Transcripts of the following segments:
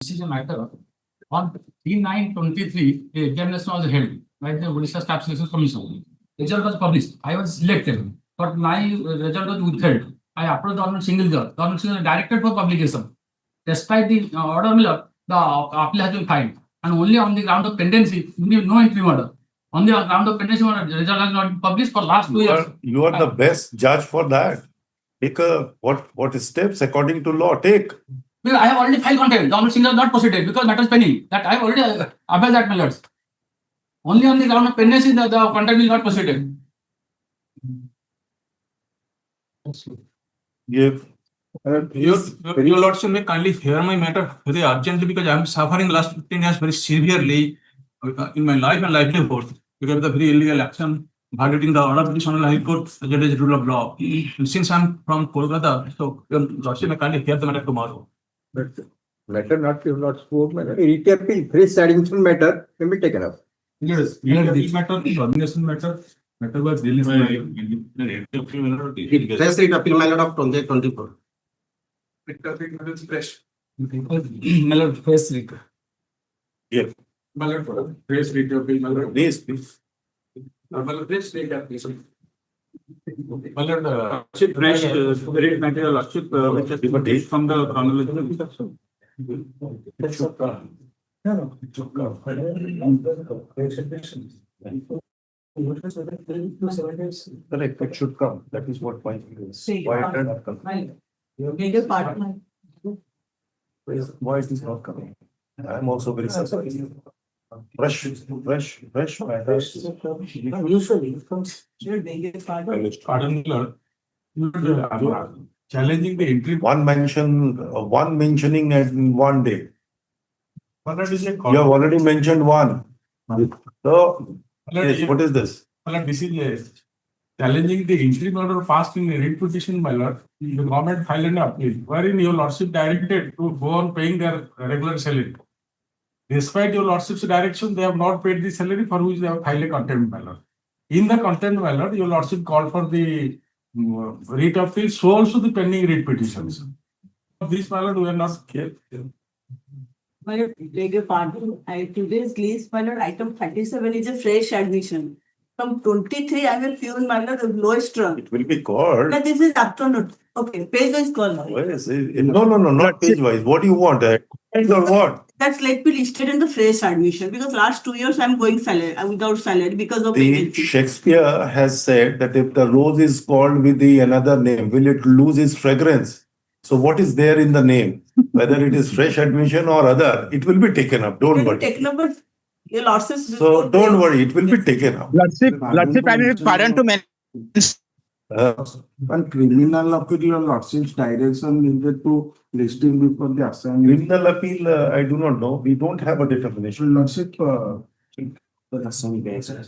This is a matter on 3/9/23, the examination was held by the Orissa Staff Selection Commission. Result was published. I was selected, but my result was withheld. I approached the Honorable Single Judge. The Honorable Single Judge directed for publication. Despite the order, the appeal has been filed, and only on the ground of pendency, no interim order. On the ground of pendency, the result has not been published for last 2 years. You are the best judge for that. Take what steps according to law take. Because I have already filed contempt. The Honorable Single Judge not proceeded because matter is pending. That I have already availed that, my lords. Only on the ground of pendency, the contempt will not proceed. Your Lordship may kindly hear my matter very urgently because I am suffering last 15 years very severely in my life and livelihood because of the very illegal action violating the order of the High Court, that is rule of law. And since I am from Kolkata, so your Lordship may kindly hear the matter tomorrow. But matter not you not spoke matter. It appeal fresh admission matter can be taken up. Yes, matter, coordination matter was released by Fresh rate appeal matter of 2024. fresh. My lord, first week. Yeah. Fresh rate appeal. Please, please. Fresh rate appeal. Fresh rate material which is from the chronological. It should come. Correct, it should come. That is what my view is. Why it did not come? Why it is not coming? I am also very surprised. Fresh matters. Usually Challenging the entry. One mentioning in one day. You have already mentioned one. So, yes, what is this? This is challenging the interim order passed in a writ petition, my lord. The government filed an appeal, wherein your lordship directed to go on paying their regular salary. Despite your lordship's direction, they have not paid the salary for which they have filed a contempt, my lord. In the contempt, my lord, your lordship called for the writ appeal, so also the pending writ petitions. This, my lord, we are not clear. My lord, beg your pardon. Today's list, my lord, item 37 is a fresh admission. From 23, I will pure, my lord, the lowest rung. It will be called. But this is afternoon. Okay, page wise call. No, not page wise. What do you want? Or what? That's let me listed in the fresh admission because last 2 years I'm going salary without salary because of The vacancy. Shakespeare has said that if the rose is called with the another name, will it lose its fragrance? So what is there in the name? Whether it is fresh admission or other, it will be taken up. Don't worry. Taken up, but your lordship. So don't worry, it will be taken up. Lordship, I need pardon to mention. one criminal appeal your lordship's direction needed to listing before the assignment. Criminal appeal, I do not know. We don't have a determination. Lordship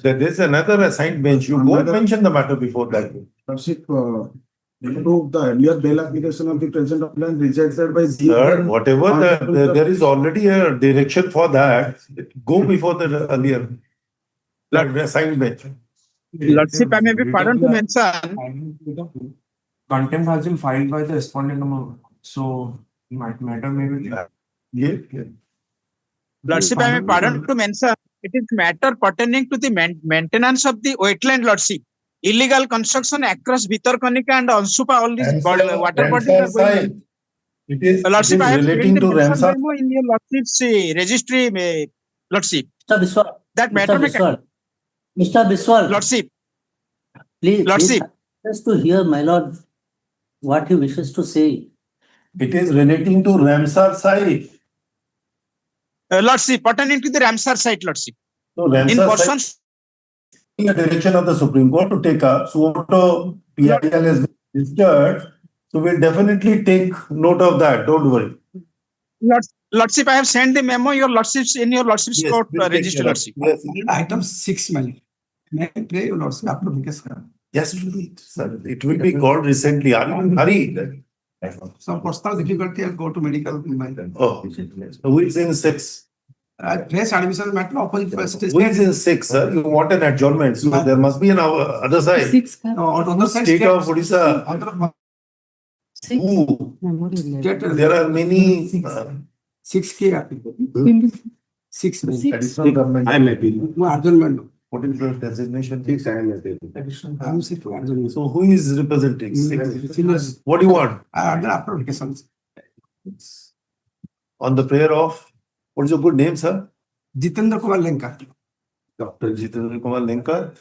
There is another assigned bench. You go and mention the matter before that. Lordship approved the earlier bail application of the present applicant rejected by Sir, whatever there is already a direction for that. Go before the earlier assigned bench. Lordship, I may be pardon to mention. Contempt has been filed by the respondent number, so matter may be. Yeah. Lordship, I may pardon to mention. It is matter pertaining to the maintenance of the wetland, Lordship. Illegal construction across Bhitarkanika and Ansupa, all these water bodies are going. It is Lordship, I have relating to Ramsar. in your Lordship's registry, Lordship. Mr. Biswal. That matter may. Mr. Biswal. Lordship. Please, Lordship. just to hear my lord what he wishes to say. It is relating to Ramsar site. Lordship, pertaining to the Ramsar site, Lordship. So In Ramsar person, site, the direction of the Supreme Court to take up. So PIL has been registered. So we'll definitely take note of that. Don't worry. Lordship, I have sent the memo. Your Lordship's in your Lordship's Yes, court we'll take register, care of- Lordship. Yes, Item 6, may I pray your lordship yes, sir. It will be called recently. Hurry. Some personal difficulty, I'll go to medical. Oh, who is in 6? Fresh admission matter opposite first. Who is in 6, sir? You want an adjournment. So there must be an other side. On other side, State of Orissa. Other- Ooh, there are many 6K applicable. 6 Additional government. I may be. No, adjournment. What is the designation? Six, I may be. I'm sick to adjournment. So who is representing? Seniors. What do you want? Other applications. On the prayer of, what is your good name, sir? Jitendra Kumar Lenka. Dr. Jitendra Kumar Lenka.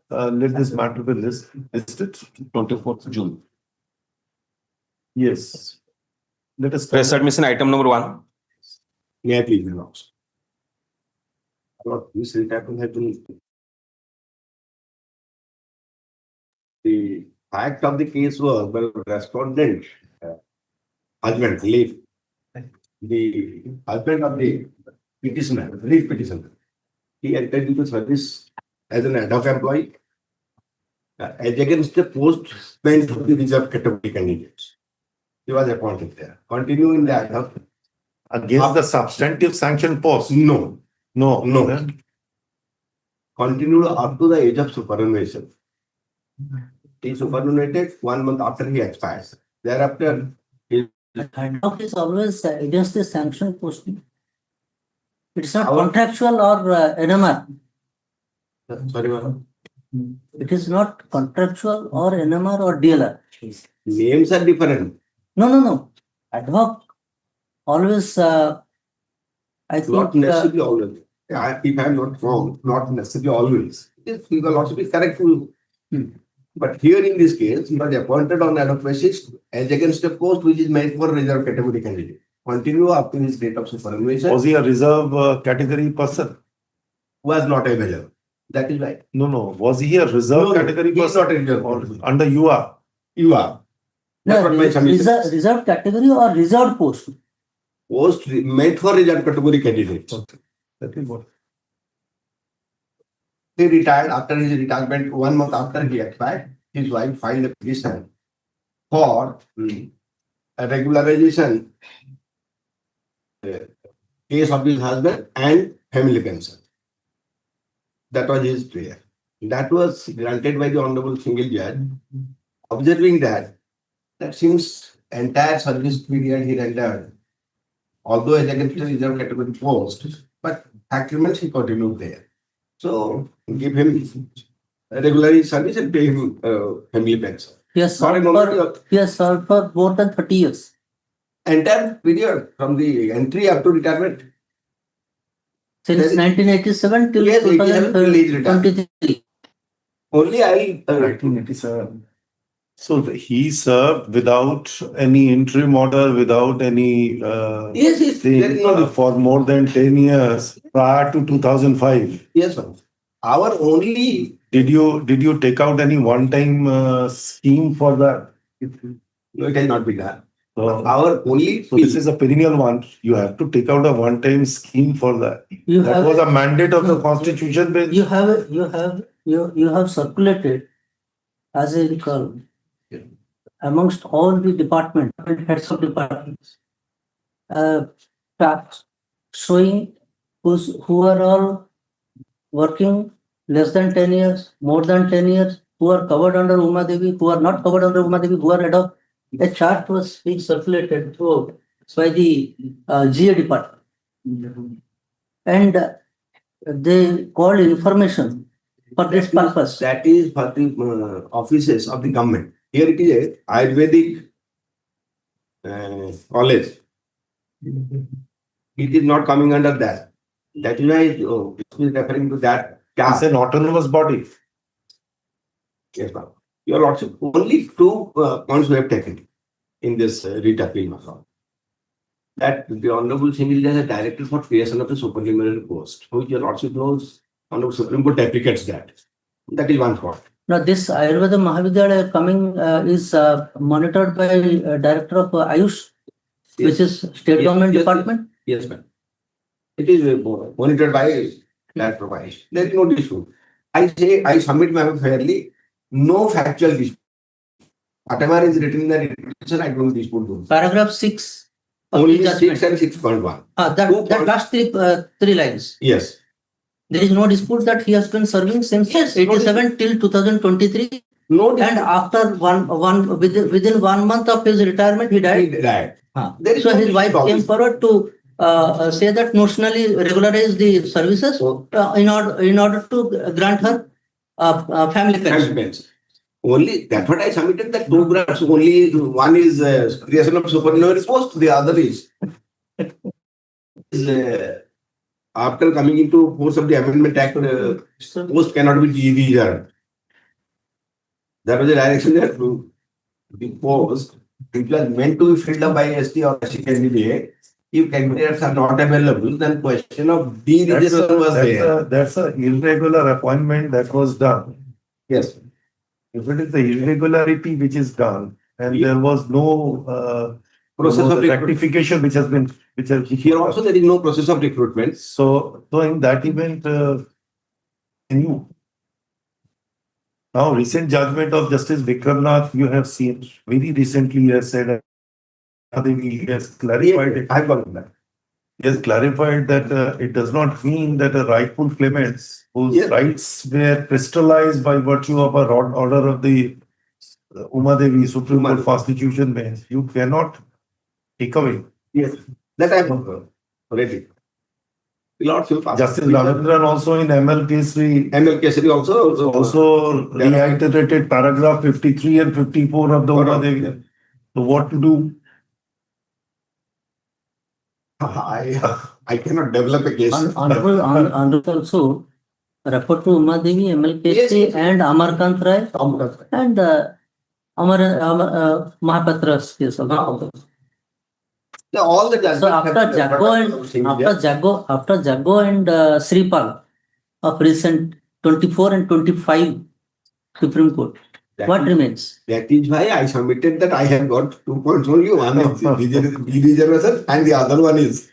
Let this matter be listed 24th June. Yes. Let us. Press admission item number 1. May I please announce? What this retyping has been. The fact of the case was, well, respondent, husband, leave. The husband of the petitioner, leave petitioner. He entered into service as an ad hoc employee as against the post meant for the reserved category candidates. He was appointed there. Continue in the ad hoc. Against the substantive sanction post? No. No. No. Continued up to the age of superannuation. He superannuated 1 month after he expires. Thereafter, Ad hoc is always against the sanction posting. It's not Our- contractual or NMR. sorry, ma'am. It is not contractual or NMR or DLR. Names are different. No. Ad hoc always, I Not think, necessarily always. If I am not wrong, not necessarily always. You will also be correct. But here in this case, he was appointed on ad hoc basis as against a post which is meant for reserved category candidate. Continue up to his date of superannuation. Was he a reserve category person? Was not available. That is right. No. Was he a reserve category he is person? not a reserve. Or under you are? You are. That's no, what my submission is. reserved category or reserved post. Post meant for reserved category candidates. That is what. He retired. After his retirement, 1 month after he expired, his wife filed a petition for a regularization case of his husband and family pension. That was his prayer. That was granted by the Honorable Single Judge, observing that since entire service period he rendered, although as against the reserved category post, but agreements he continued there. So give him a regular service and pay him family pension. He has For a served moment, for, he has served for more than 30 years. entire period from the entry up to retirement. Since Then- 1987 till Yes, 87 till his retirement. 2023. Only I 1987. So he served without any interim order, without any yes, there is thing no for more than 10 years prior to 2005. yes, sir. Our only Did you take out any one-time scheme for that? no, it has not been done. So, Our only so this is a perennial one. You have to take out a one-time scheme for that. You That have, was a mandate of the constitution bench. you have circulated as I recall amongst all the departments, heads of departments, facts showing who are all working less than 10 years, more than 10 years, who are covered under Uma Devi, who are not covered under Uma Devi, who are ad hoc. A chart was being circulated throughout by the GA department. And they called information for this purpose. that is for the offices of the government. Here it is a Ayurvedic college. It is not coming under that. That is why it is referring to that. It's an autonomous body. Yes, ma'am. Your Lordship, only 2 points we have taken in this writ appeal. Master. That the Honorable Single Judge has directed for creation of a supernumerary post, which your Lordship knows, Honorable Supreme Court deprecates that. That is one point. Now, this Ayurveda Mahavidyalaya coming is monitored by Director of Ayush, which is state Yes, government yes, department. Yes, ma'am. It is monitored by Director of Ayush. There is no dispute. I say, I submit my fairly, no factual dispute. Whatever is written in the petition, I don't dispute those. Paragraph 6. of Only the 6 judgment. and 6.1. That last three lines. Yes. There is no dispute that he has been serving since Yes, 87 till 2023, No and after within 1 month of his retirement, he died. dispute. Right. Huh. There is So no his wife dispute. came forward to say that notionally regularize the services in order to grant her family pension. Husbands. Only that's what I submitted, that two grants, only one is creation of supernumerary post, the other is after coming into force of the Amendment Act, post cannot be divided. That was the direction that the post, it was meant to be filled up by ST or SC candidate. If candidates are not available, then question of deregistration was there. That's a irregular appointment that was done. Yes. If it is the irregularity which is done and Yeah. there was no Process of recruitment. rectification which has been, Here also there is no process of recruitment. So in that event, can you now recent judgment of Justice Vikramnath, you have seen very recently, he has said, he has clarified it. I've got that. He has clarified that it does not mean that a rightful claimants whose Yes. rights were crystallized by virtue of a order of the Uma Devi Supreme Uma Court Devi. Constitution bench, you cannot take away. Yes. That I've already. Lord Silpa. Justice Ravindran also in ML Kesri ML Kesari also reiterated paragraph 53 and 54 of the Uma Devi. So what to do? I cannot develop a case. Honorable also refer to Uma Devi, ML Yes, Kesri yes. and Amarkant Rai and Mahapatra's case also. All the judgments So after Jago and Sripal of recent 24 and 25 Supreme Court, what remains? That is why I submitted that I have got 2 points only. One is degeneration and the other one is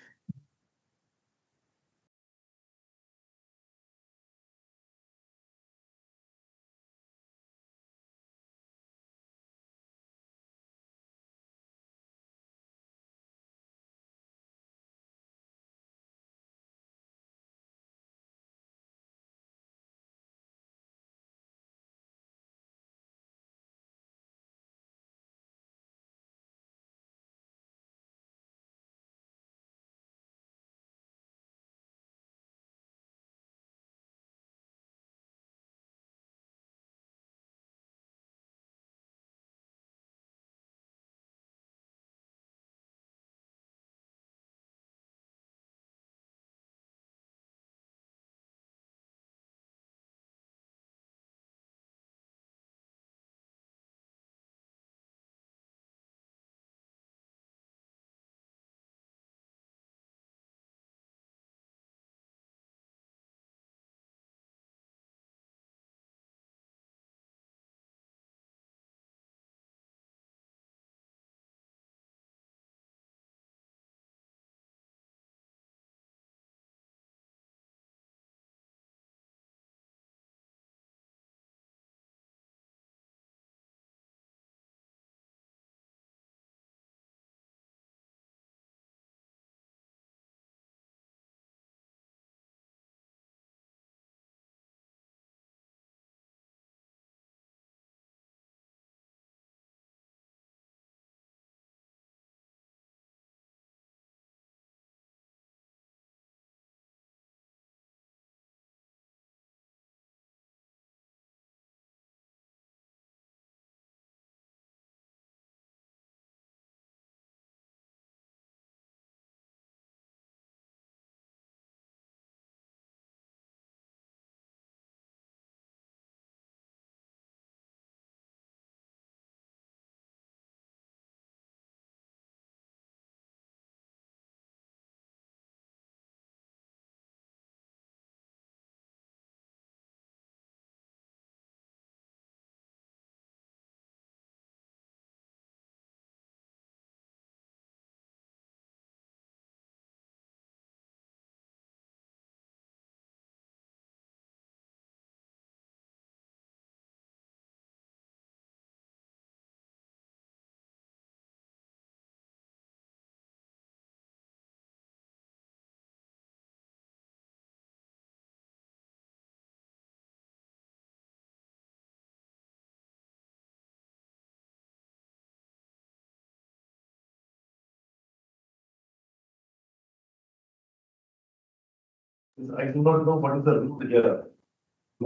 I do not know what is the rule here.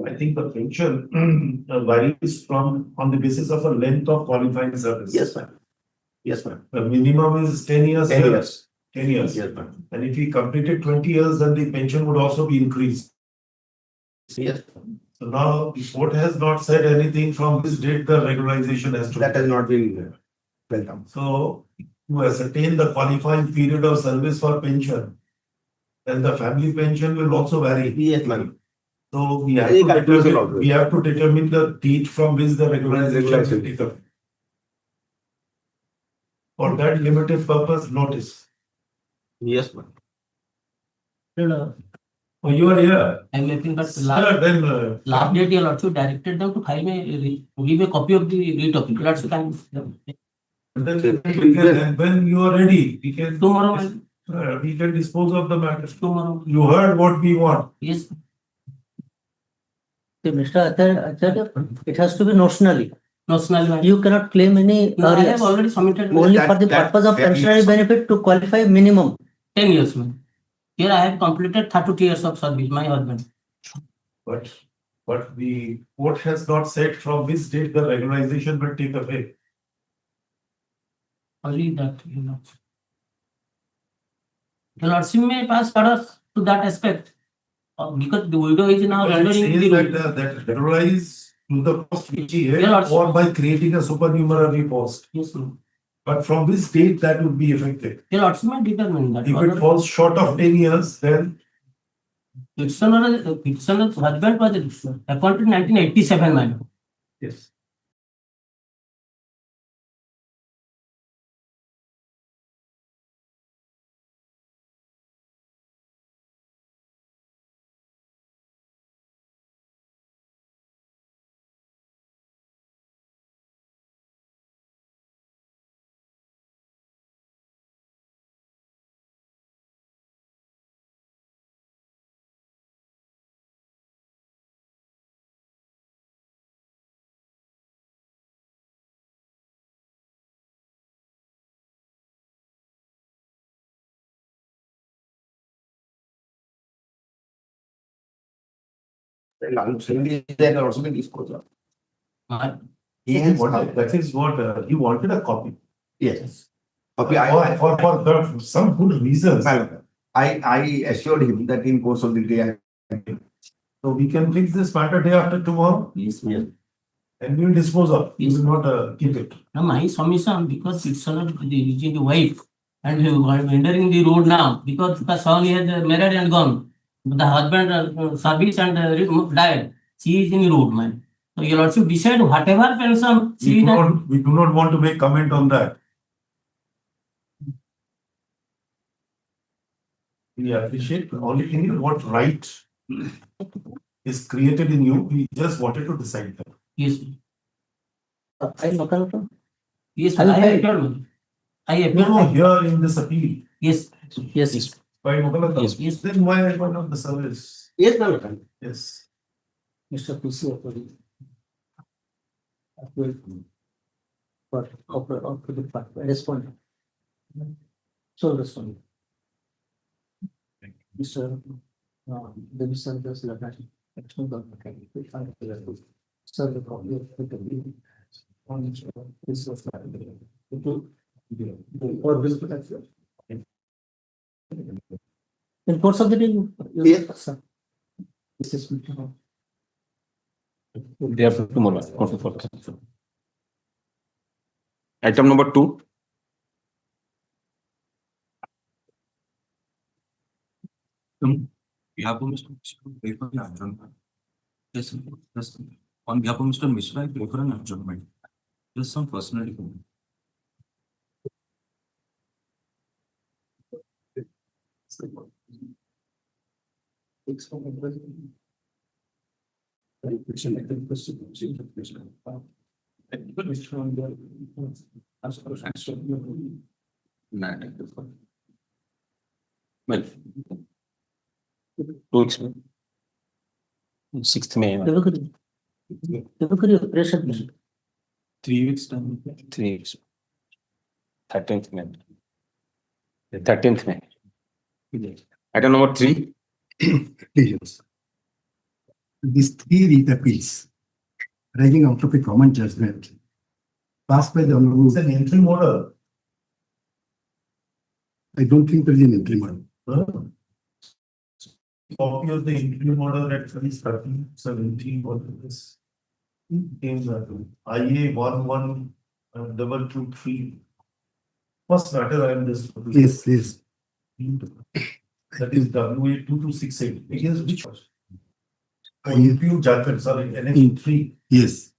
I think the pension varies on the basis of a length of qualifying service. Yes, ma'am. Yes, ma'am. The minimum is 10 years. 10 years. 10 years. Yes, ma'am. And if he completed 20 years, then the pension would also be increased. Yes, So now the court has not said anything from this date the regularization has to. that has not been welcome. So to ascertain the qualifying period of service for pension, then the family pension will also vary. Yes, ma'am. So we have Any to calculation determine, also. we have to determine the date from which the regularization will take up. For that limited purpose, notice. Yes, ma'am. Oh, you are here. I'm making but Sir, then last date you also directed them to file give a copy of the writ of lots of time. then when you are ready, Tomorrow, we can dispose of the matter. tomorrow. You heard what we want. Yes. Mr. Acharya, it has to be notionally. Notionally. You cannot claim any. No, I have already submitted. Only for the purpose of pensionary benefit to qualify minimum 10 years. Here I have completed 32 years of service, my husband. But the court has not said from which date the regularization will take effect. Only that, you know. The Lordship may pass orders to that aspect. Because the widow is now But it rendering says the. that regularize to the post which he had, Yeah, Lordship. or by creating a supernumerary post. Yes, ma'am. But from which date that would be effective. The Lordship may determine that. If it falls short of 10 years, then Petitioner's husband was appointed in 1987, madam. yes. That also been disposed of. Yes, that is what you wanted a copy. Yes. Okay, For some good reasons. I assured him that in course of the day, So we can fix this matter day after tomorrow. Yes, ma'am. And we will dispose of. We Yes. will not keep it. Now, my submission, because petitioner is the wife and he was entering the road now, because the son has married and gone. The husband service and died. She is in the road, man. So you also decide whatever pension she is. We do not want to make comment on that. We appreciate the only thing is what right is created in you. We just wanted to decide that. Yes. Yes, I I have appeared. I No, appeared. here in this appeal. Yes. Yes. By Mokalata. Yes. Yes. Then why I went on the service? yes, ma'am. Yes. Mr. PC respond. So respond. Mr. The Mr. does not. Sir, the copy of the on this was or will in course of the day, Yes. sir. This is Day after tomorrow. Item number 2. behalf of Mr. Prefer an adjournment. Yes, yes. On behalf of Mr. Mishra, I prefer an adjournment. Just some personal comment. Well, 2 weeks. 6th May. 3 weeks time. 3 weeks. 13th May. 13th May. Item number 3. petitions. These three writ appeals arising out of a common judgment passed by the Honorable. It's an interim order. I don't think there is an interim order. Copy of the interim order at 1317, what is this? IA 11223. First matter I am just. Yes, yes. That is WA 2268. Against which was? I- Impugn judgment, sorry, NH 3. Yes.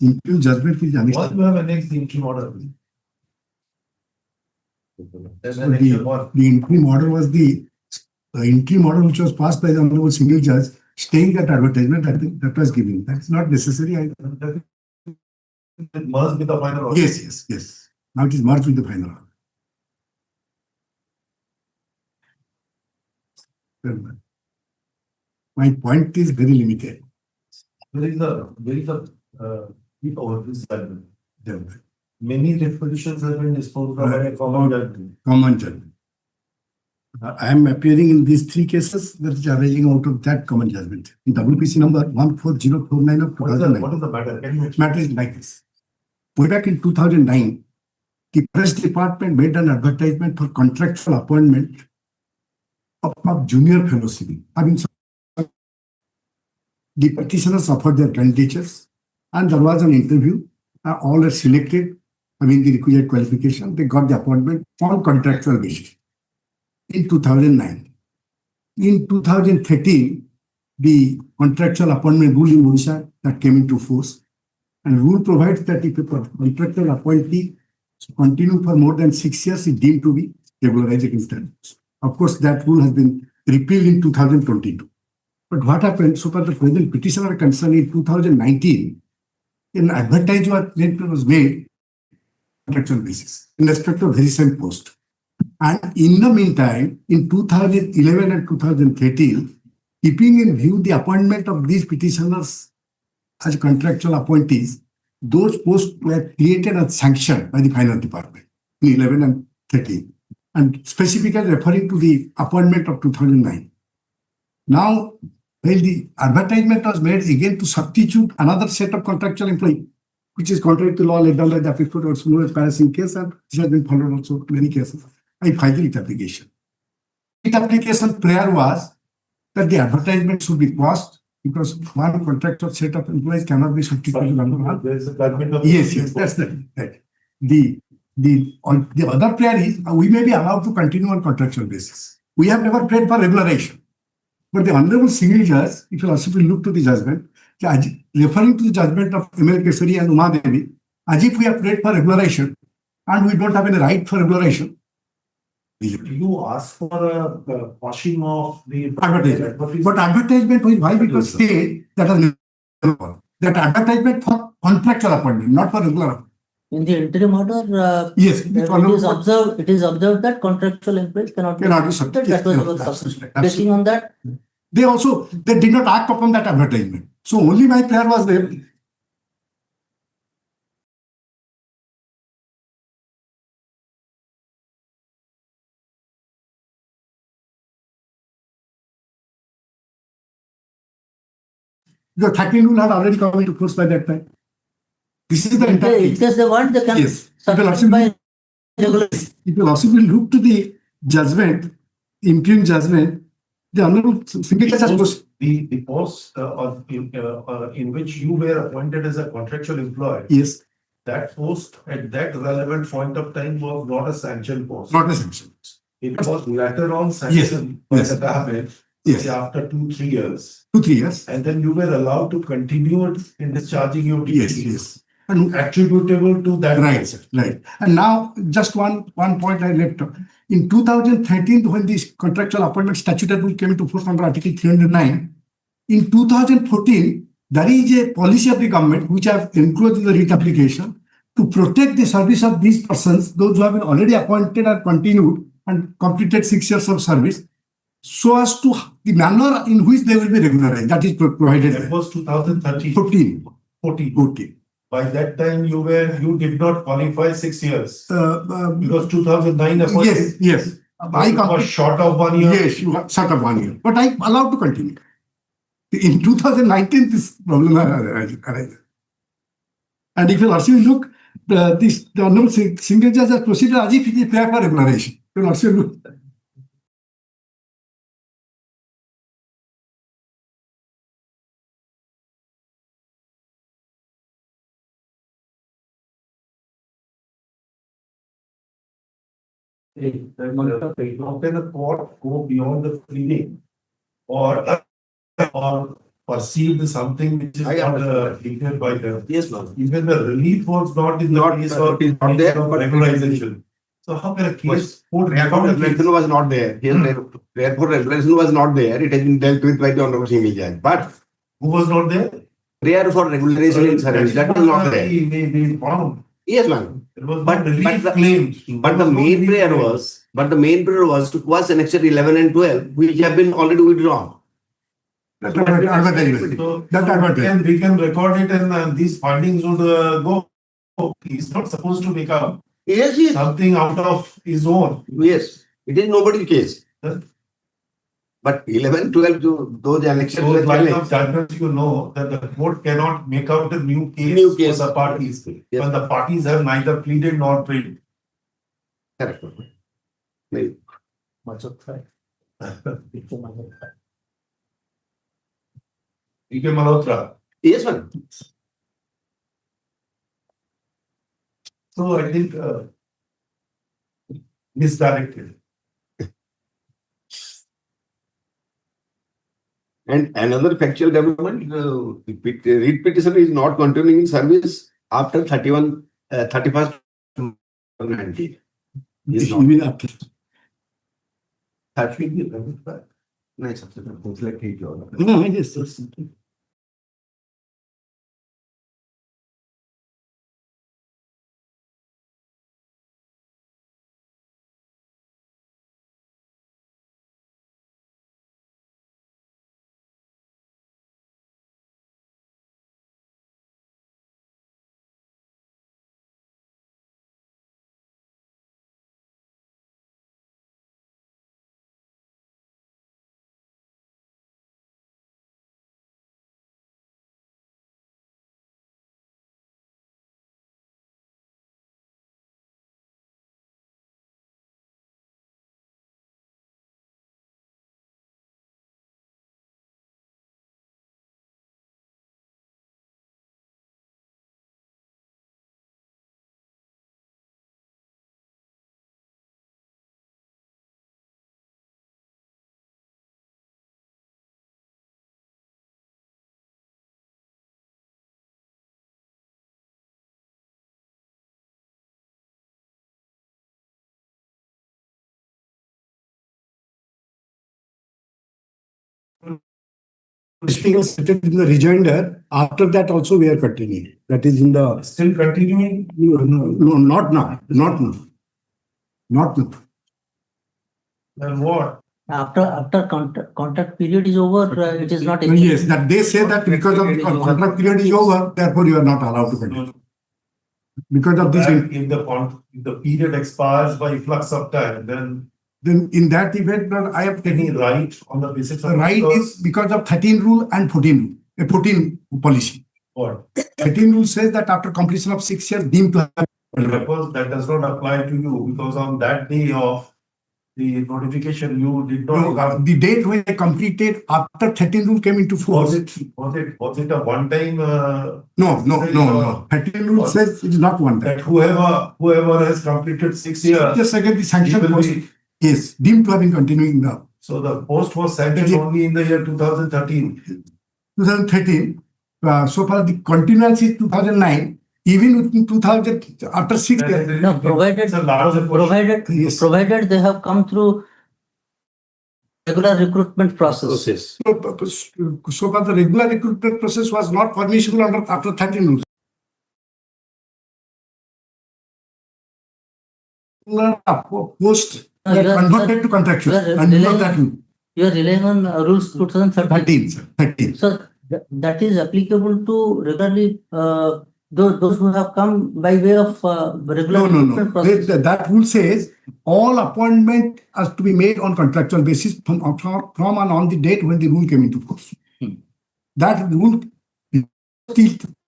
Impugn judgment is annexed. What you have annexed the interim order? There's So an extra one. the interim order was the interim order which was passed by the Honorable Single Judge staying that advertisement. I think that was given. That's not necessary. It merged with the final order. Yes, yes, yes. Now it is merged with the final order. My point is very limited. There is a bit over this judgment. Many petitions have been disposed of by a common judgment. Common judgment. I am appearing in these three cases that are arising out of that common judgment. In WPC number 14049 of What is 2009. the matter? Can you explain? Matter is like this. Way back in 2009, the press department made an advertisement for contractual appointment of junior fellowship. I mean, the petitioners offered their candidatures and there was an interview. All are selected. I mean, the requisite qualification. They got the appointment on contractual basis in 2009. In 2013, the contractual appointment rule in Odisha that came into force. And rule provides that if a contractual appointee continue for more than 6 years, is deemed to be regularized against that. Of course, that rule has been repealed in 2022. But what happened, so far the present petitioner are concerned, in 2019, an advertisement was made on contractual basis in respect of very same post. And in the meantime, in 2011 and 2013, keeping in view the appointment of these petitioners as contractual appointees, those posts were created and sanctioned by the finance department in 11 and 13, and specifically referring to the appointment of 2009. Now, when the advertisement was made again to substitute another set of contractual employee, which is contrary to law laid down by the Appeal Court, also known as Parasin case, and this has been followed also in many cases. I filed the writ application. Writ application prayer was that the advertisement should be paused because one contractual set of employees cannot be substituted under one. There is a judgment of. Yes, yes, that's the right. The other prayer is we may be allowed to continue on contractual basis. We have never prayed for regularization. But the Honorable Single Judge, if you also will look to the judgment, referring to the judgment of M.L. Kesari and Uma Devi, as if we have prayed for regularization and we don't have any right for regularization. You ask for a washing of the Advertisement. But advertisement, why? Because state that has never, that advertisement for contractual appointment, not for regular. In the interim order, Yes, it is observed that contractual employees cannot Cannot be be subject. That was Yes, our absolutely, subject. absolutely. Basing on that, They did not act upon that advertisement. So only my prayer was there. The 13 rule had already come into force by that time. This is the entire in case. case they want, they can Yes. It will also substitute by be, regular. it will also be looked to the judgment, impugn judgment. The Honorable Single Judge has supposed. The post in which you were appointed as a contractual employee, Yes, that post at that relevant point of time was not a sanctioned post. not a sanction. It was later on sanctioned by yes. the government, Yes, say after 2-3 years. 2-3 years. And then you were allowed to continue in discharging your Yes, duties. yes. And Attributable to that. right, post. right. And now just one point I left. In 2013, when this contractual appointment statute rule came into force under Article 309, in 2014, there is a policy of the government which I have enclosed in the writ application to protect the service of these persons, those who have been already appointed and continued and completed 6 years of service, so as to the manner in which they will be regularized. That is provided. That was 2013. 14. 14. By that time, you did not qualify 6 years because 2009. Yes. I It was short of 1 year. Yes, you got short of 1 year, but I'm allowed to continue. In 2019, this problem arises. And if you also look, the honorable single judge has proceeded as if it is fair for regularization. You will also look. How can a court go beyond the pleading or perceive something which is I not understand. declared by them? Yes, Lord. Even the relief was not in the Not- case not of there, but- regularization. So how can a case court Therefore, recount regulation case? was not there. Therefore, regulation was not there. It has been dealt with by the honorable single judge. But Who was not there? prayer for regularization in service, that was not there. We found. Yes, ma'am. There was But- no relief but claimed. But the main prayer was to was annexure 11 and 12, which have been already withdrawn. That's advertisement. So That advertisement. we can record it and these findings would go. He's not supposed to make up Yes, yes, something out of his own. yes. It is nobody's case. Huh? But 11, 12, those annexures were Those line of challenged. judgments, you know, that the court cannot make out a new case New for case. the parties. Yes. When the parties have neither pleaded nor paid. Correct. Right. E.K. Malhotra. Yes, ma'am. So I think misdirected. And another factual development, read petition is not continuing in service after 31st 19. Is not. Even after. That should be remembered. Nice. It's like he job. No, yes. Listing is stated in the rejoinder. After that also we are continuing. That is in the. Still continuing. No, not now. Not now. Not now. Then what? After contract period is over, it is not. Yes, that they say that because of the contract period is over, therefore you are not allowed to continue. Because of this, That if the period expires by flux of time, then then in that event, I am any taking right on the basis of the right is because of 13 rule and 14 rule, 14 policy. what? 13 rule says that after completion of 6 years, deemed to have. Suppose that does not apply to you because on that day of the notification, you did not have. The date when I completed after 13 rule came into force. Was it a one time No. 13 rule says it is not one time. that whoever has completed 6 years, Just again, the he sanction will was, be. yes, deemed to have been continuing now. So the post was sanctioned only in the year 2013. 2013, so far the continuance is 2009, even within 2000, after 6 years. No, provided It's a larger question. Yes. provided they have come through regular recruitment process. So far the regular recruitment process was not permissible after 13 rules. Post No, you are- converted to contractual. you are And relying- not that rule. You are relying on rules 2013. 13. So that is applicable to regularly those who have come by way of regular No. recruitment process. That rule says all appointment has to be made on contractual basis from and on the date when the rule came into force. That rule till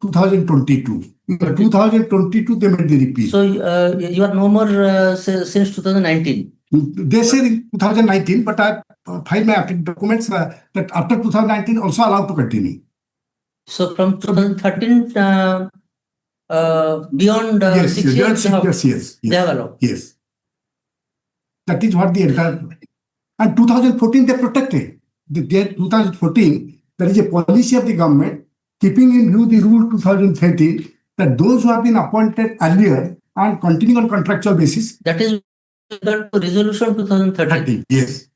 2022. In 2022, they made the repeal. So you are no more since 2019. They said in 2019, but I filed my documents that after 2019 also allowed to continue. So from 2013 beyond Yes, 6 years, they have allowed. allowed. Yes. That is what the entire. And 2014, they protected. The 2014, there is a policy of the government keeping in view the rule 2013 that those who have been appointed earlier and continue on contractual basis. That is resolution 2013. Yes.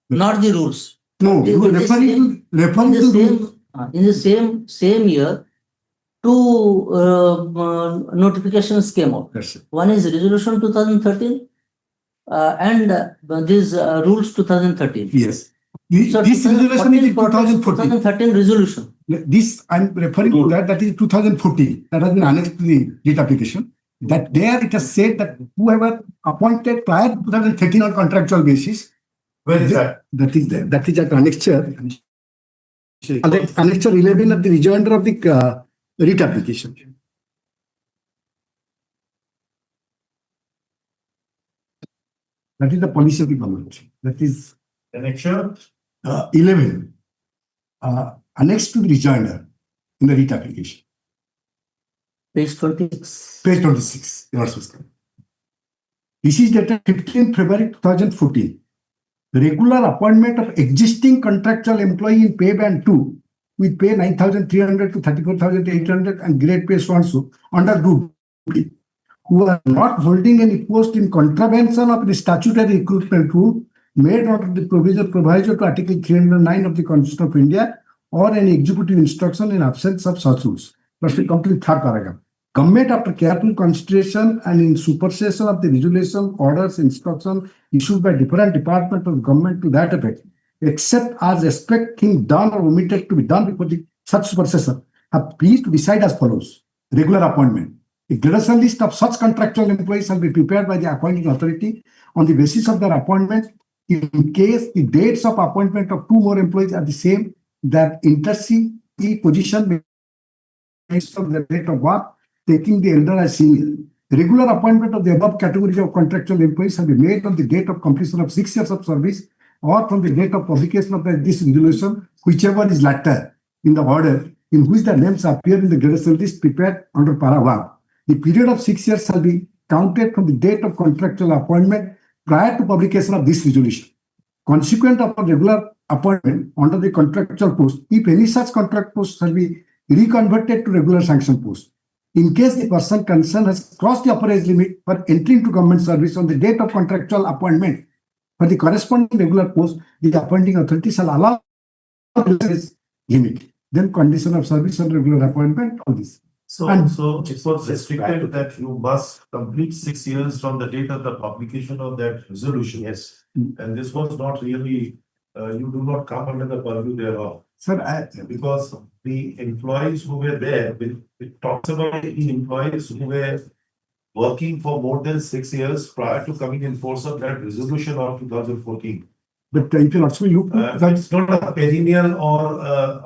Not the rules. No, you are referring to in the same year, two notifications came out. Yes. One is resolution 2013 and these rules 2013. Yes. So This resolution is in 2014. 2013 resolution. This I'm referring to that is 2014. That has been annexed to the writ application. That there it has said that whoever appointed prior to 2013 on contractual basis. Where is that? That is there. That is at annexure. Annexure 11 of the rejoinder of the writ application. That is the policy of the government. That is Annexure 11. Annexed to the rejoinder in the writ application. Page 26. Page 26. This is dated 15 February 2014. Regular appointment of existing contractual employee in pay band 2 with pay 9,300 to 34,800 and grade pay so and so under group B, who are not holding any post in contravention of the statutory recruitment rule made under the proviso to Article 309 of the Constitution of India or any executive instruction in absence of such rules. Let's come to the third paragraph. Government, after careful consideration and in supersession of the resolution, orders, instruction issued by different departments of government to that effect, except as expecting done or omitted to be done before such supersession, have pleased to decide as follows. Regular appointment. A gradation list of such contractual employees shall be prepared by the appointing authority on the basis of their appointment. In case the dates of appointment of two more employees are the same, that intercede position based on the date of birth, taking the elder as senior. Regular appointment of the above category of contractual employees shall be made on the date of completion of 6 years of service or from the date of publication of this resolution, whichever is latter in the order in which the names appear in the gradation list prepared under para 1. The period of 6 years shall be counted from the date of contractual appointment prior to publication of this resolution. Consequent upon regular appointment under the contractual post, if any such contract post shall be reconverted to regular sanction post. In case the person concerned has crossed the upper age limit for entering to government service on the date of contractual appointment for the corresponding regular post, the appointing authority shall allow this limit. Then condition of service and regular appointment, all this. So it was restricted that you must complete 6 years from the date of the publication of that resolution. Yes. And this was not really, you do not come under the purview thereof. Sir, because the employees who were there, it talks about the employees who were working for more than 6 years prior to coming in force of that resolution of 2014. but you can also look It's not a perennial or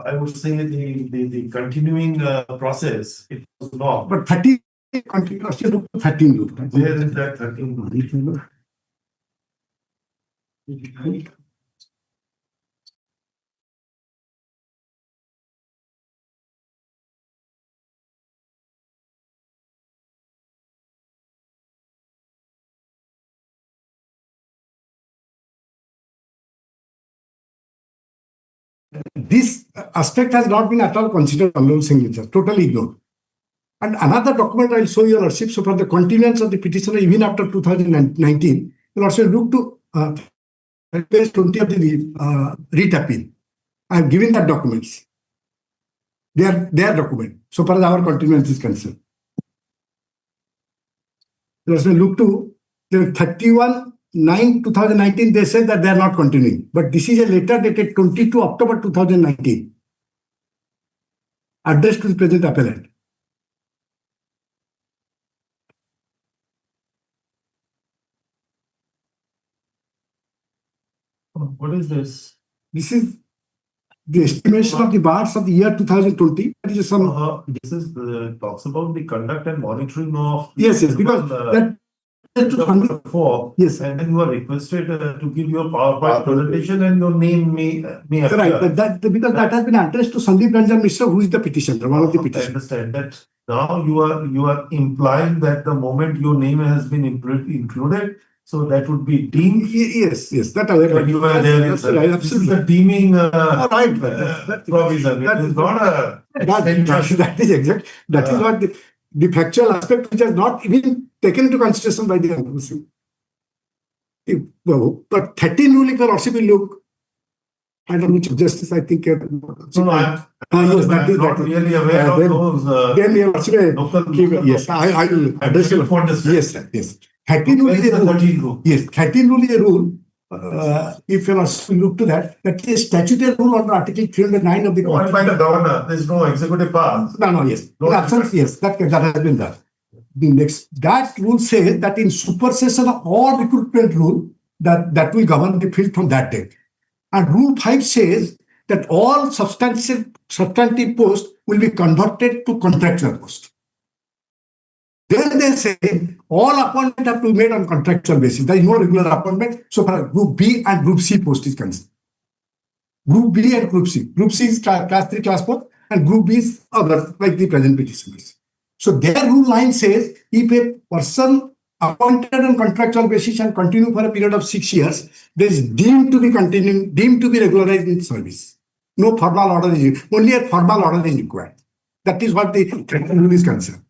I would say the continuing process. It was not. but 13 continuously look 13 look. Where is that 13? This aspect has not been at all considered Honorable Signature, totally ignored. And another document I'll show you, Lordship. So for the continuance of the petitioner, even after 2019, you'll also look to page 20 of the writ appeal. I have given that documents. They are document, so far as our continuance is concerned. You also look to the 31/9/2019, they said that they are not continuing. But this is a letter dated 22 October 2019, addressed to the present appellant. What is this? This is the estimation of the bars of the year 2020. That is some. This is talks about the conduct and monitoring of. Yes, because that. Four. Yes. And then you are requested to give your PowerPoint presentation and your name may appear. Right, but because that has been addressed to Sandeep Ranjan Mishra, who is the petitioner, one of the I petitioners. understand that now you are implying that the moment your name has been included, so that would be deemed. Yes, that I agree. You are there. That's right, This is absolutely. the deeming Right, provision. It is not a. That is exact. That is what the factual aspect which has not even taken into consideration by the Honorable. But 13 rule, if also will look, I don't know, Chief Justice, I think. No, yes, that is not really aware of those. Then we also local. yes, I will address you. Yes, sir, yes. 13 rule Where is is a the rule. 13 rule? Yes, 13 rule is a rule. If you also look to that is a statutory rule under Article 309 of the Not by the governor. There is no executive power. No, yes. No, In absence, yes, that has been done. The next, that rule says that in supersession of all recruitment rule, that will govern the field from that date. And Rule 5 says that all substantive posts will be converted to contractual posts. Then they say all appointments have to be made on contractual basis. There is no regular appointment. So for Group B and Group C post is concerned. Group B and Group C. Group C is class 3, class 4, and Group B is other, like the present petitioners. So their rule line says if a person appointed on contractual basis and continue for a period of 6 years, there is deemed to be regularized in service. No formal order is only a formal order is required. That is what the rule is concerned.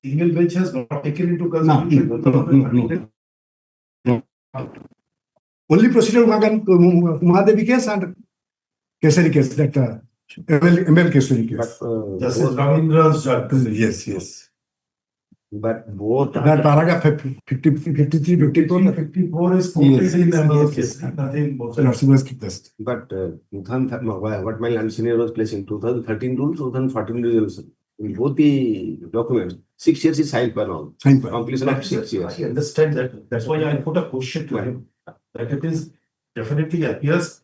Single bench has not taken into consideration. No. Only procedural Mahadevi case and Kesari case, that ML Kesari case. Justice Ravindra's judgment. Yes. But both That paragraph 53, 54. 54 is quoted Yes, in the yes, case. yes. Nothing more. But 2013, what my land senior was placing 2013 rules, 2014 rules. In both the documents, 6 years is signed by now. Completion of 6 years. I understand that. That's why I put a question to him. That it is definitely appears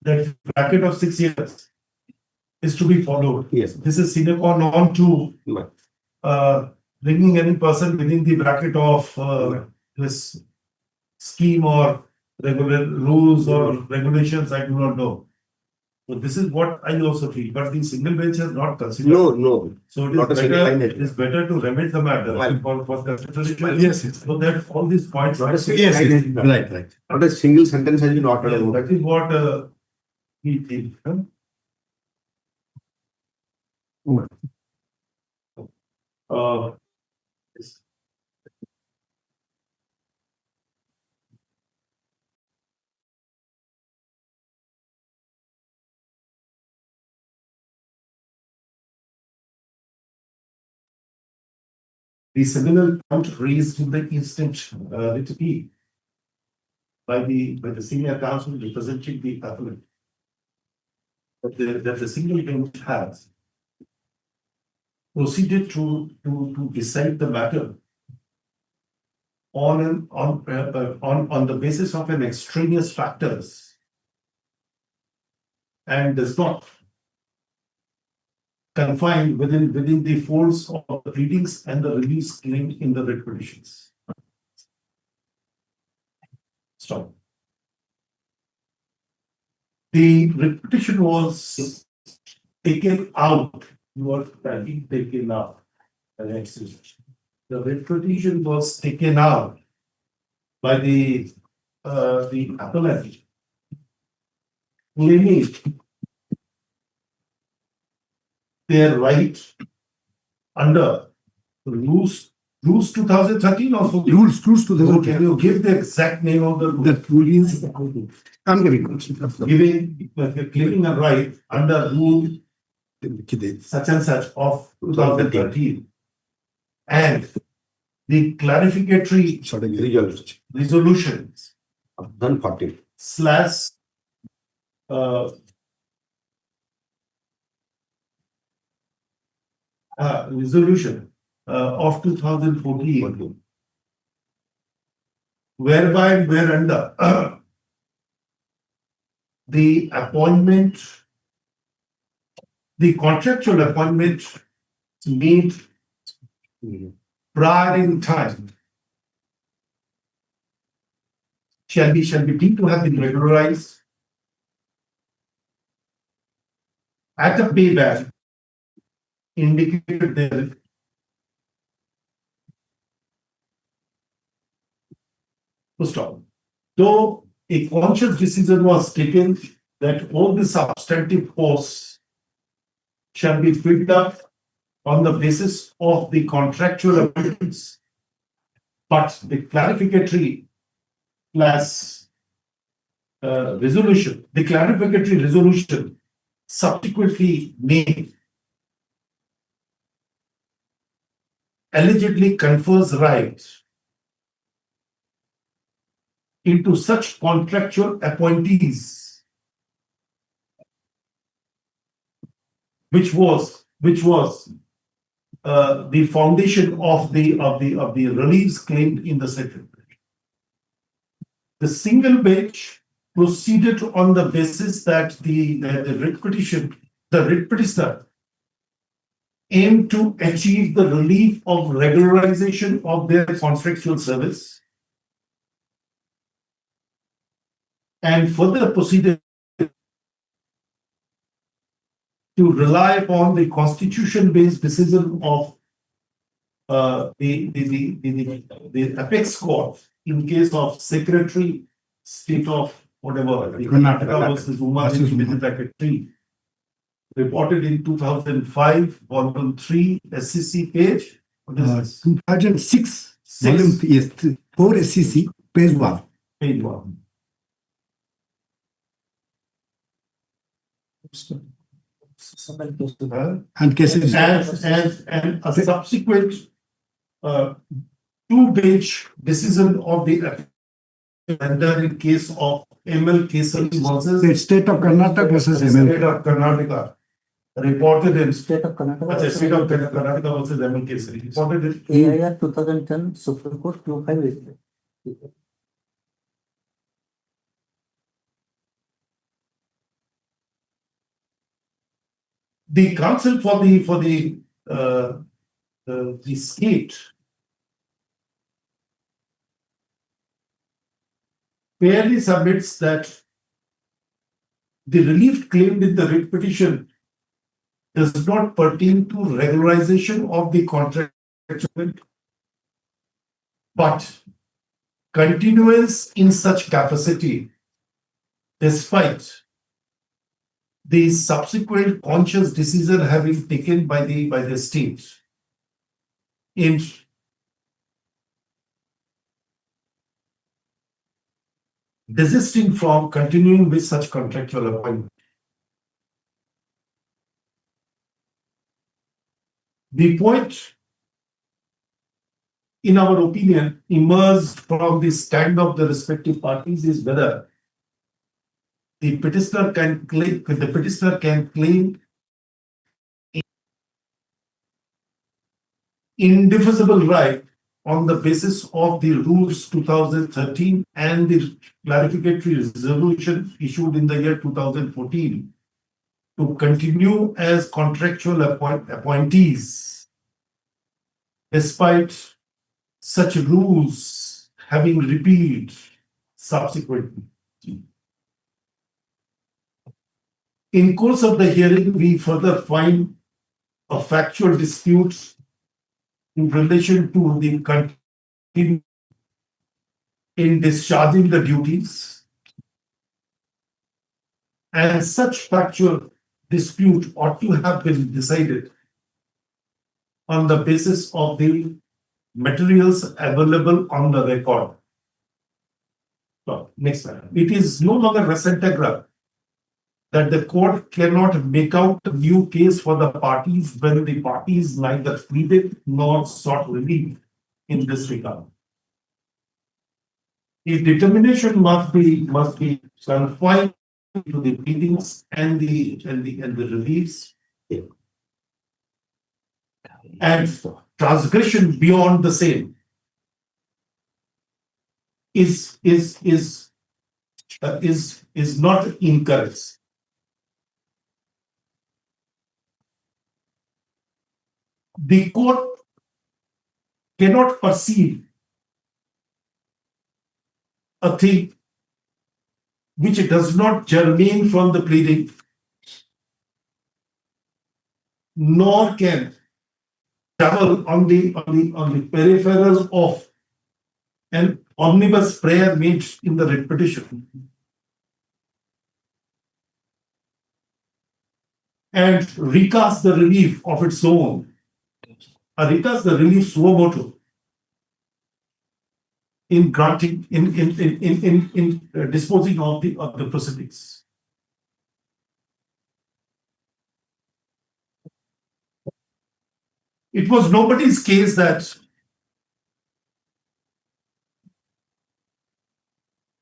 that bracket of 6 years is to be followed. Yes. This is sine qua non to bringing any person within the bracket of this scheme or regular rules or regulations. I do not know. So this is what I also feel, but the single bench has not considered. No. So Not a it single line. is better to remit the matter Right. for consideration. Yes. So that all these points. Not a single line. Right. Not a single sentence has been uttered about. That is what he thinks. Yes. The similar point raised in the instant writ P by the senior counsel representing the appellant that the single bench has proceeded to decide the matter on the basis of an extraneous factors and does not confined within the folds of the pleadings and the release claimed in the writ petitions. Stop. The writ petition was taken out. Taken out. The writ petition was taken out by the appellant, claiming their right under rules 2013 or 14? Rules to the So can you give the exact name of the rule? that rule is, I'm giving. Claiming a right under rule such and such of 2013 and the clarificatory resolutions Done 14. slash resolution of 2014, whereby and whereunder the appointment, the contractual appointment made prior in time shall be deemed to have been regularized at a payback indicated there. To stop. Though a conscious decision was taken that all the substantive costs shall be filled up on the basis of the contractual agreements, but the clarificatory resolution, the clarificatory resolution subsequently made allegedly confers rights into such contractual appointees, which was the foundation of the reliefs claimed in the settlement. The single bench proceeded on the basis that the writ petitioner aimed to achieve the relief of regularization of their contractual service and further proceeded to rely upon the constitution-based decision of the apex court in case of Secretary, State of whatever, Karnataka versus Uma 3, reported in 2005, volume 3, SCC page. 2006, volume, yes, 4 SCC, page 1. Page 1. And cases. And a subsequent 2-page decision of the offender in case of ML cases versus The state of Karnataka versus State ML. of Karnataka reported in State of Karnataka. State of Karnataka versus ML cases reported in AIR 2010 Supreme Court 258. the counsel for the state fairly submits that the relief claimed in the writ petition does not pertain to regularization of the contract, but continuance in such capacity despite the subsequent conscious decision having taken by the state in desisting from continuing with such contractual appointment. The point, in our opinion, emerged from the stand of the respective parties is whether the petitioner can claim indivisible right on the basis of the rules 2013 and the clarificatory resolution issued in the year 2014 to continue as contractual appointees despite such rules having repealed subsequently. In course of the hearing, we further find a factual dispute in relation to the continuity in discharging the duties, and such factual dispute ought to have been decided on the basis of the materials available on the record. So, next slide. It is no longer res integra that the court cannot make out a new case for the parties when the parties neither pleaded nor sought relief in this regard. A determination must be confined to the pleadings and the reliefs, and transgression beyond the same is not encouraged. The court cannot perceive a thing which does not germane from the pleading, nor can travel on the peripheral of an omnibus prayer made in the writ petition, and recast the relief of its own, or recast the relief suo motu in granting, in disposing of the proceedings. It was nobody's case that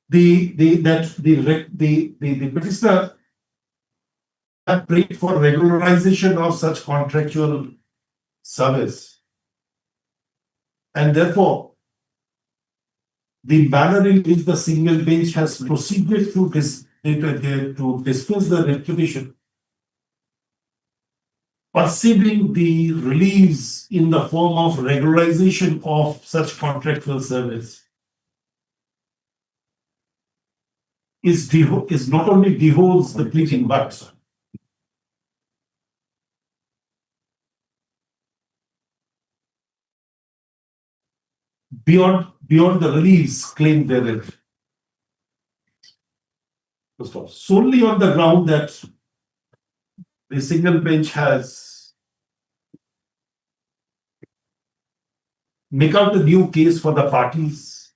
the petitioner had prayed for regularization of such contractual service, and therefore the manner in which the single bench has proceeded to dismiss the writ petition, perceiving the reliefs in the form of regularization of such contractual service, is not only deholds the pleading, but beyond the reliefs claimed therein. Solely on the ground that the single bench has make out a new case for the parties,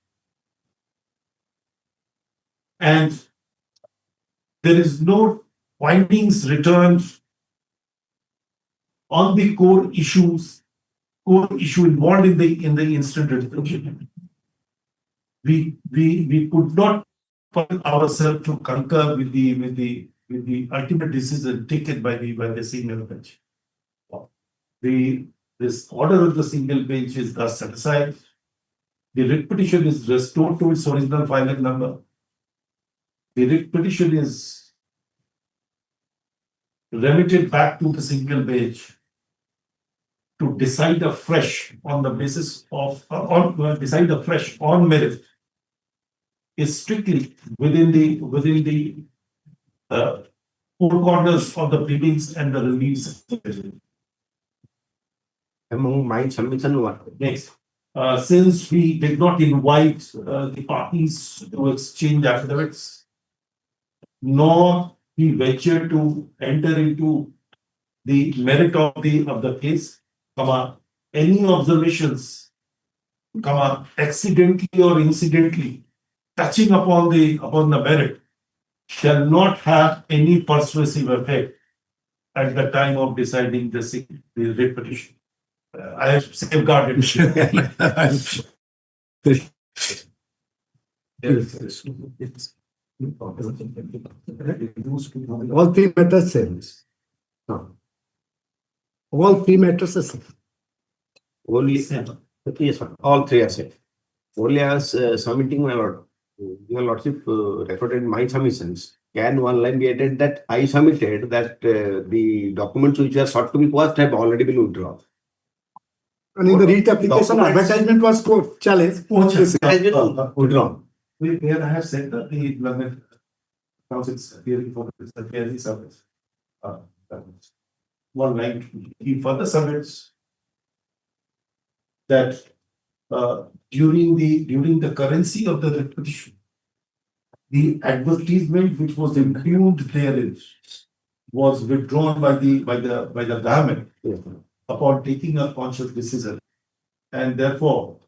and there is no findings returned on the core issue involved in the instant resolution. We could not find ourselves to concur with the ultimate decision taken by the single bench. This order of the single bench is thus set aside. The writ petition is restored to its original filing number. The writ petition is remitted back to the single bench to decide afresh on the basis of decide afresh on merit, is strictly within the four corners of the pleadings and the reliefs. Among my submission, what? Next, since we did not invite the parties to exchange affidavits, nor we ventured to enter into the merit of the case, any observations, accidentally or incidentally touching upon the merit, shall not have any persuasive effect at the time of deciding the writ petition. I have safeguarded. All three matters same. No. All three matters are same. Only, yes, sir. All three are same. Only as submitting my lord, your lordship recorded my submissions. Can one line be added that I submitted that the documents which are sought to be passed have already been withdrawn? And in the writ application, advertisement was challenged. Withdrawn. Where I have said that the employment council's appearing for the service. One line, he further submits that during the currency of the writ petition, the advertisement which was impugned therein was withdrawn by the government upon taking a conscious decision, and therefore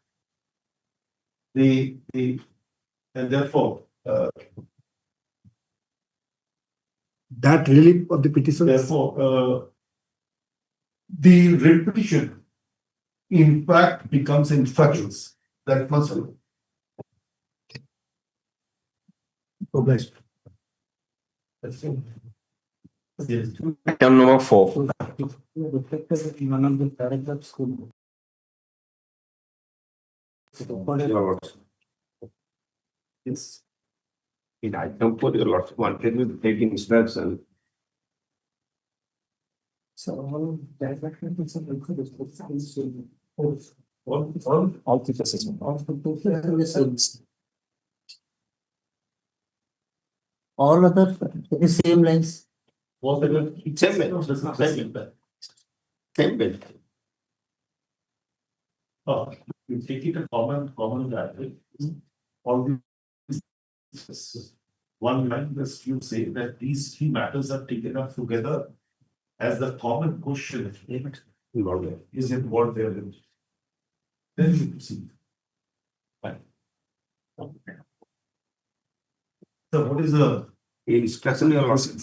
the and therefore That relief of the petition. therefore the writ petition in fact becomes infectious. That must Obliged. yes. Item number 4. Reflected in one of the paragraphs. Yes. In item 4, your lordship wanted to take instruction. So all directions are All three cases. all other the same lines. Same bill. Same bill. You take it a common guide. All these one line, just you say that these three matters are taken up together as the common question is involved there. Then you proceed. Fine. So what is the Instruction, your lordship.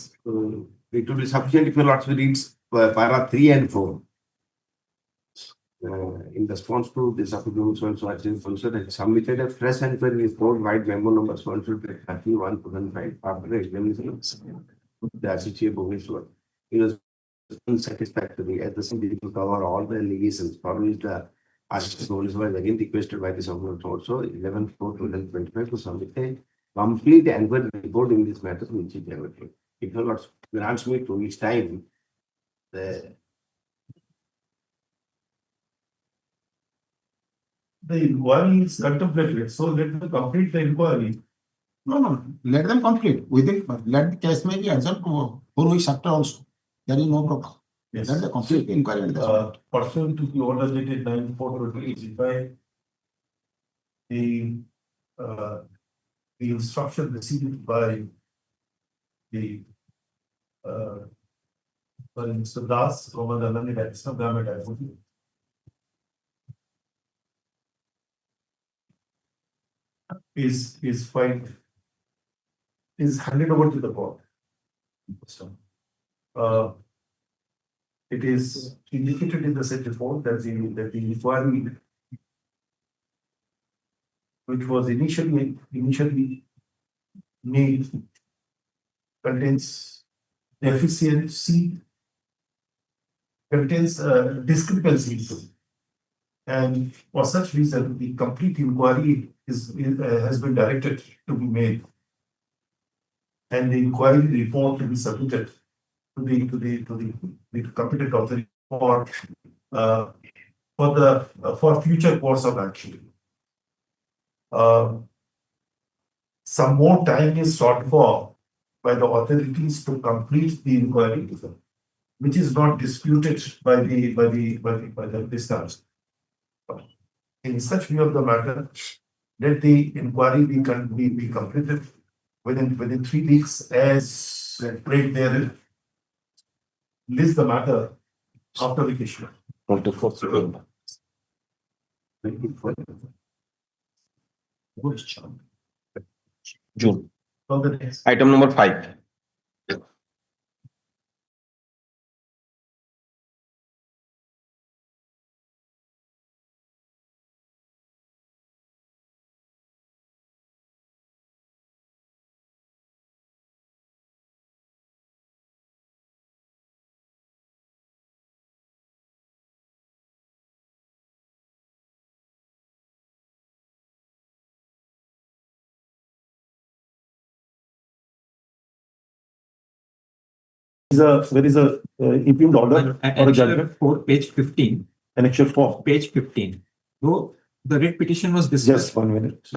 It will be sufficient if your lordship reads para 3 and 4. In response to this application, so has submitted a fresh and fair report by memo number 131 2005 after examination. The associate Bhubaneswar. It was unsatisfactory at the same time to cover all the allegations for which the associate Bhubaneswar was again requested by the subordinate also 11/4/2025 to submit a complete inquiry report in this matter, which is available. If your lordship grants me to each time, the inquiry is contemplated, so let them complete the inquiry. No, let them complete within, let the case may be adjourned to 4 weeks after also. There is no problem. Yes. Let the complete inquiry. And Pursuant to the order dated 9/4/2025, the instruction received by the Mr. Das, Commander Nandi, National Government Advocate, is filed, is handed over to the court. It is indicated in the said report that the inquiry, which was initially made, contains deficiency, contains discrepancies, and for such reason, the complete inquiry has been directed to be made, and the inquiry report to be submitted to the competent authority for future course of action. Some more time is sought for by the authorities to complete the inquiry, which is not disputed by the discharge. In such view of the matter, let the inquiry be completed within 3 weeks as prayed therein. List the matter after vacation. 24th September. June. On the next. Item number 5. There is a impugned order or a judgment. Page 15. Annexure 4. Page 15. Though the writ petition was dismissed. Just 1 minute.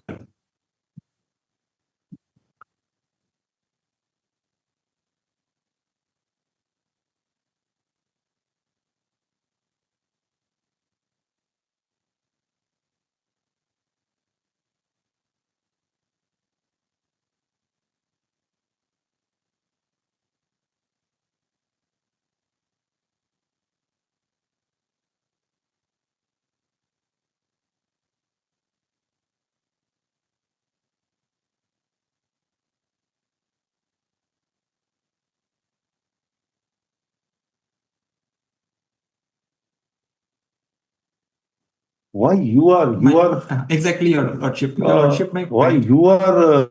Why you are Exactly, Your Lordship. Your Lordship, why you are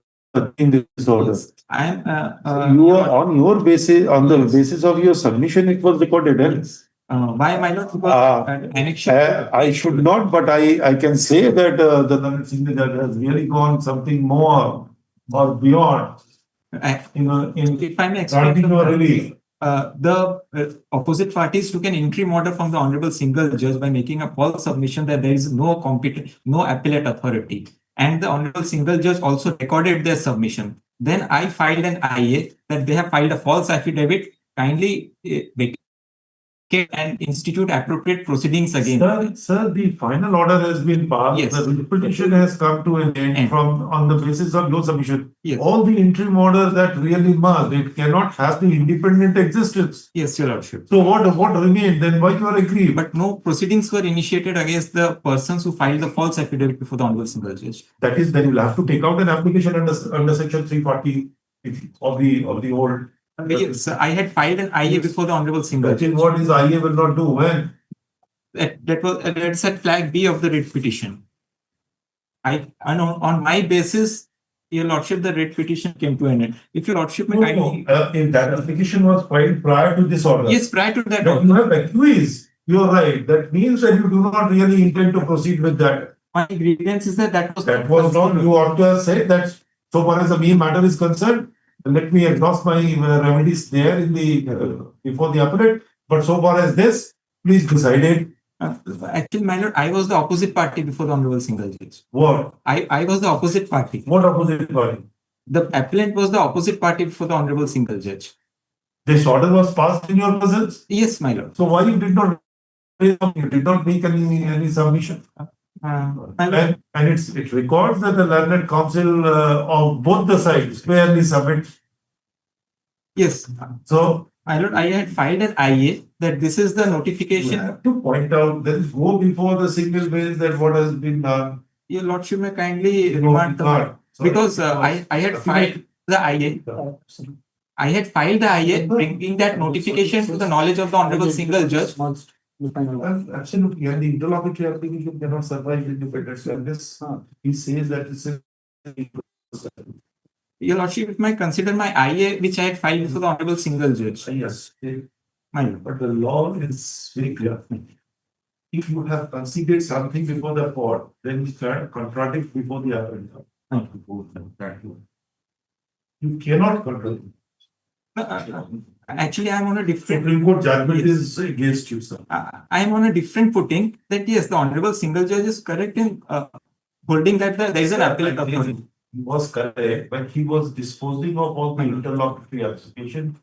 in this order? Yes, I am. You are on your basis, on the basis of your submission, it was recorded. Yes. Why, my lord? Because annexation. I should not, but I can say that the learned senior judge has really gone something more or beyond. If I may explain, the opposite parties took an interim order from the Honorable Single Judge by making a false submission that there is no appellate authority. And the Honorable Single Judge also recorded their submission. Then I filed an IA that they have filed a false affidavit. Kindly vacate and institute appropriate proceedings again. Sir, the final order has been passed. Yes. The petition has come to an end on the basis of no submission. Yes. All the interim orders that really must, it cannot have the independent existence. Yes, Your Lordship. So what remained? Then why you are agreeing? But no proceedings were initiated against the persons who filed the false affidavit before the Honorable Single Judge. That is, then you'll have to take out an application under section 340 of the old. Yes, I had filed an IA before the Honorable Single That is Judge. what is IA will not do when? That's at flag B of the writ petition. On my basis, Your Lordship, the writ petition came to an end. If Your Lordship may kindly. If that application was filed prior to this order. Yes, prior to that. But you have acquiesced. You are right. That means that you do not really intend to proceed with that. My grievance is that was not. You ought to have said that so far as the main matter is concerned. Let me exhaust my remedies there in the before the appellate. But so far as this, please decide it. Actually, my lord, I was the opposite party before the Honorable Single Judge. What? I was the opposite party. What opposite party? The appellant was the opposite party before the Honorable Single Judge. This order was passed in your presence? Yes, my lord. So why you did not make any submission? And it records that the learned counsel of both the sides fairly submit. Yes. So, my lord, I had filed an IA that this is the notification. You have to point out that go before the single base that what has been done. Your Lordship may kindly remand the because I had filed the IA. I had filed the IA bringing that notification to the knowledge of the Honorable Single Judge. Absolutely, and the interlocutory application cannot survive independent service. He says that it's Your Lordship, if may consider my IA which I had filed before the Honorable Single Judge. Yes, but the law is very clear. If you have conceded something before the court, then you can contradict before the appellate. You cannot contradict. Actually, I am on a different. Supreme Court judgment is against you, sir. I am on a different footing. That yes, the Honorable Single Judge is correct in holding that there is an appellate authority. He was correct, but he was disposing of all the interlocutory application.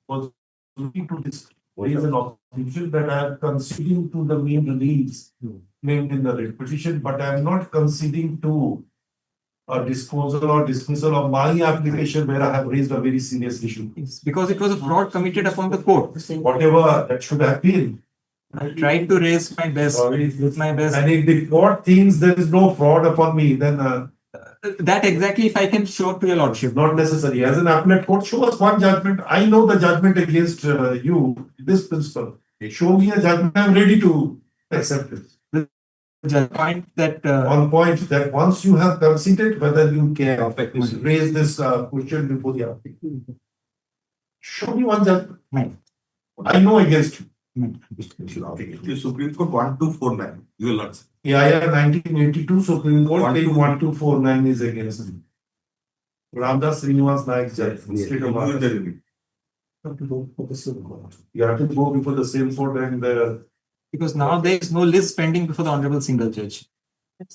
Was looking to this raise an objection that I am conceding to the main release named in the writ petition, but I am not conceding to a disposal or dismissal of my application where I have raised a very serious issue. Yes, because it was a fraud committed upon the court. Whatever that should have been. I tried to raise my best with my best. And if the court thinks there is no fraud upon me, then that exactly if I can show to your Lordship. Not necessary. As an appellate court, show us one judgment. I know the judgment against you, this principle. Show me a judgment, I am ready to accept it. Point that on point that once you have conceded, whether you can raise this question before the applicant. Show me one judgment. I know against you. The Supreme Court 1249. You will not say. Yeah, 1982 Supreme Court 1249 is against me. Ramdas Srinivas Naik Judge. State of Maharashtra. You have to go before the same court and because now there is no list pending before the Honorable Single Judge.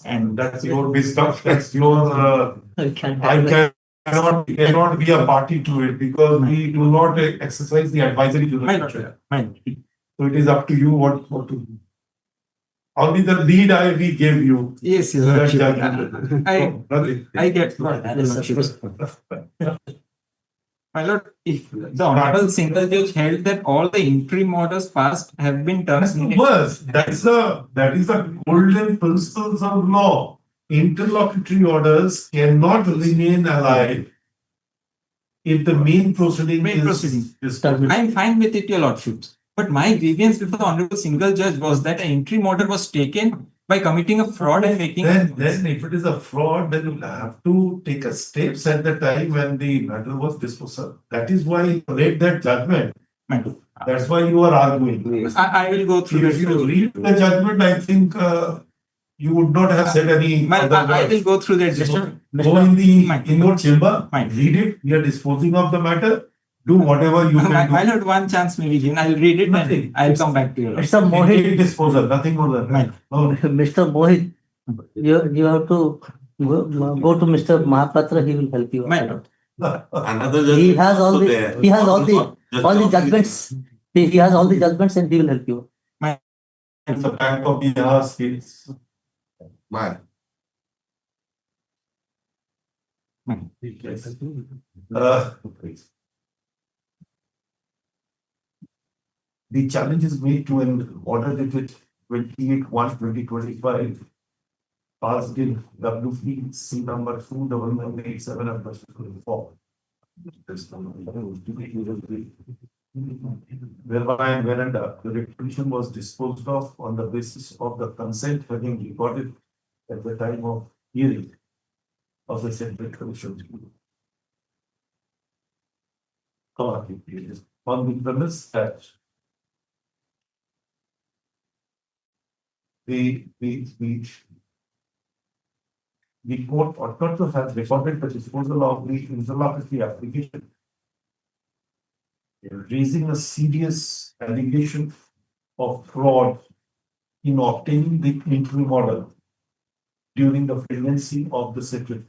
And that's your wisdom. That's your. I cannot be a party to it because we do not exercise the advisory to the judge. So it is up to you what to do. Only the lead we gave you. Yes, yes. I get my lord, if the Honorable Single Judge held that all the interim orders passed have been terminated. That is the golden principles of law. Interlocutory orders cannot remain alive if the main proceeding is I am fine with it, your lordships. But my grievance before the Honorable Single Judge was that an interim order was taken By committing a fraud and making. Then if it is a fraud, then you'll have to take a steps at the time when the matter was disposed of. That is why you read that judgment. That's why you are arguing. I will go through If you read the judgment, I think you would not have said any other I will words. go through that. Go in your chamber, Fine. read it, we are disposing of the matter, do whatever you can do. I'll have one chance maybe given. I'll read it Nothing. and I'll come back to you. Mr. Take Mohit, disposal, nothing more than that. No, Mr. Mohit, you have to go to Mr. Mahapatra, he will help you. Fine. Another He judge has all also the, there. he has all the judgments. He has all the judgments and he will help you. it's a Bank of Bihar case. Man. The challenge is made to an order dated 28/1/2025 passed in WPC number 29987 of 2024. Whereby and wherever the petition was disposed of on the basis of the consent having recorded at the time of hearing of the said commission. On the premise that the court ought not to have recorded the disposal of the interlocutory application, raising a serious allegation of fraud in obtaining the entry model during the pregnancy of the secretary.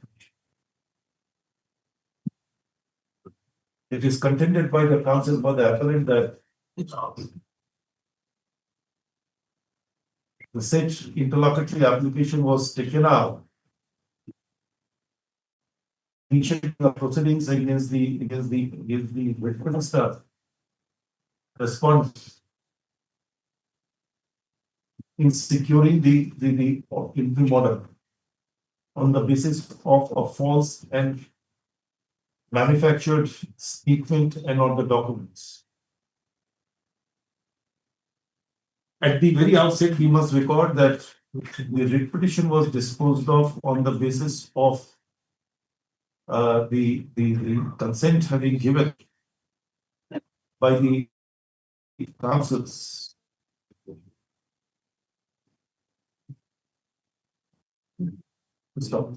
It is contended by the counsel for the appellant that the said interlocutory application was taken out, initiating the proceedings against the witness response in securing the entry model on the basis of a false and manufactured statement and on the documents. At the very outset, we must record that the writ petition was disposed of on the basis of the consent having given by the counsels. Stop.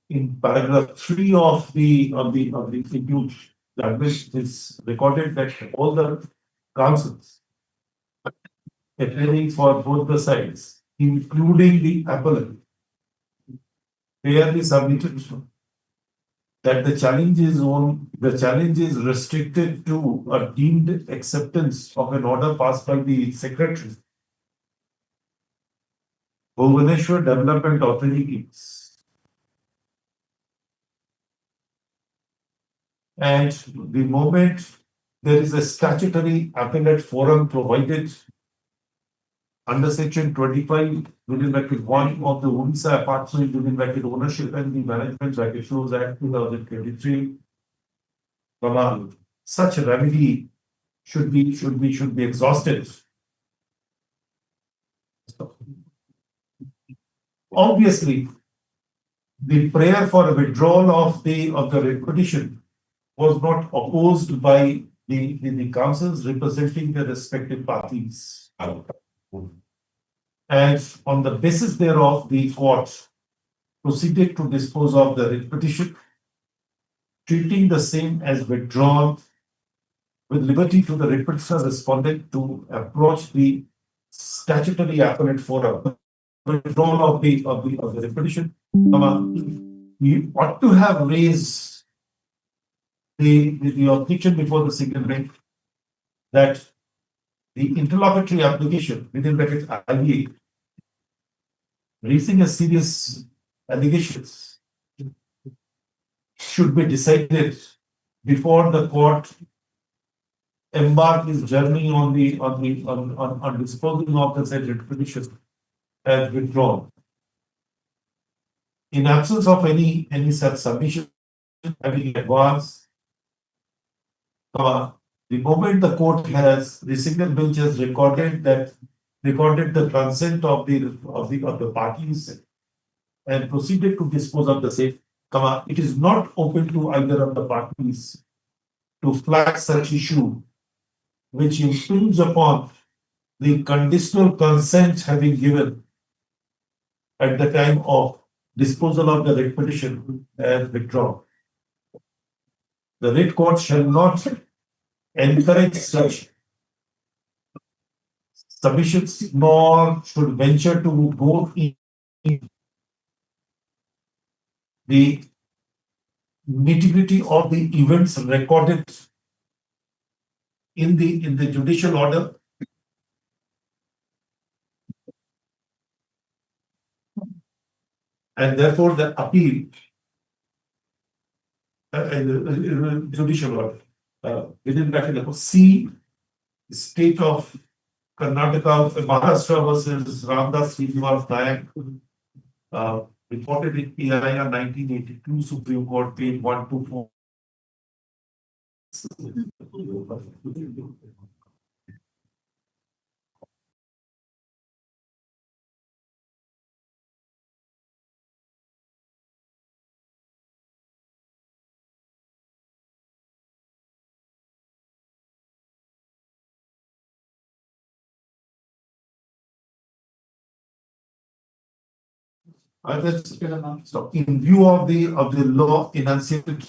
In paragraph 3 of the institute judgment is recorded that all the counsels appearing for both the sides, including the appellant, fairly submitted that the challenge is restricted to a deemed acceptance of an order passed by the secretary, Bhubaneswar Development Authority. And the moment there is a statutory appellate forum provided under section 25 within bracket 1 of the Orissa Apartment within bracket Ownership and the Management bracket shows Act 2023, such a remedy should be exhausted. Obviously, the prayer for a withdrawal of the writ petition was not opposed by the counsels representing the respective parties. And on the basis thereof, the court proceeded to dispose of the writ petition, treating the same as withdrawn, with liberty to the writ petitioner respondent to approach the statutory appellate forum. Withdrawal of the writ petition. We ought to have raised the objection before the single bench that the interlocutory application within bracket IVA raising a serious allegations should be decided before the court embark its journey on disposing of the said writ petition as withdrawn. In absence of any such submission having advanced, the moment the court has, the single bench has recorded that recorded the consent of the parties and proceeded to dispose of the same, it is not open to either of the parties to flag such issue which impinge upon the conditional consent having given at the time of disposal of the writ petition and withdrawn. The writ court shall not encourage such submissions nor should venture to go in the nitty-gritty of the events recorded in the judicial order. And therefore the appeal judicial order within bracket C state of Karnataka Maharashtra versus Ramdas Srinivas Nayak reported in PIR 1982 Supreme Court page 124. So in view of the law enunciated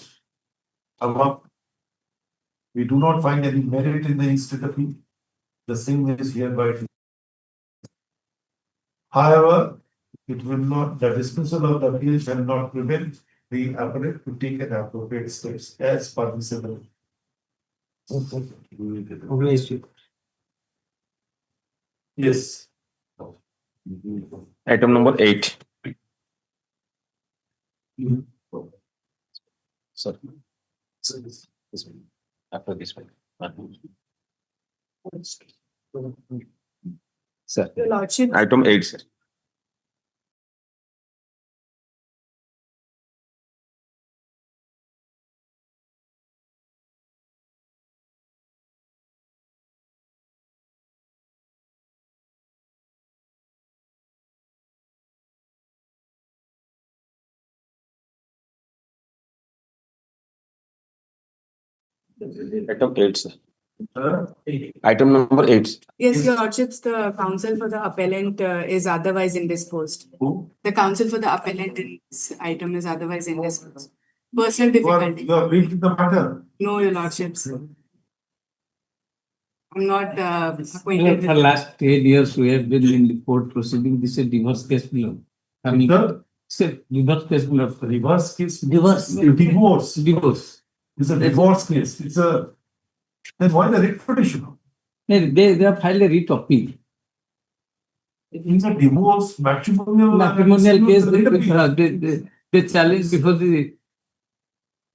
above, we do not find any merit in the instant appeal. The same is hereby. However, it will not, the dismissal of the appeal shall not prevent the appellate to take an appropriate steps as permissible. Yes. Item number 8. Sorry. This one. After this one. Sir. Your Lordship. Item 8, sir. Item 8, sir. Item number 8. Yes, Your Lordships, the counsel for the appellant is otherwise indisposed. Who? The counsel for the appellant in this item is otherwise indisposed. Personal difficulty. You are briefing the matter. No, Your Lordships. I'm not acquainted For with. last 8 years, we have been in the court proceeding. This is a divorce case below. It's a divorce case below. Reverse case. Divorce. Divorce. Divorce. It's a divorce case. It's a. Then why the writ petition? They have filed a writ appeal. It's a divorce Matrimonial case, they challenge before the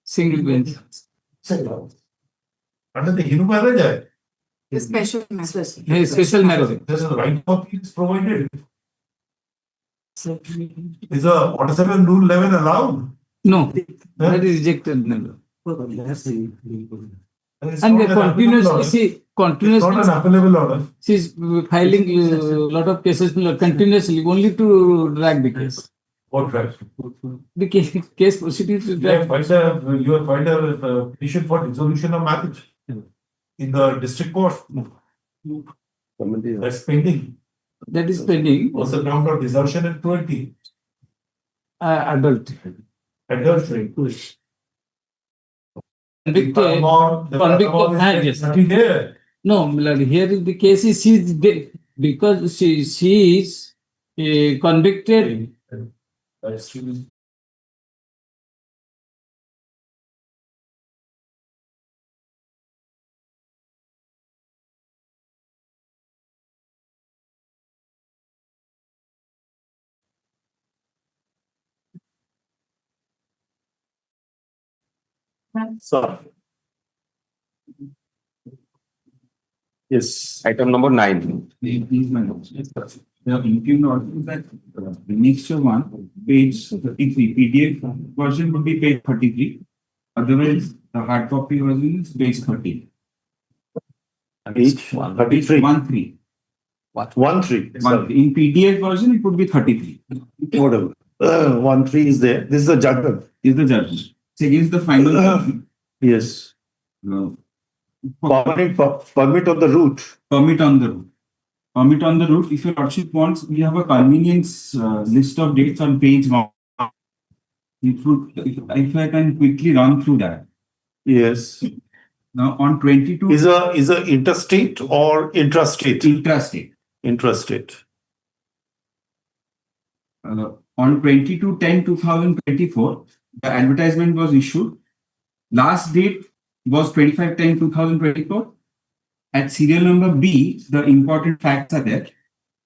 single bench. Under the Hindu marriage, The special message. Hey, special marriage. there's a right copy is provided. Is a 47 rule 11 allowed? No, that is rejected. Never. And they continuously, It's not an appellable order. she's filing a lot of cases continuously only to drag the case. What right? The case proceedings to You have drag. filed a petition for dissolution of marriage in the district court. That's pending. That is pending. What's the ground of desertion and cruelty? Adult. Adultery. Convicted. Yes. Nothing there. No, my lord, here is the case is because she is convicted. That's true. Sir. Yes. Item number 9. The impugn order that the next one, page 33, PDF version would be page 33. Otherwise, the hard copy version is page 30. Page 33. 13. 1-3. In PDF version, it would be 33. Whatever. 1-3 is there. This is the judgment. Is the judgment. It's against the final judgment. Yes. Permit on the route. Permit on the route. Permit on the route. If your lordship wants, we have a convenience list of dates on page 1. If I can quickly run through that. Yes. Now on 22. Is a interstate or intrastate? Intrastate. Intrastate. On 22/10/2024, the advertisement was issued. Last date was 25/10/2024. At serial number B, the important facts are there.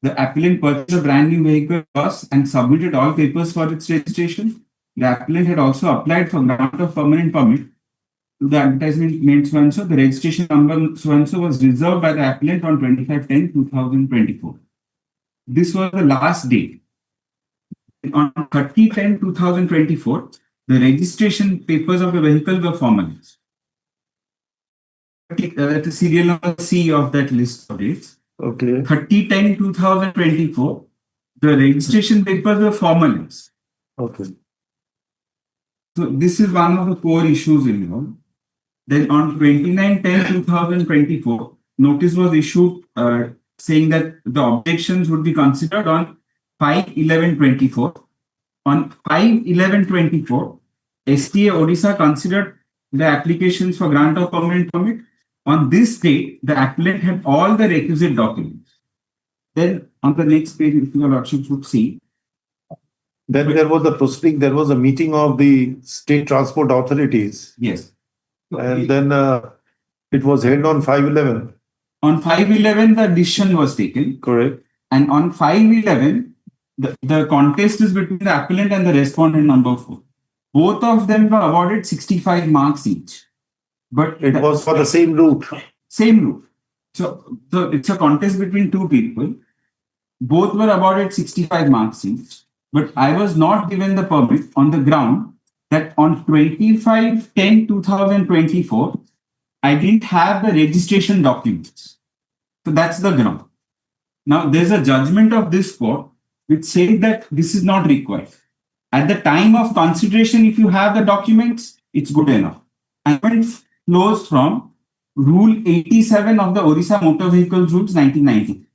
The applicant purchased a brand new vehicle first and submitted all papers for its registration. The applicant had also applied for grant of permanent permit to the advertisement named so-and-so. The registration number so-and-so was reserved by the applicant on 25/10/2024. This was the last date. On 30/10/2024, the registration papers of the vehicle were formalized. The serial number C of that list of dates. Okay. 30/10/2024, the registration papers were formalized. Okay. So this is one of the core issues involved. Then on 29/10/2024, notice was issued saying that the objections would be considered on 5/11/24. On 5/11/24, STA Odisha considered the applications for grant of permanent permit. On this date, the applicant had all the requisite documents. Then on the next page, if your lordship would see. Then there was a proceeding, there was a meeting of the state transport authorities. Yes. And then it was held on 5/11. On 5/11, the decision was taken. Correct. And on 5/11, the contest is between the appellant and the respondent number 4. Both of them were awarded 65 marks each. But it was for the same route. Same route. So it's a contest between two people. Both were awarded 65 marks each. But I was not given the permit on the ground that on 25/10/2024, I didn't have the registration documents. So that's the ground. Now there's a judgment of this court which says that this is not required. At the time of consideration, if you have the documents, it's good enough. And when it flows from Rule 87 of the Orissa Motor Vehicles Rules 1990.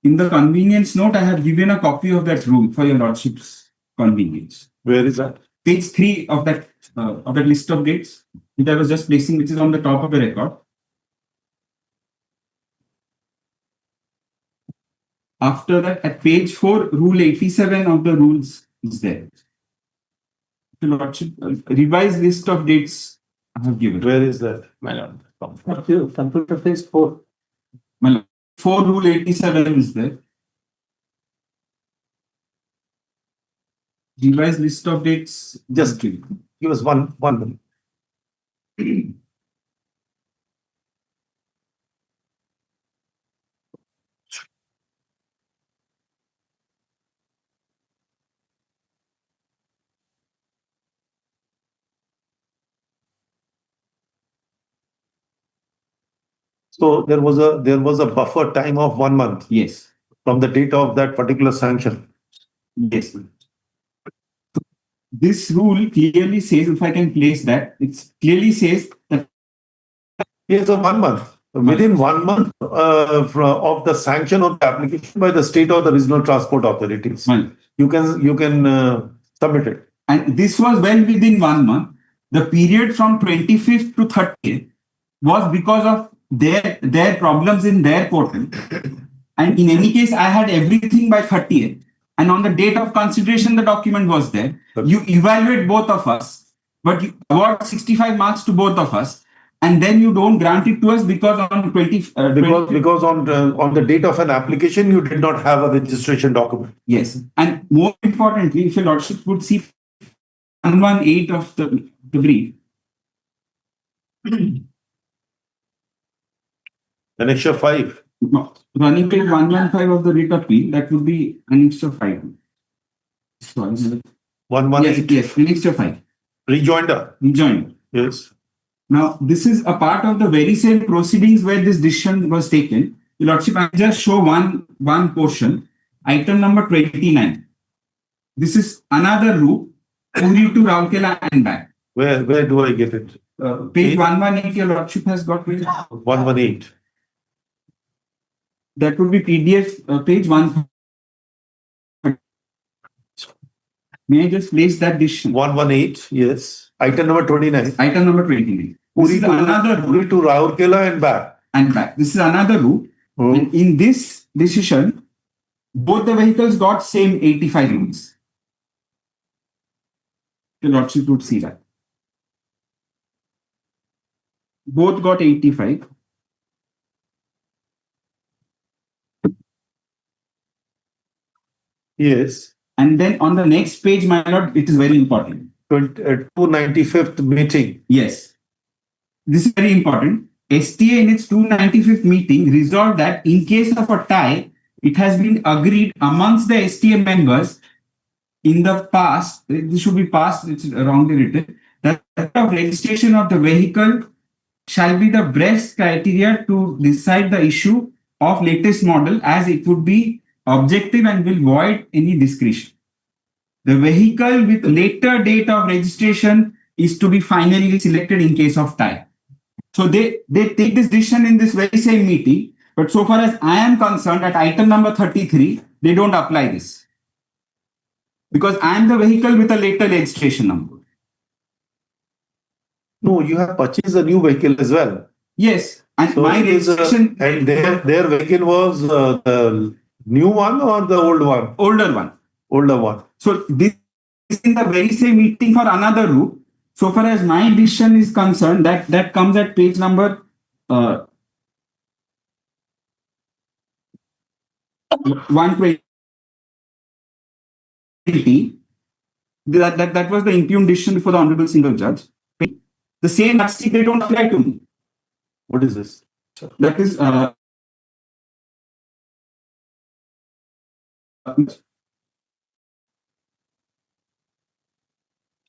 In the convenience note, I have given a copy of that rule for your lordship's convenience. Where is that? Page 3 of that list of dates, which I was just placing, which is on the top of the record. After that, at page 4, Rule 87 of the rules is there. The lordship, revised list of dates I have given. Where is that? My lord. Computer page 4. My lord. 4 Rule 87 is there. Revised list of dates. Just give us one minute. So there was a buffer time of 1 month. Yes. From the date of that particular sanction. Yes. This rule clearly says, if I can place that, it clearly says that. Yes, so 1 month. Within 1 month of the sanction of the application by the state or the regional transport authorities, you can submit it. And this was well within 1 month. The period from 25th to 30th was because of their problems in their portal. And in any case, I had everything by 30th. And on the date of consideration, the document was there. You evaluate both of us, but you award 65 marks to both of us. And then you don't grant it to us because on because on the date of an application, you did not have a registration document. Yes. And more importantly, if your lordship would see 118 of the brief. Annexure 5. No, running page 115 of the writ appeal, that would be Annexure 5. Sorry. 118. Yes, Annexure 5. Rejoinder. Rejoinder. Yes. Now, this is a part of the very same proceedings where this decision was taken. Your Lordship, I just show one portion. Item number 29. This is another route, Uri to Rourkela and back. Where do I get it? Page 118, Your Lordship has got page 118. That would be PDF page 1. May I just place that decision? 118, yes. Item number 29. Item number 29. This is another route Uri to Rourkela and back. and back. This is another route. And in this decision, both the vehicles got same 85 units. Your Lordship would see that. Both got 85. Yes. And then on the next page, my lord, it is very important. 295th meeting. Yes. This is very important. STA in its 295th meeting resolved that in case of a tie, it has been agreed amongst the STA members in the past, this should be past, it's wrongly written, that the registration of the vehicle shall be the best criteria to decide the issue of latest model, as it would be objective and will void any discretion. The vehicle with later date of registration is to be finally selected in case of tie. So they take this decision in this very same meeting, but so far as I am concerned, at item number 33, they don't apply this. Because I am the vehicle with a later registration number. No, you have purchased a new vehicle as well. Yes, and So my it is, registration, and their vehicle was the new one or the old one? older one. Older one. So this is in the very same meeting for another route. So far as my decision is concerned, that comes at page number 120. That was the impugned decision before the Honorable Single Judge. The same article they don't apply to me. What is this? That is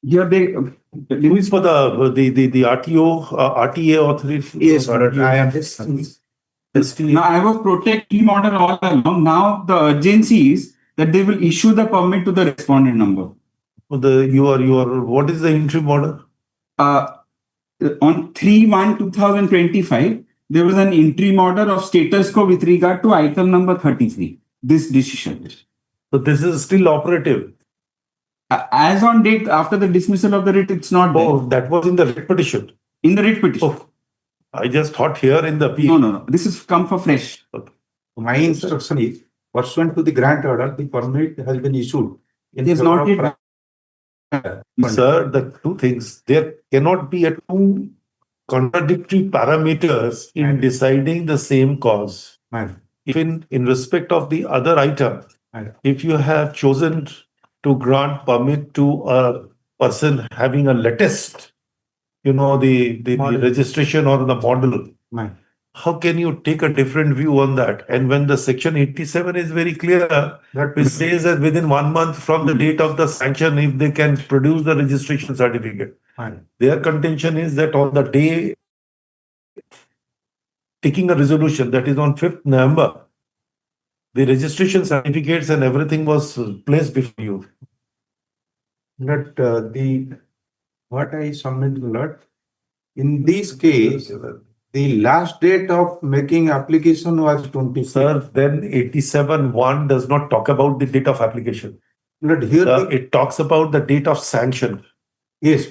here they Who is for the RTO, RTA authority? Yes, I am just. now I was protect team order all along. Now the urgency is that they will issue the permit to the respondent number. What is the interim order? On 3/1/2025, there was an interim order of status quo with regard to item number 33. This decision. So this is still operative. As on date, after the dismissal of the writ, it's not there. Oh, that was in the writ petition. In the writ petition. Oh, I just thought here in the appeal. No. This is come for fresh. My instruction is pursuant to the grant order, the permit has been issued. It is not yet. Sir, the two things, there cannot be two contradictory parameters in deciding the same cause. Even in respect of the other item, if you have chosen to grant permit to a person having a latest, the registration or the model, how can you take a different view on that? And when the section 87 is very clear, that it says that within 1 month from the date of the sanction, if they can produce the registration certificate, their contention is that on the day taking a resolution, that is on 5th November, the registration certificates and everything was placed before you. That what I submit, Lord, in this case, the last date of making application was 20. Sir, then 87(1) does not talk about the date of application. But here It talks about the date of sanction. yes,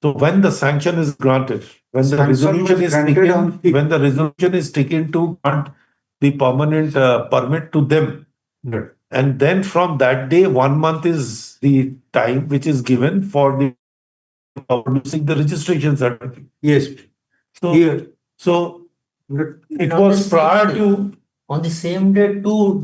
So when the sanction is granted, when the Sanction resolution was is granted taken, on fifth. when the resolution is taken to grant the permanent permit to them, and then from that day, 1 month is the time which is given for the producing the registration certificate. yes. So, Here, it was prior to. On the same day, two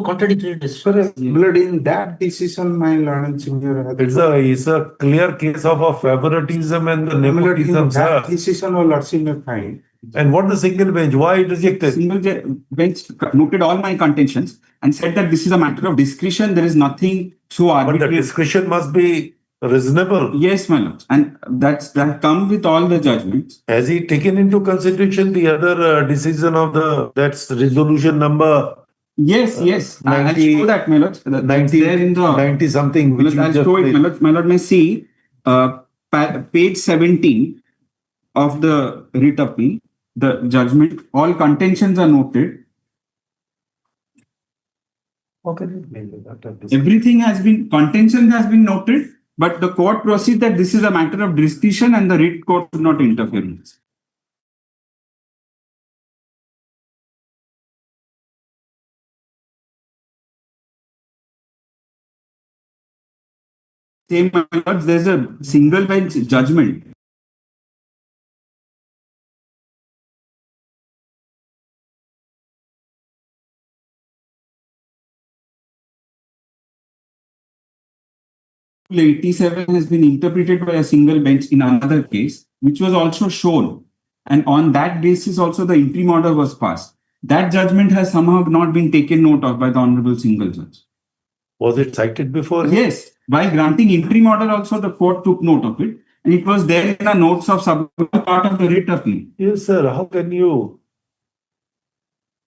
contradictory decisions. blood in that decision, my Lord and Senior. It's a clear case of a favoritism and the nepotism, sir. That decision or Lordship may find. And what the single bench, why it rejected? Single bench noted all my contentions and said that this is a matter of discretion. There is nothing so But the arbitrary. discretion must be reasonable. Yes, my lord. And that comes with all the judgments. Has he taken into consideration the other decision of that's resolution number? Yes, yes. 90 I'll show that, my lord. That's 90 there in the 90 something. My lord, I'll show it, my lord. My lord may see page 17 of the writ appeal, the judgment. All contentions are noted. Everything has been, contention has been noted, but the court proceeds that this is a matter of discretion and the writ court should not interfere in this. Same, my lords, there's a single bench judgment. Rule 87 has been interpreted by a single bench in another case, which was also shown. And on that basis, also the interim order was passed. That judgment has somehow not been taken note of by the Honorable Single Judge. Was it cited before? Yes. While granting interim order, also the court took note of it. And it was there in the notes of part of the writ appeal. Yes, sir. How can you?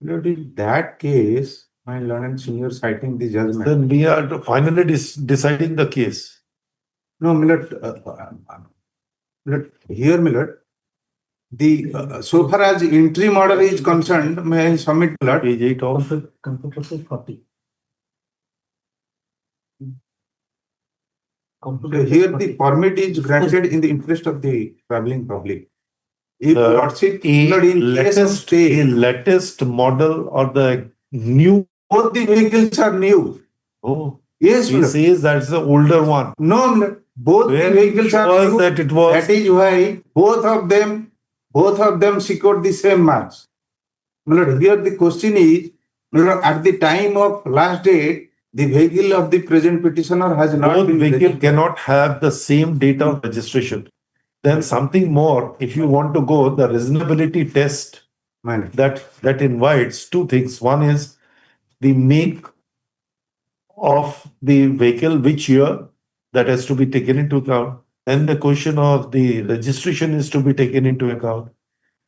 In that case, my learned senior citing the judgment. Then we are finally deciding the case. No, Millet, here, Millet, the so far as interim order is concerned, may I submit, Millet? Page 8 of Computer 40. Here the permit is granted in the interest of the traveling public. If lordship, Millet, in case of stay, a latest model or the new. Both the vehicles are new. Oh, yes, he Millet. says that's the older one. No, Millet. Both the Where vehicles are was new. that it was? That is why both of them secured the same marks. Millet, here the question is, Millet, at the time of last date, the vehicle of the present petitioner has not Both been vehicle registered. cannot have the same date of registration. Then something more, if you want to go, the reasonability test that invites two things. One is the make of the vehicle, which year, that has to be taken into account. And the question of the registration is to be taken into account.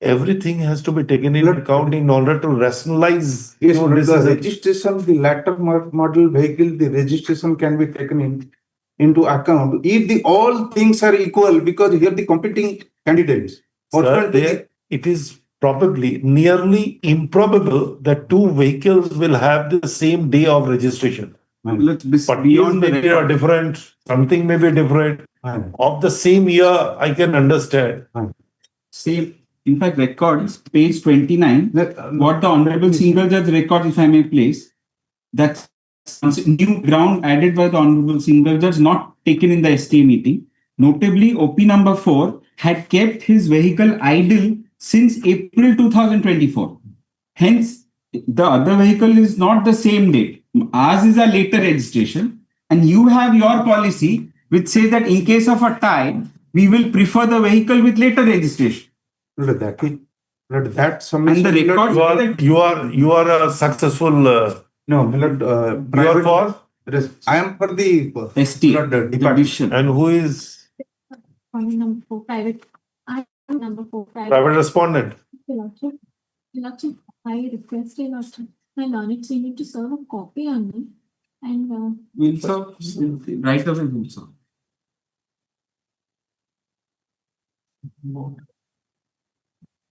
Everything has to be taken into account in order to rationalize. Yes, your but the decision. registration, the latter model vehicle, the registration can be taken into account if the all things are equal, because here the competing candidates. Sir, it is probably nearly improbable that two vehicles will have the same day of registration. But Beyond maybe are different, something may be different. Of the same year, I can understand. Same. In fact, records, page 29, what the Honorable Single Judge records, if I may place, that's new ground added by the Honorable Single Judge not taken in the STA meeting. Notably, OP number 4 had kept his vehicle idle since April 2024. Hence, the other vehicle is not the same date. Ours is a later registration, and you have your policy which says that in case of a tie, we will prefer the vehicle with later registration. That and the record you are a successful. No, Millet. You are for? I am for the ST division. And who is? Number 4, private. I am number 4, Private respondent. Lordship, I request Lordship, my learned senior to serve a copy on me, and We'll serve right away. We'll serve.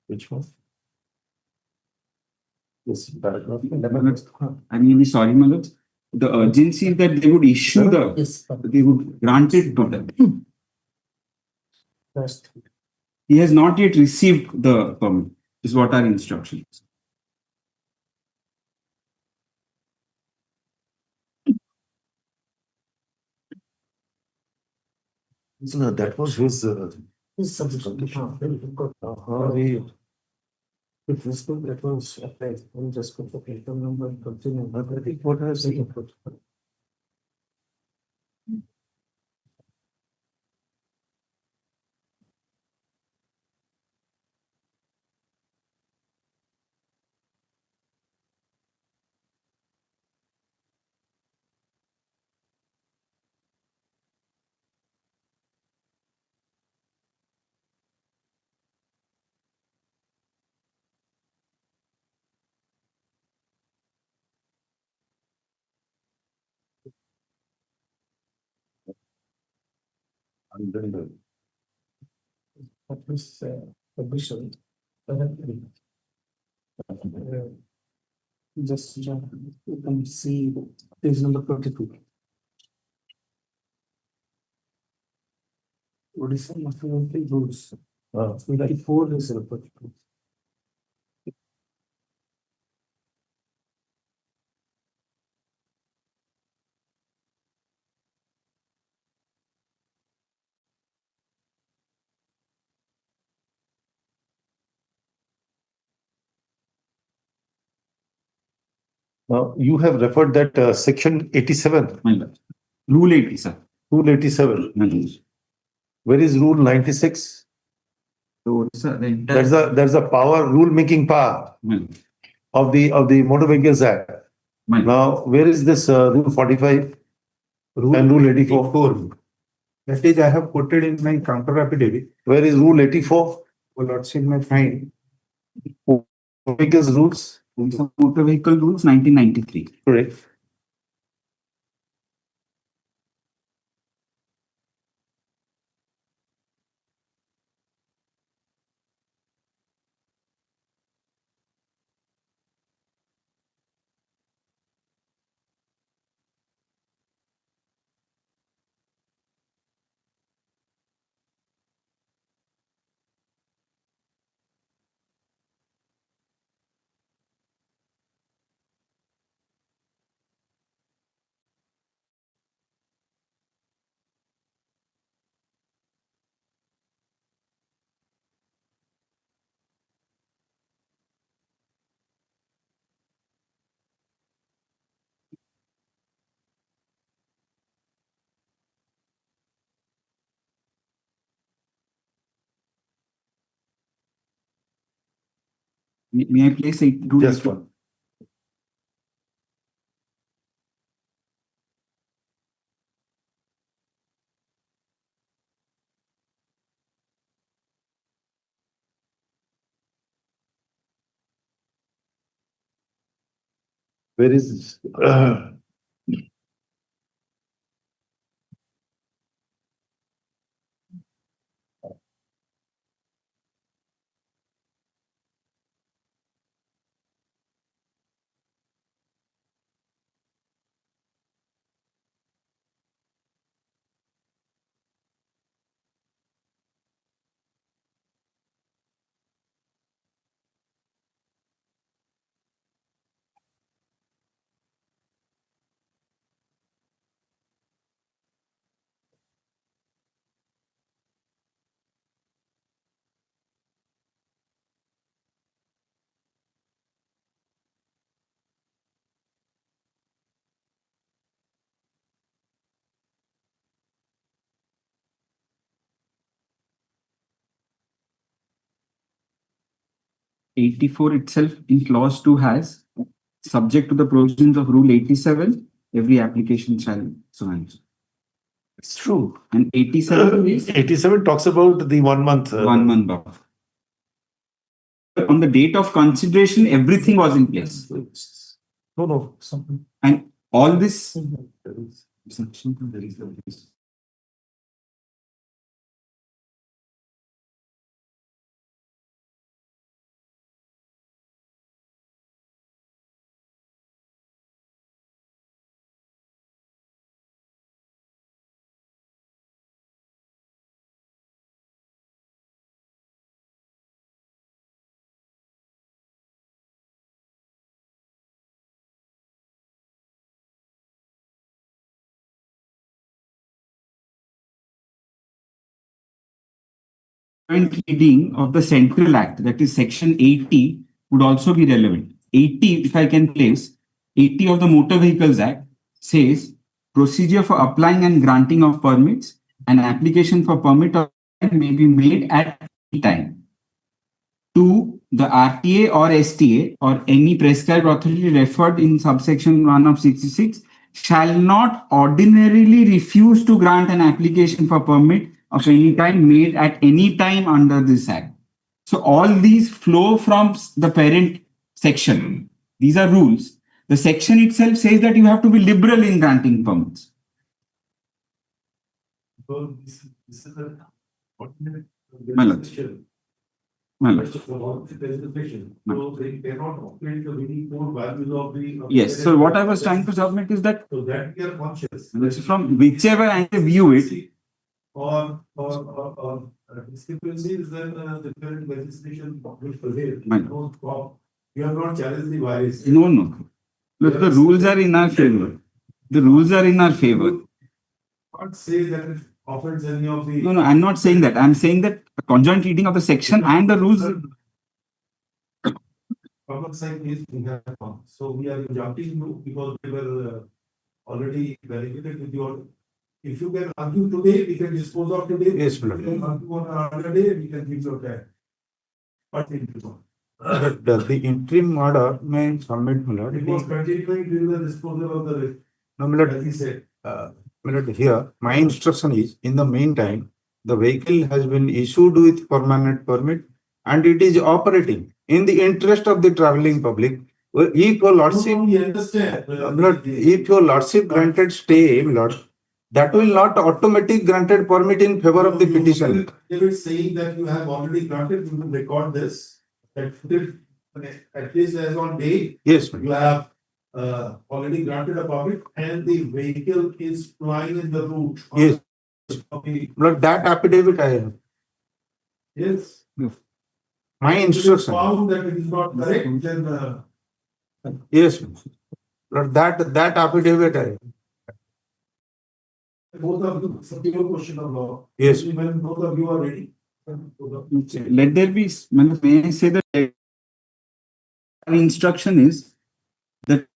Which one? Yes, I'm really sorry, my lord. The urgency that they would issue they would grant it to them. He has not yet received the permit, is what our instruction is. No, that was his. If this book that was applied, I'm just going to paper number and continue. I think what has he put? Just you can see page number 22. Odisha Matrimonial rules. 24 is referred to. You have referred that section 87, My lord. Rule 87. rule 87. My lord. Where is rule 96? So, sir, the entire. There's a power, rule making power My lord. of the Motor Vehicles Act. My lord. Now, where is this rule 45 and rule 84? That is, I have quoted in my counter affidavit. Where is rule 84? Will not see my fine. Vehicles rules? Motor Vehicle Rules 1993. Correct. May I place it? Just one. Where is '84 itself in clause 2 has, subject to the provisions of Rule 87, every application shall so and so. It's true. And 87 is 87 talks about the 1 month. 1 month off. On the date of consideration, everything was in place. No. And all this. Reading of the Central Act, that is section 80, would also be relevant. 80, if I can place, 80 of the Motor Vehicles Act says procedure for applying and granting of permits, an application for permit may be made at any time to the RTA or STA or any prescribed authority referred in subsection 1 of 66 shall not ordinarily refuse to grant an application for permit of any time made at any time under this act. So all these flow from the parent section. These are rules. The section itself says that you have to be liberal in granting permits. This is a. My lord. My lord. So they cannot operate the very core values of the. Yes, so what I was trying to submit is that So that we are conscious. from whichever angle view it, or discrepancies then the current legislation which prevails. We have not challenged the virus. no, no. Look, the rules are in our favor. The rules are in our favor. Not say that it offends any of the. No, no, I'm not saying that. I'm saying that a conjoint reading of the section and the rules. Public side is we have come. So we are jumping to because we were already validated with your. If you can argue today, we can dispose of today. Yes, If you can argue on another day, we can give your time. But it is not. The interim order may submit, my lord. It was continuing till the disposal of the. No, my lord, As he said. my lord, here, my instruction is, in the meantime, the vehicle has been issued with permanent permit and it is operating in the interest of the travelling public. Well, if your lordship, We understand. my lord, if your lordship granted stay, my lord, that will not automatic granted permit in favor of the petition. They were saying that you have already granted, we will record this. That at least as on date, Yes, you have already granted a permit and the vehicle is flying in the route. Yes. Okay. Lord, that affidavit I have. Yes. My If it is instruction. found that it is not correct, then Yes, Lord, that affidavit I have. both of you, your question of law. Yes. When both of you are ready. Let there be, may I say that our instruction is that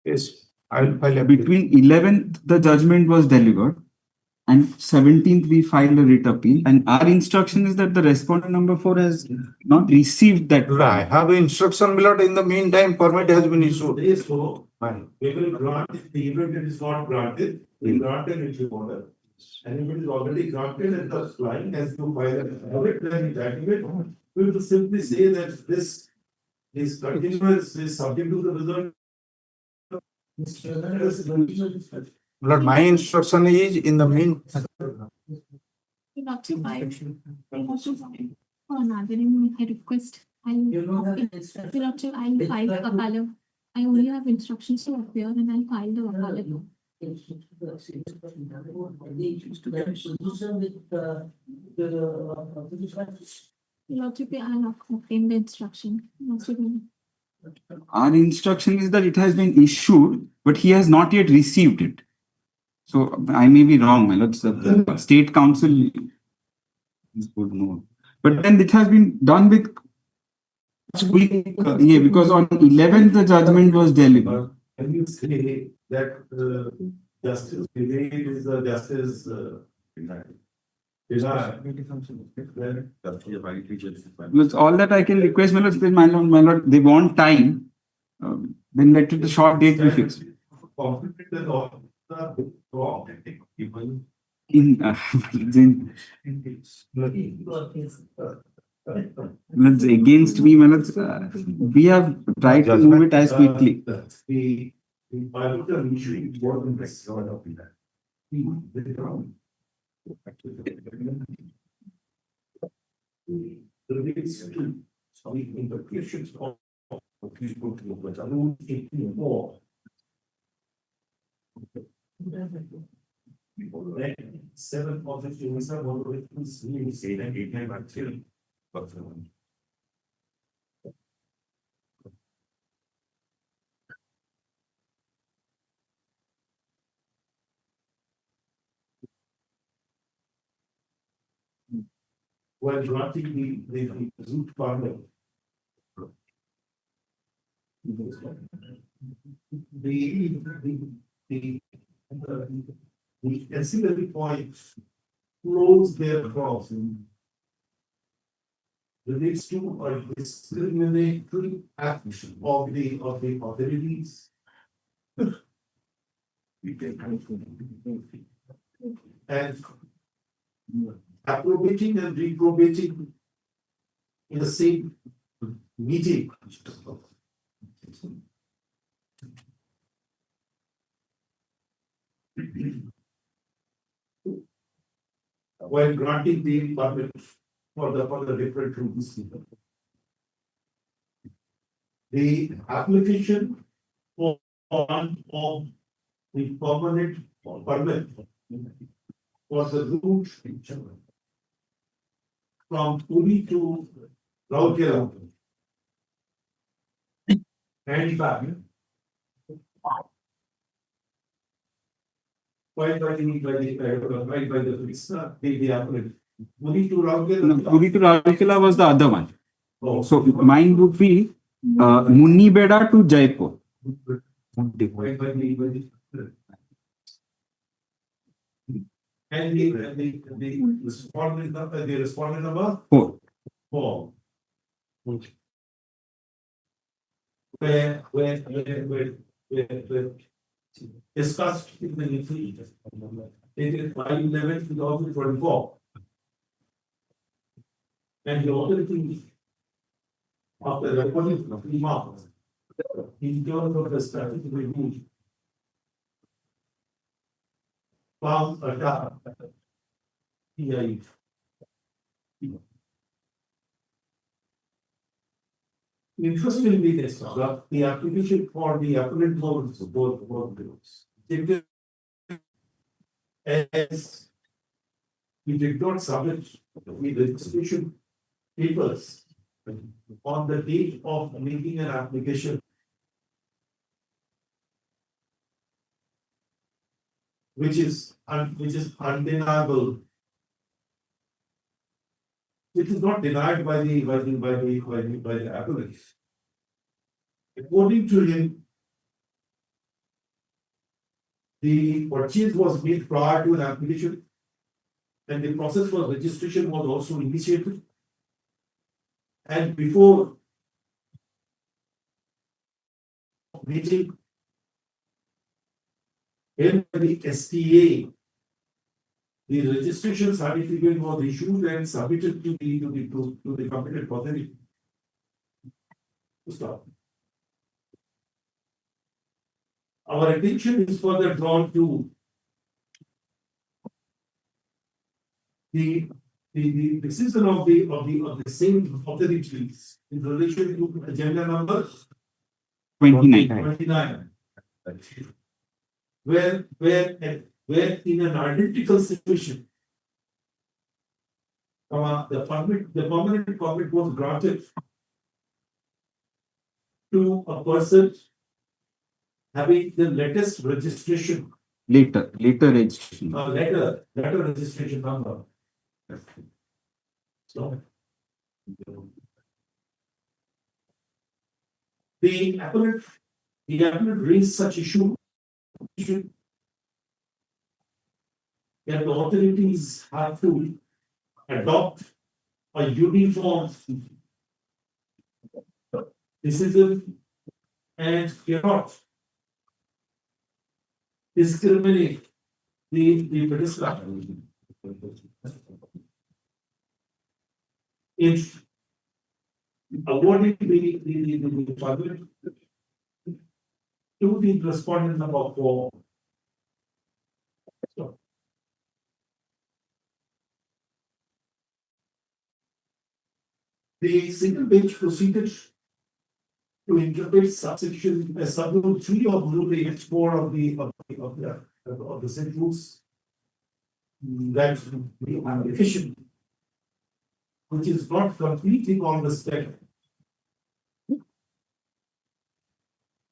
Yes, I will file a between 11th, the judgment was delivered and 17th, we filed a writ appeal. And our instruction is that the respondent number 4 has not received that. I have instruction, my lord. In the meantime, permit has been issued. So we will grant if the event is not granted, we grant an interim order. And if it is already granted and thus flying as you file an audit, then that event, we will simply say that this is continuous, is subject to the result. Lord, my instruction is in the mean. Not to file. For another, I request. Not to, I'll file the Wakala. I only have instructions to appear and I'll file the Wakala. Not to be, I'll obtain the instruction. Not to be. Our instruction is that it has been issued, but he has not yet received it. So I may be wrong, my lord. The state council would know. But then it has been done with because on 11th the judgment was delivered. Can you say that justice delayed is the justice That's all that I can request, my lord. My lord, they want time. Then let it the short date be fixed. That's against me, my lord. We have tried to move it as quickly. The bilateral issue more than this sort of that. Relates to some implications of people to look at. I don't think more. Seven positive things are one of it is really say that 8 actually. While granting the root problem. The ancillary points close their cross. relates to a discriminatory action of the authorities. And appropriating and reprobating in the same meeting. While granting the permit for the different rooms. The application for one of the permanent permit was the route from Puri to Raukela and back. By the applicant. Puri to Raukela. Puri to Raurkela was the other one. Oh. So mine would be Munibeda to Jaipur. And the respondent number 4. 4. Where discussed in the dated 5/11/2024. And the authority of the recording of remarks in terms of the strategic review found a gap. Interestingly, the application for the appellate was both groups. As we did not submit the registration papers on the date of making an application, which is undeniable. It is not denied by the applicant. According to him, the purchase was made prior to an application, and the process for registration was also initiated. And before meeting in the STA, the registration certificate was issued and submitted to the competent authority. Stop. Our attention is further drawn to the decision of the same authorities in relation to agenda number 29. Where in an identical situation, the permanent permit was granted to a person having the latest registration. Later registration. Later registration number. So, the appellate raised such issue that the authorities have to adopt a uniform decision and cannot discriminate the petitioner. If awarding the permit to the respondent number 4. So, the single bench proceeded to interpret subsection sub-rule 3 of rule H4 of the said rules that the application, which is not completing on the spec,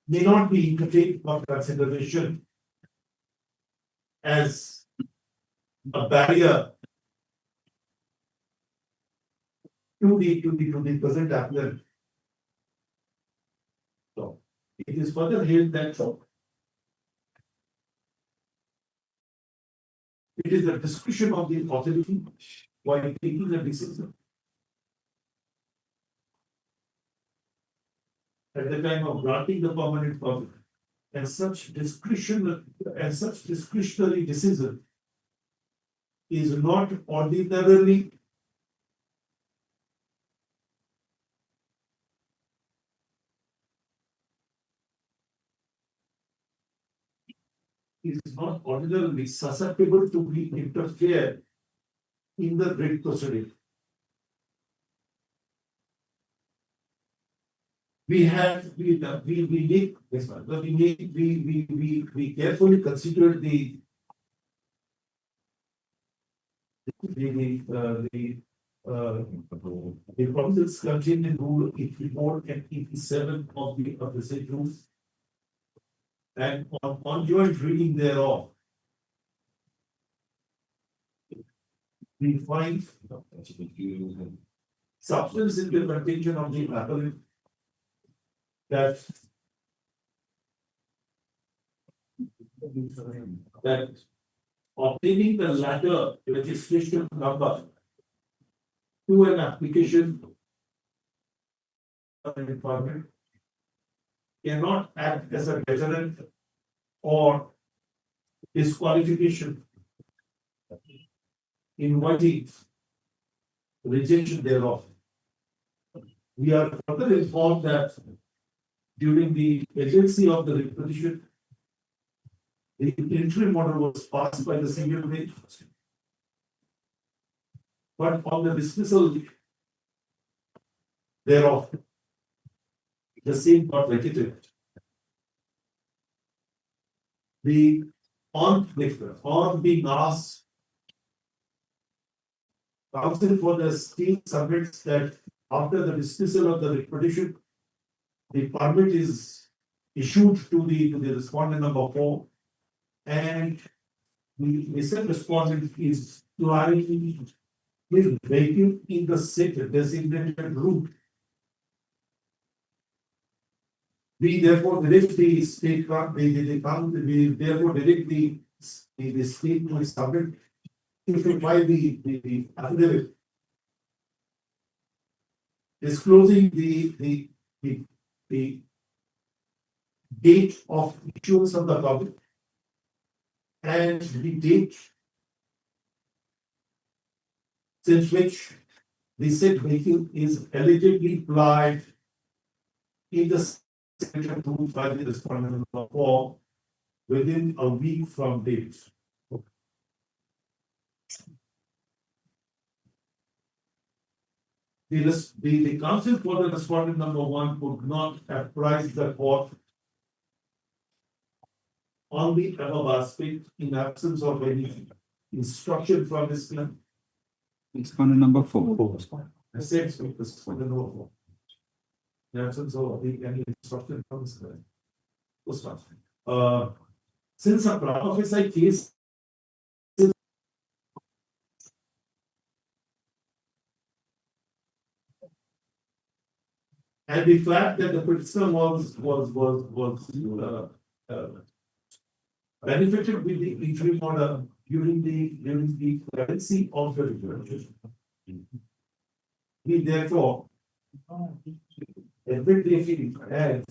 may not be taken for consideration as a barrier to the present applicant. So it is further held that it is the discretion of the authority while taking a decision at the time of granting the permanent permit. And such discretionary decision is not ordinarily susceptible to be interfered in the writ proceeding. We carefully considered the provisions contained in Rule 84 and 87 of the said rules, and on joint reading thereof, we find substance in the contention of the appellate that obtaining the latter registration number to an application permit cannot act as a deterrent or disqualification inviting rejection thereof. We are further informed that during the agency of the petition, the interim order was passed by the single bench, but on the dismissal thereof, the same got vacated. On being asked, counsel for the state submits that after the dismissal of the petition, the permit is issued to the respondent number 4, and the missing respondent is flying his vehicle in the set designated route. We therefore direct the state, we therefore direct the state to submit to file the affidavit disclosing the date of issuance of the permit and the date since which the said vehicle is allegedly plied in the section approved by the respondent number 4 within a week from date. The counsel for the respondent number 1 could not apprise the court on the above aspect in absence of any instruction from his client. Respondent number 4. I said so, respondent number 4. In absence of any instruction from his client. Since a prima facie case and the fact that the petitioner was benefited with the interim order during the clemency of the regularization. We therefore immediately has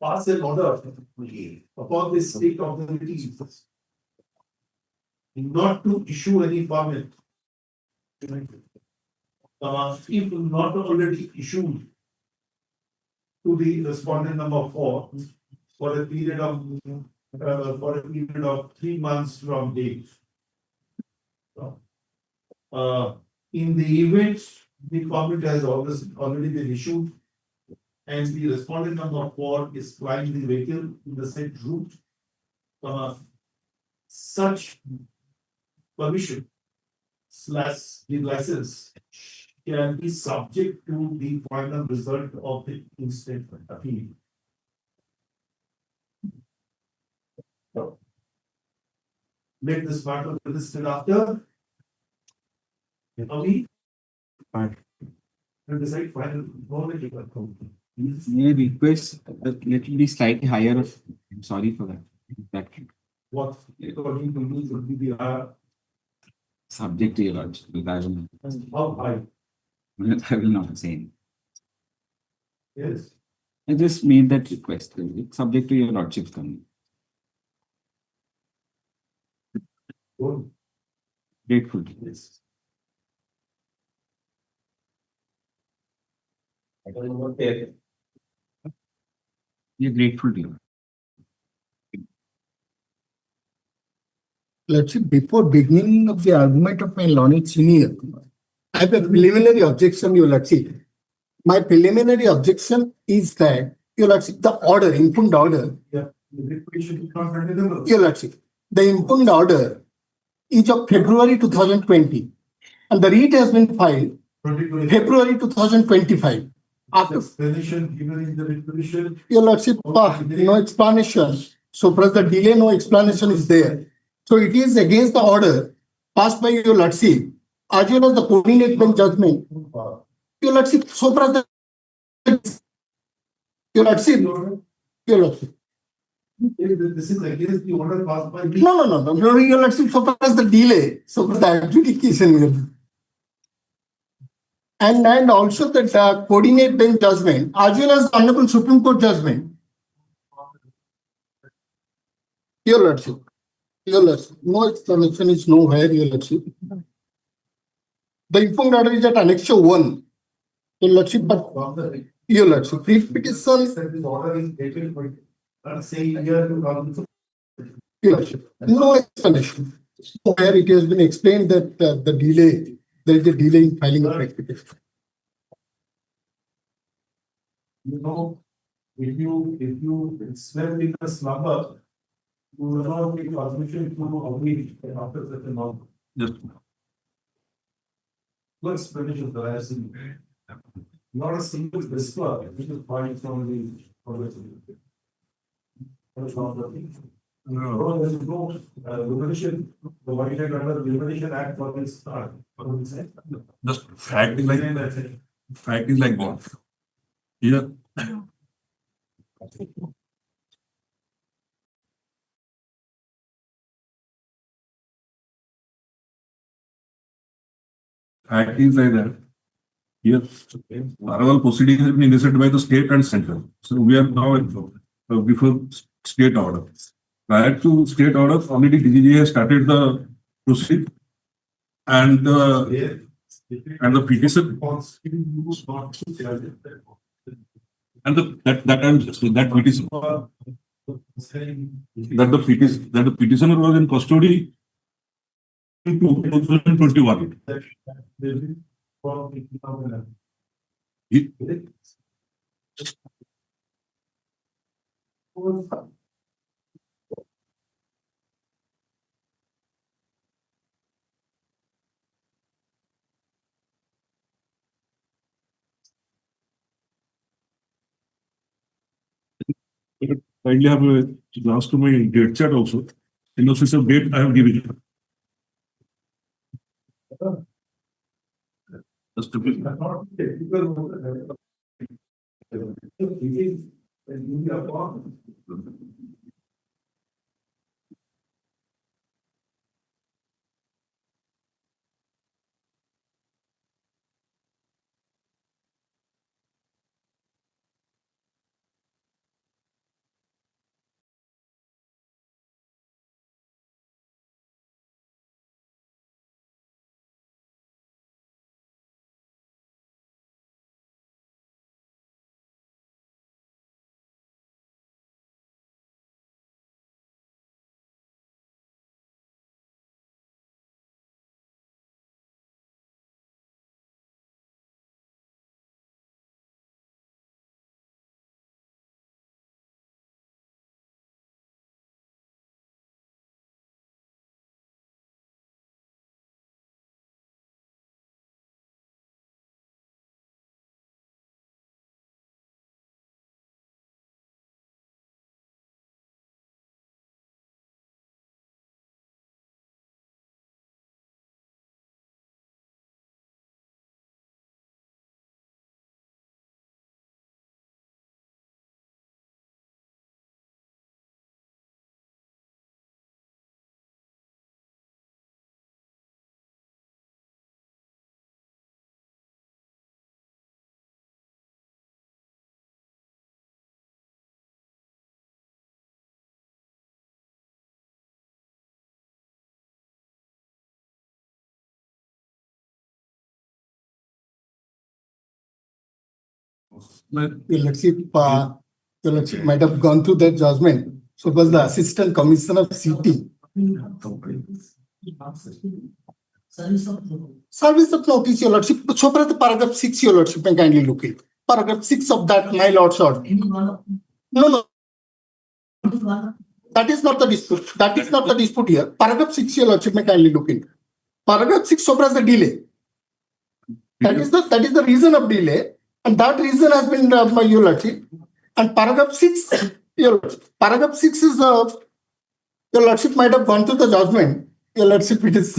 pass an order upon the state authorities not to issue any permit if not already issued to the respondent number 4 for a period of 3 months from date. In the event the permit has already been issued and the respondent number 4 is flying the vehicle in the said route, such permission / the license can be subject to the final result of the instant appeal. Make this matter listed after. Are we? Fine. And decide final. May I request that let it be slightly higher. I'm sorry for that. What according to me would be the Subject to your lordship. I will how high? not say. Yes. I just made that request. It's subject to your lordship's comment. Grateful. Yes. We are grateful to you. Let's see, before beginning of the argument of my learned senior, I have a preliminary objection, Your Lordship. My preliminary objection is that, Your Lordship, the order, impugned order, Your Lordship, the impugned order is of February 2020, and the writ has been filed February 2025. After Explanation given in the resolution. Your Lordship, no explanation. So, for the delay, no explanation is there. So, it is against the order passed by Your Lordship, as well as the coordinate bench judgment. Your Lordship, so far as the Your Lordship, Your Lordship. This is against the order passed by. No, Your Lordship, so far as the delay, so far the adjudication. And also that coordinate bench judgment, as well as the Honorable Supreme Court judgment. Your Lordship, no explanation is nowhere, Your Lordship. The impugned order is at Annex 1. Your Lordship, but Your Lordship, brief petition. This order is dated by, saying year 2000. Your Lordship, no explanation. Where it has been explained that the delay, there is a delay in filing of petition. You know, if you slept in a slumber, you will not be permission to awake after such a long. Just No explanation that I have seen. Not a single whisper, which is finding from the. That's not the thing. No, there is no limitation, provided under the Limitation Act for this start. just fact is like what? Here. Fact is like that. Here, parallel proceedings have been initiated by the state and central. So we are now before state order. Prior to state order, already DGG has started the proceeding and the petition and that the petitioner was in custody in 2021. Kindly have a last to my date chat also. In office of date, I have given you. Just to be. Your Lordship, Your Lordship might have gone through that judgment. So it was the Assistant Commissioner of CT. Service of notice, Your Lordship. So far, the paragraph 6, Your Lordship, may kindly look at. Paragraph 6 of that, my lordship. No. That is not the dispute. That is not the dispute here. Paragraph 6, Your Lordship, may kindly look in. Paragraph 6 so far as the delay. That is the reason of delay, and that reason has been by Your Lordship. And paragraph 6, paragraph 6 is Your Lordship might have gone through the judgment. Your Lordship, it is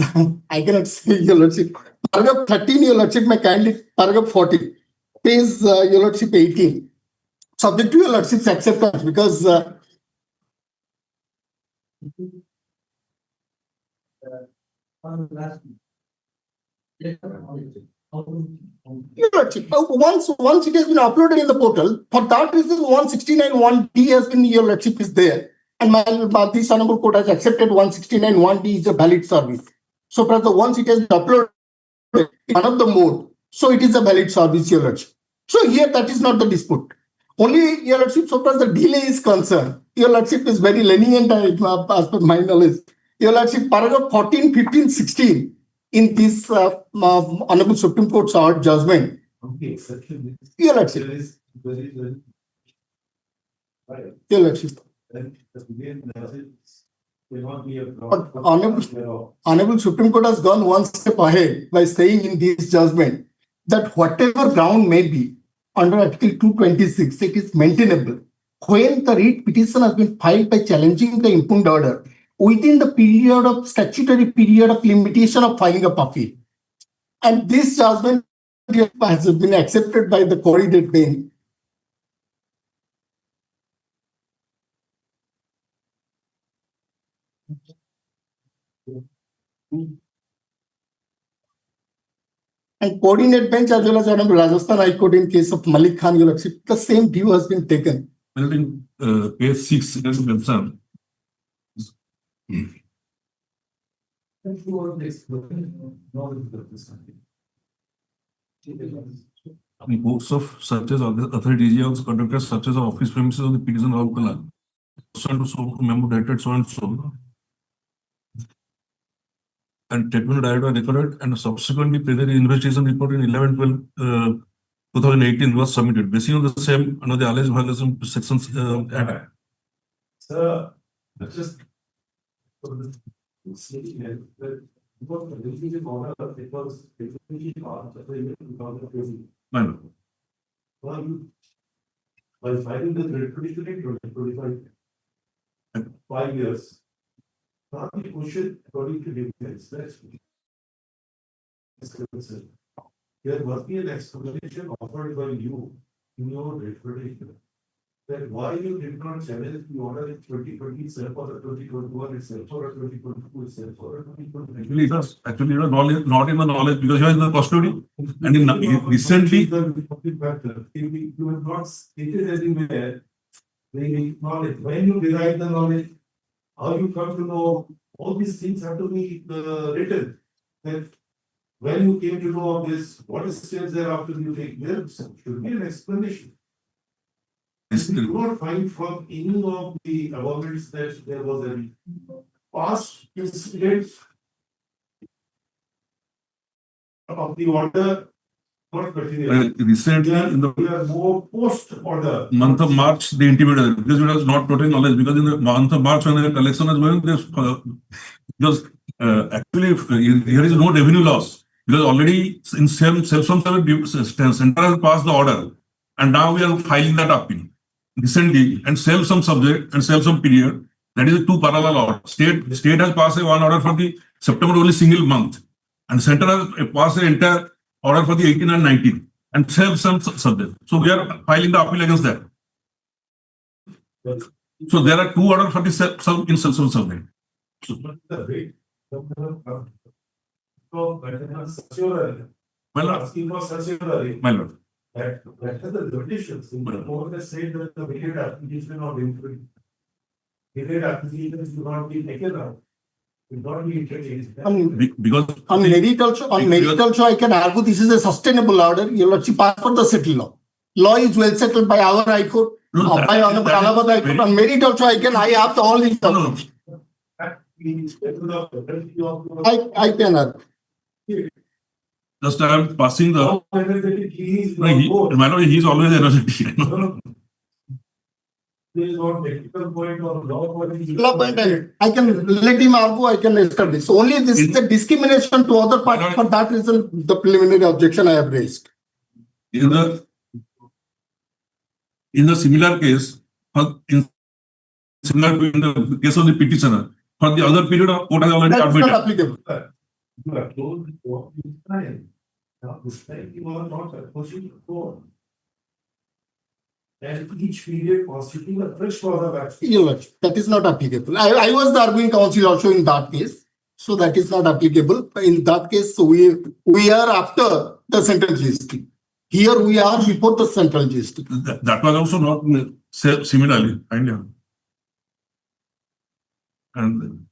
I cannot say, Your Lordship. Paragraph 13, Your Lordship, may kindly paragraph 40, page Your Lordship 18. Subject to Your Lordship's acceptance, because Your Lordship, once it has been uploaded in the portal, for that reason 169(1)(d) has been, Your Lordship, is there. And this honorable court has accepted 169(1)(d) is a valid service. So for the once it has been uploaded in one of the mode, so it is a valid service, Your Lordship. So here that is not the dispute. Only, Your Lordship, so far as the delay is concerned, Your Lordship is very lenient as per my knowledge. Your Lordship, paragraph 14, 15, 16 in this Honorable Supreme Court's judgment. Okay, Your Lordship. Your Lordship. But Honorable Supreme Court has gone one step ahead by saying in this judgment that whatever ground may be under Article 226, it is maintainable when the writ petition has been filed by challenging the impugned order within the period of statutory period of limitation of filing of appeal. And this judgment has been accepted by the corrided bench. And coordinate bench as well as Honorable Rajasthan High Court in case of Malik Khan, Your Lordship, the same view has been taken. Well, in page 6, it is concerned. The posts of searches of the authority also conducted searches of office premises of the petition of Kala. So memo dated so and so. And statement died were recorded and subsequently present investigation report in 11/12/2018 was submitted. Based on the same under the alleged violation sections Act. Sir, just by filing the petition in 2025, 5 years. Now the question according to defense, there must be an explanation offered by you in your representation that why you did not challenge the order in 2020 itself or 2021 itself or 2022 itself or 2023. Actually, it was not in the knowledge because you are in the custody. And in recently, you have not stated anywhere the knowledge. When you derive the knowledge, how you come to know, all these things have to be written. That when you came to know of this, what steps thereafter you take, there should be an explanation. And we do not find from any of the governments that there was a past incident of the order. Recently, in the more post-order month of March, they intimated because it was not total knowledge. Because in the month of March, when the election was going, actually here is no revenue loss because already in some center has passed the order, and now we are filing that appeal recently and sell some subject and sell some period. That is a two parallel order. State has passed one order for the September only single month, and center has passed the entire order for the 18 and 19 and sell some subject. So we are filing the appeal against that. So there are two orders for the in some subject. My lord. That has the petitions. In the court has said that the delayed application of inquiry, delayed applications do not be taken out. Because on merit also, I can argue this is a sustainable order. Your Lordship asked for the settled law. law is well settled by our High Court, by Honorable Allahabad High Court. On merit also, I have all these. I can argue. Just I am passing the. No, he's always energetic. I can let him argue, I can establish. Only this is a discrimination to other parties. For that reason, the preliminary objection I have raised. In the similar case, in the case of the petitioner, for the other period of court has already That's admitted. not applicable. And each period constituting a fresh cause of action. That is not applicable. I was the arguing counsel also in that case. So that is not applicable. In that case, we are after the central GST. Here we are before the central GST. That was also not similarly. And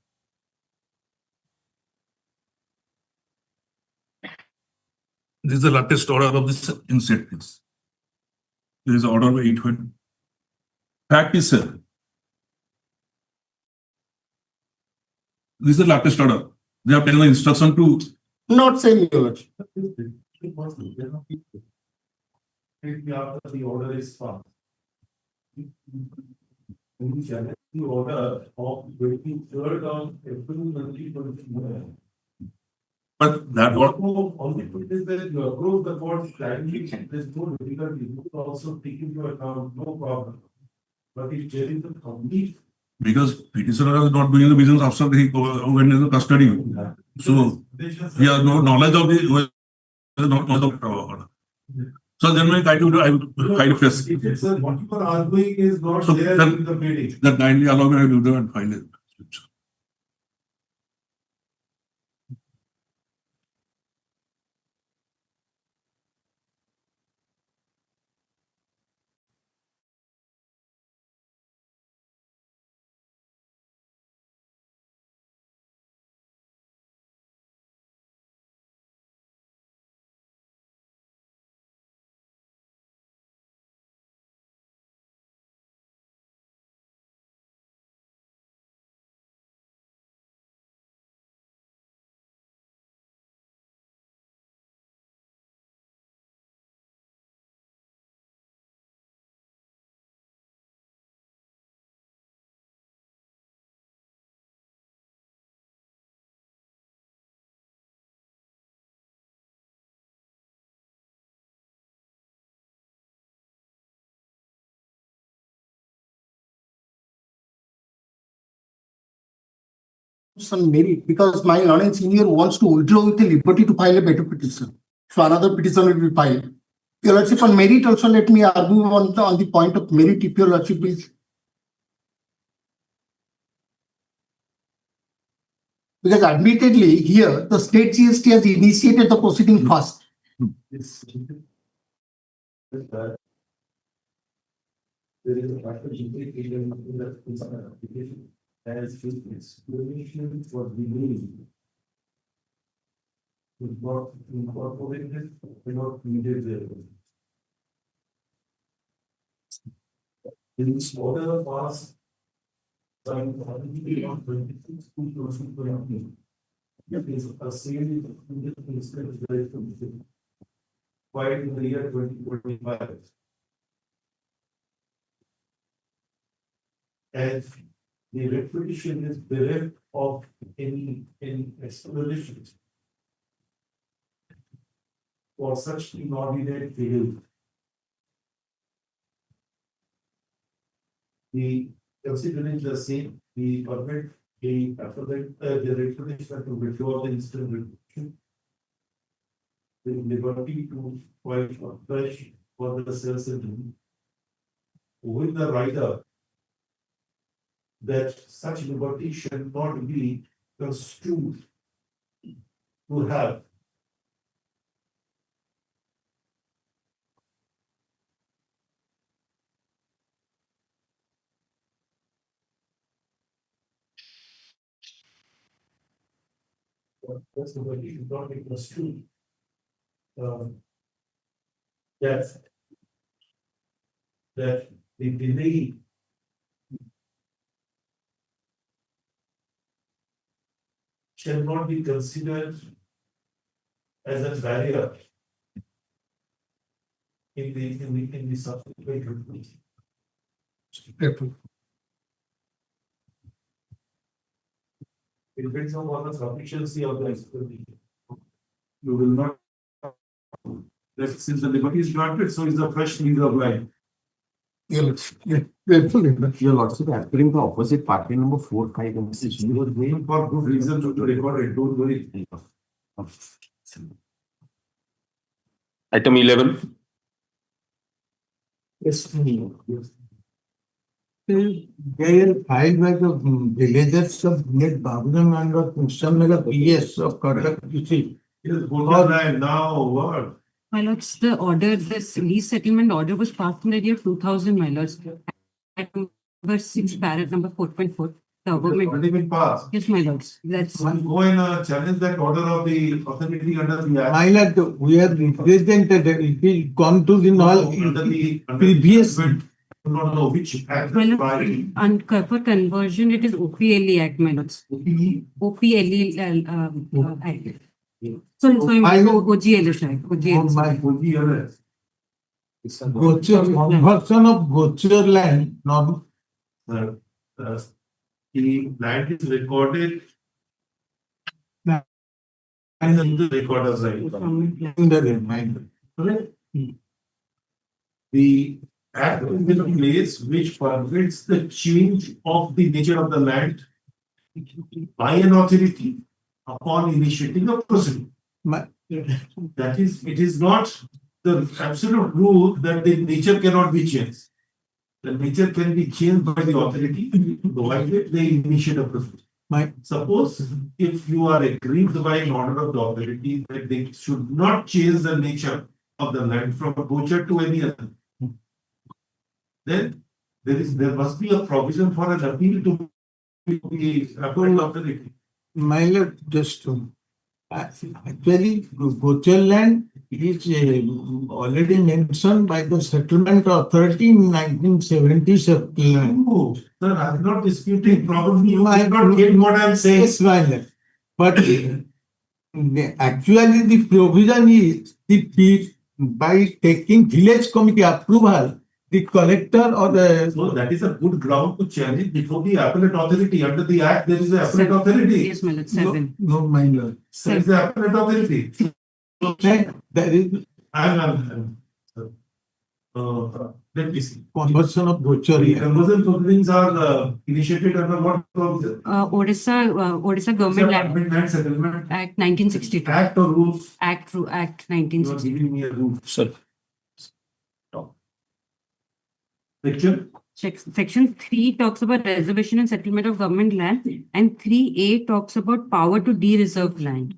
this is the latest order of this insect case. There is order by 820. Fact is, sir, this is the latest order. They have taken the instruction to. Not same, Your Lordship. After the order is passed. The order of 23rd of April 2021. But that what only put is that you approve the court's timely, there's no difficulty. You could also take into account, no problem. But if there is a complete. because petitioner is not doing the business after he went into custody. So he has no knowledge of the order. So then I will press. What you are arguing is not So there then, in the meeting. that kindly allow me to do that and file it. Some merit because my learned senior wants to withdraw with the liberty to file a better petition. So another petition will be filed. Your Lordship, on merit also let me argue on the point of merit if Your Lordship is. Because admittedly here the state GST has initiated the proceeding first. There is a factor implication in the application as explanation for delaying. Is not incorporated, not needed there. In this order passed by the 26 2020. It is a sale filed in the year 2025. As the repetition is bereft of any explanation for such inordinate behavior. The considering the same, the permit, the repetition to withdraw the instant repetition. The liberty to file fresh for the sales and with the writer that such liberty shall not be construed to have that's liberty should not be construed that that the delay shall not be considered as a barrier in the subsequent. It depends on the sufficiency of the explanation. You will not. Since the liberty is granted, so is the fresh legal of life. Your Lordship, as per the opposite party number 4, 5, and 6. You were going for good reason to record it, don't worry. Item 11. Yes. They are filed by the villagers of Net Baburam and of Mr. PS of Karak. Now what? My lords, the order, this lease settlement order was passed in the year 2000, my lords. At number 6, paragraph number 4.4. The government. Already been passed. Yes, my lords. That's. One go and challenge that order of the authority under the act. My lord, we are represented, it will come to the Under the previous. Not know which act. My lords, and for conversion, it is OPLE Act, my lords. OPLE Act. Sorry, OGLS Act. OGLS. Conversion of Gochar land, no. The land is recorded. And in the recorder's right. In the reminder. The act is in place which permits the change of the nature of the land by an authority upon initiating a proceeding. That is, it is not the absolute rule that the nature cannot be changed. The nature can be changed by the authority, provided they initiate a proceeding. Suppose if you are aggrieved by an order of the authority that they should not change the nature of the land from a Gochar to any other, then there must be a provision for an appeal to the appellate authority. My lord, just actually, Gochar land is already mentioned by the settlement authority in 1977. Oh, sir, I'm not disputing. Probably you might not get what I'm saying. Yes, my lord. But actually, the provision is by taking village committee approval, the collector or the. So that is a good ground to challenge before the appellate authority. Under the act, there is an appellate authority. Yes, my lord. 7. No, my lord. There is the appellate authority. There is. Let me see. Conversion of Gochar. The conversion proceedings are initiated under what provision? Odisha Government Land Settlement Act 1962. Act or rules? Act You are 1962. giving me a rule. Sir. Section 3 talks about reservation and settlement of government land, and 3A talks about power to de-reserve land.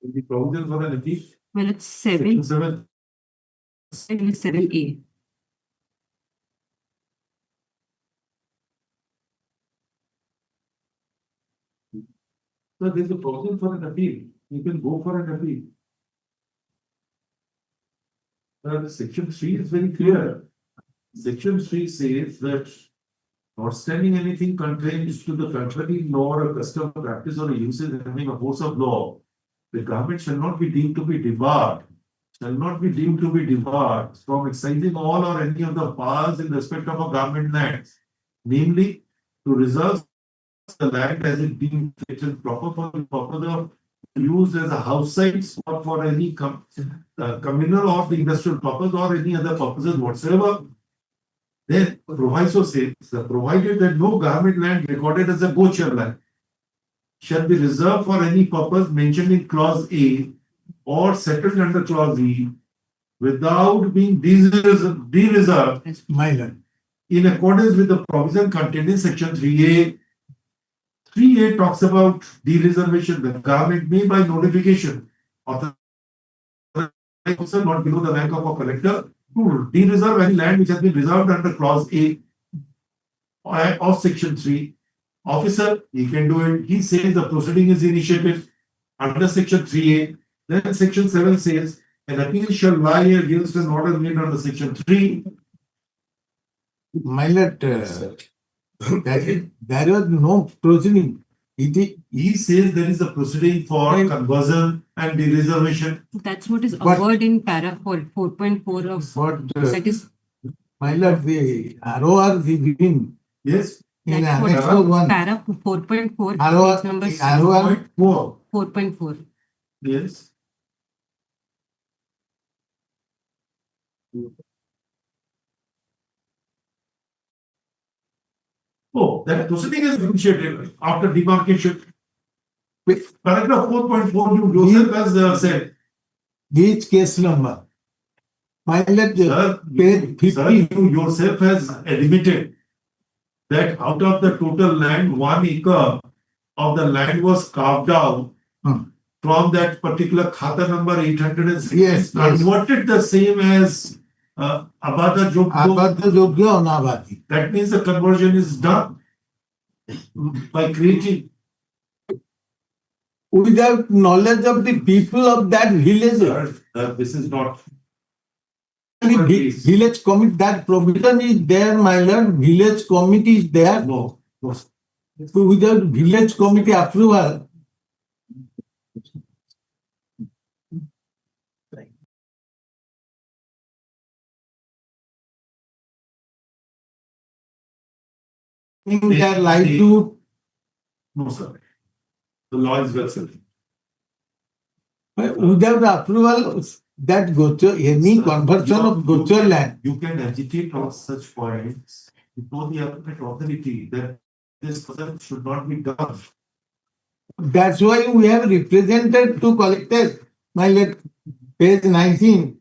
The provision for an appeal. Well, it's 7. Section 7. 7A. So there is a provision for an appeal. You can go for an appeal. Section 3 is very clear. Section 3 says that notwithstanding anything contrary to the contrary law or a custom, practice, or a usage having a force of law, the government shall not be deemed to be debarred, from exercising all or any of the powers in respect of a government lands, namely to reserve the land as it deemed proper for the purpose of used as a house sites or for any communal or the industrial purpose or any other purposes whatsoever, then proviso says, provided that no government land recorded as a gochar land shall be reserved for any purpose mentioned in clause A or settled under clause E without being de-reserved My lord. in accordance with the provision contained in section 3A. 3A talks about de-reservation. The government may by notification authorize officer not below the rank of a collector to de-reserve any land which has been reserved under clause A of section 3. Officer, he can do it. He says the proceeding is initiated under section 3A. Then section 7 says an appeal shall lie against an order made under section 3. My lord, there was no proceeding. He says there is a proceeding for conversion and de-reservation. That's what is covered in para 4.4 of But that is my lord, the ROR we begin. Yes. In that's what Annex is 1. para 4.4 ROR, page number ROR 4.4. Yes. Oh, that proceeding is initiated after demarcation. Paragraph 4.4, you yourself has said. Each case number. My lord, page 50. Sir, you yourself has admitted that out of the total land, 1 acre of the land was carved out from that particular khata number 806. Yes, converted the same as Abada Jogya Anabadi. That means the conversion is done by creating. Without knowledge of the people of that village. This is not. Village committee, that provision is there, my lord. Village committee is there. No. So without village committee approval. In their livelihood. No, sir. The law is well settled. Without the approval, that gochar, any conversion of gochar land. You can agitate on such points before the appropriate authority that this person should not be done. That's why we have represented to collectors, my lord, page 19.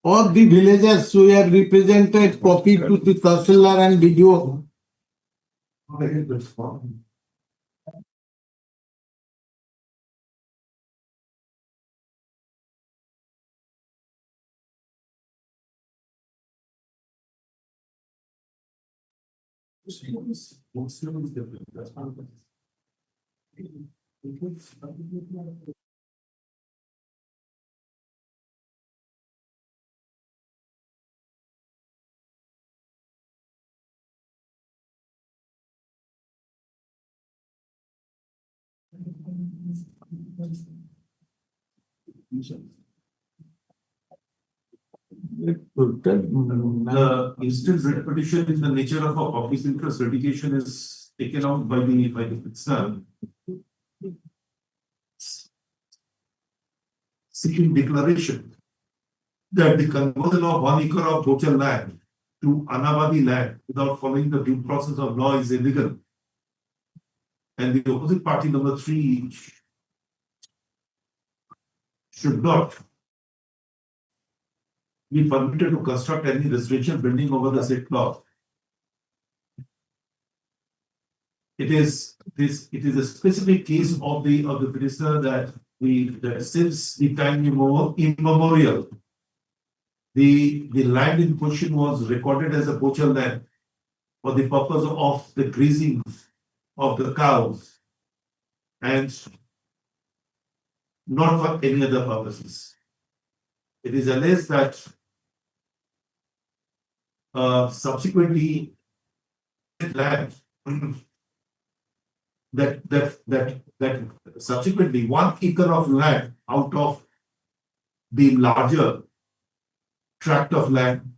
Of the villagers, we have represented copy to the Tahsildar and BDO. The instant writ petition in the nature of a public interest litigation is taken out by the petitioner. Seeking declaration that the conversion of 1 acre of gochar land to Anabadi land without following the due process of law is illegal. And the opposite party, number 3, should not be permitted to construct any residential building over the said plot. It is a specific case of the petitioner that since the time immemorial, the land in question was recorded as a gochar land for the purpose of the grazing of the cows and not for any other purposes. It is alleged that subsequently land that subsequently 1 acre of land out of the larger tract of land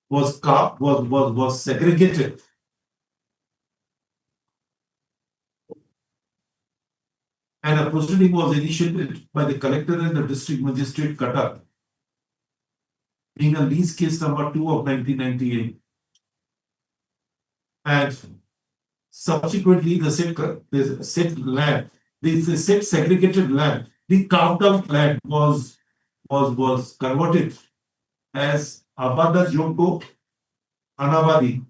was segregated and a proceeding was initiated by the collector and the district magistrate Cuttack, being a lease case number 2 of 1998. And subsequently, the said land, the said segregated land, the carved out land was converted as Abada Joko Anabadi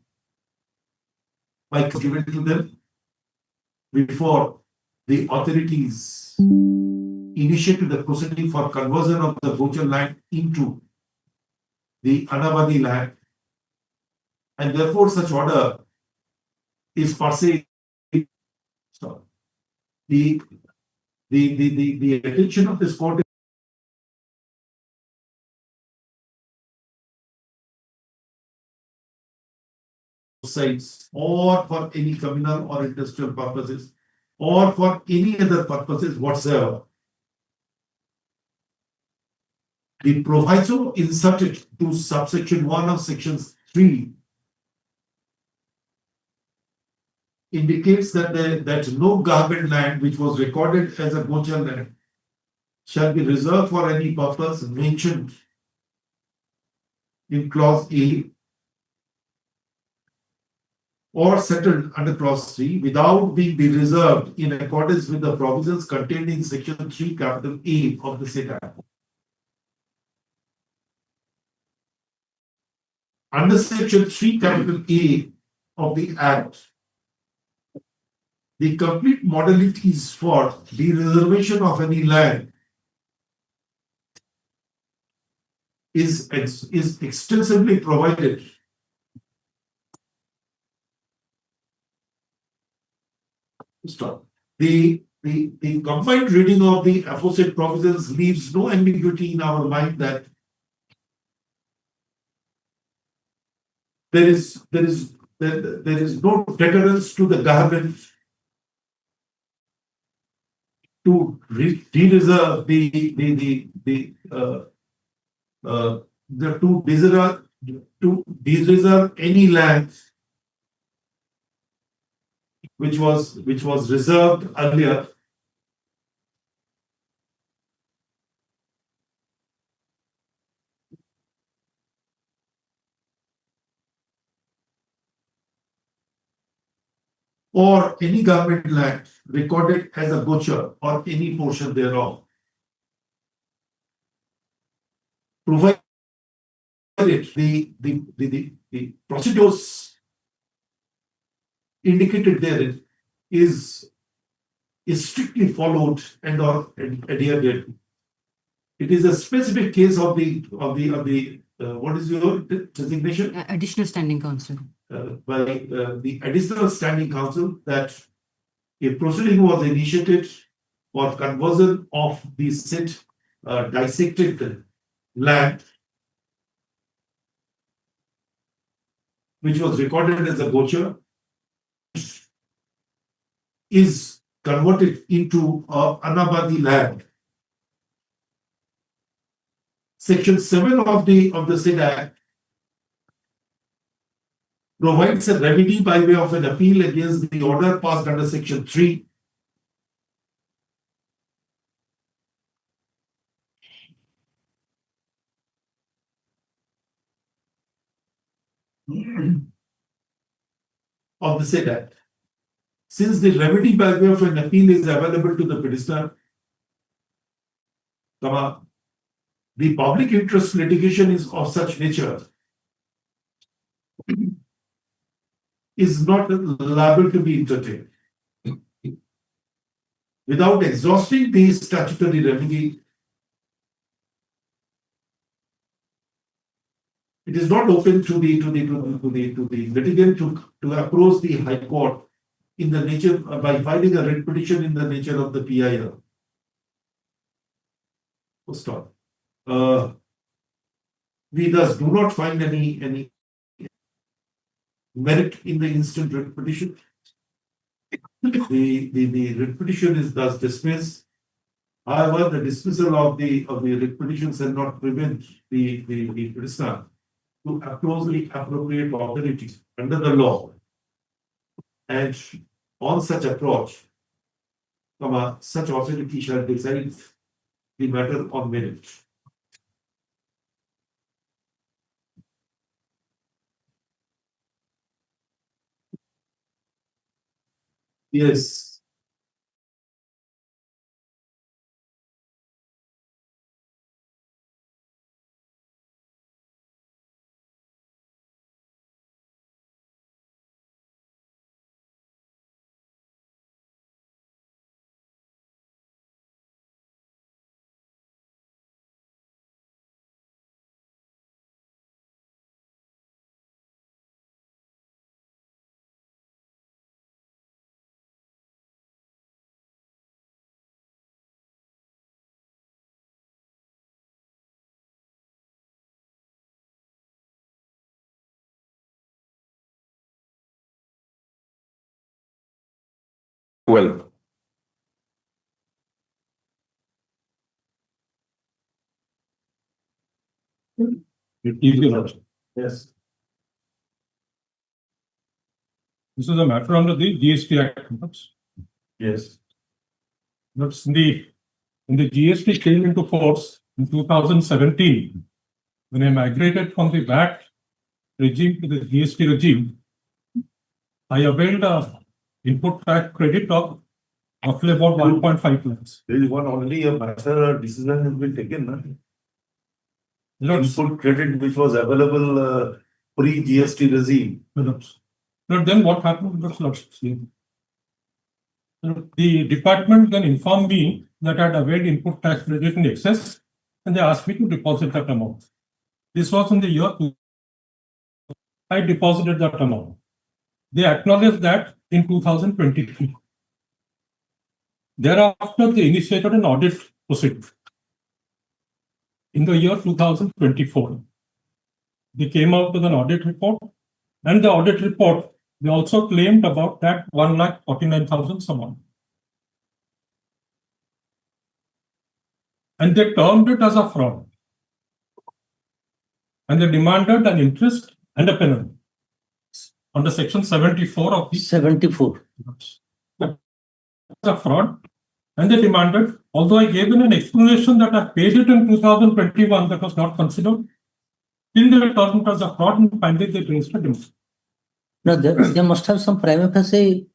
by given to them before the authorities initiated the proceeding for conversion of the Gochar land into the Anabadi land, and therefore such order is per se the attention of this court sites or for any communal or industrial purposes or for any other purposes whatsoever. The proviso inserted to subsection 1 of section 3 indicates that no government land which was recorded as a Gochar land shall be reserved for any purpose mentioned in clause A or settled under clause 3 without being reserved in accordance with the provisions contained in section 3 capital A of the said Act. Under section 3 capital A of the Act, the complete modalities for the reservation of any land is extensively provided. Stop. The combined reading of the aforesaid provisions leaves no ambiguity in our mind that there is no deterrence to the government to de-reserve to de-reserve any land which was reserved earlier. Or any government land recorded as a Gochar or any portion thereof, provided the procedures indicated therein is strictly followed and or adhered. It is a specific case of the what is your designation? Additional standing counsel. By the additional standing counsel that a proceeding was initiated for conversion of the said dissected land, which was recorded as a Gochar, is converted into Anabadi land. Section 7 of the said Act provides a remedy by way of an appeal against the order passed under section 3. Of the said Act. Since the remedy by way of an appeal is available to the petitioner, the public interest litigation is of such nature is not liable to be entertained. Without exhausting the statutory remedy, it is not open to the litigant to approach the High Court in the nature by filing a writ petition in the nature of the PIL. Stop. We thus do not find any merit in the instant writ petition. The writ petition is thus dismissed. However, the dismissal of the writ petition shall not prevent the petitioner to approach the appropriate authority under the law. And on such approach, such authority shall decide the matter on merit. Yes. Well. Yes. This is a matter under the GST Act. Yes. That's when the GST came into force in 2017, when I migrated from the VAT regime to the GST regime, I availed a input tax credit of roughly about 1.5 lakhs. There is one only a matter decision has been taken. Input credit which was available pre-GST regime. But then what happened? The department then informed me that I had availed input tax credit in excess, and they asked me to deposit that amount. This was in the year 2000. I deposited that amount. They acknowledged that in 2023. Thereafter, they initiated an audit proceeding. In the year 2024, they came out with an audit report, and the audit report, they also claimed about that 1,49,000 amount. And they termed it as a fraud. And they demanded an interest and a penalty under section 74 of the 74. A fraud. And they demanded, although I gave them an explanation that I paid it in 2021, that was not considered, still they termed it as a fraud, and finally they raised a demand. No, they must have some prima facie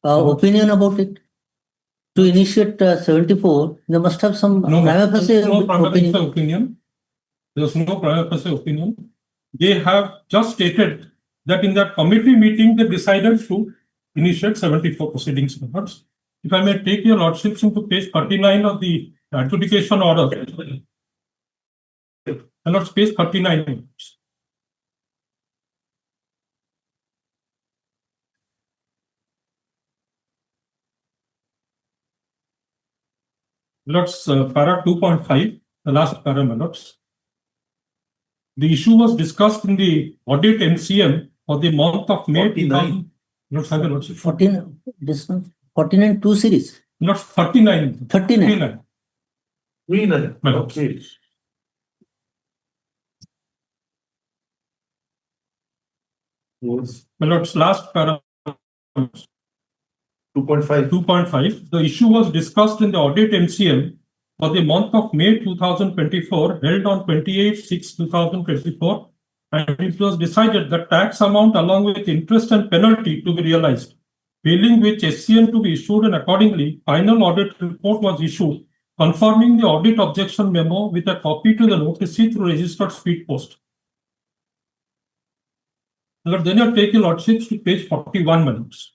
opinion about it. To initiate 74, they must have some prima facie opinion. There's no prima facie opinion. They have just stated that in that committee meeting, they decided to initiate 74 proceedings. If I may take your lordships into page 39 of the adjudication order. And let's page 39. Let's para 2.5, the last para, notes. The issue was discussed in the audit MCM for the month of May 2000. Let's have a look. 14, this one, 14 and 2 series. Not 39. 39. 39. Okay. Yes. Let's last para. 2.5. 2.5. The issue was discussed in the audit MCM for the month of May 2024, held on 28/6/2024, and it was decided that tax amount along with interest and penalty to be realized, failing which SCN to be issued, and accordingly, final audit report was issued, confirming the audit objection memo with a copy to the notice through registered speed post. Then you take your lordships to page 41 minutes.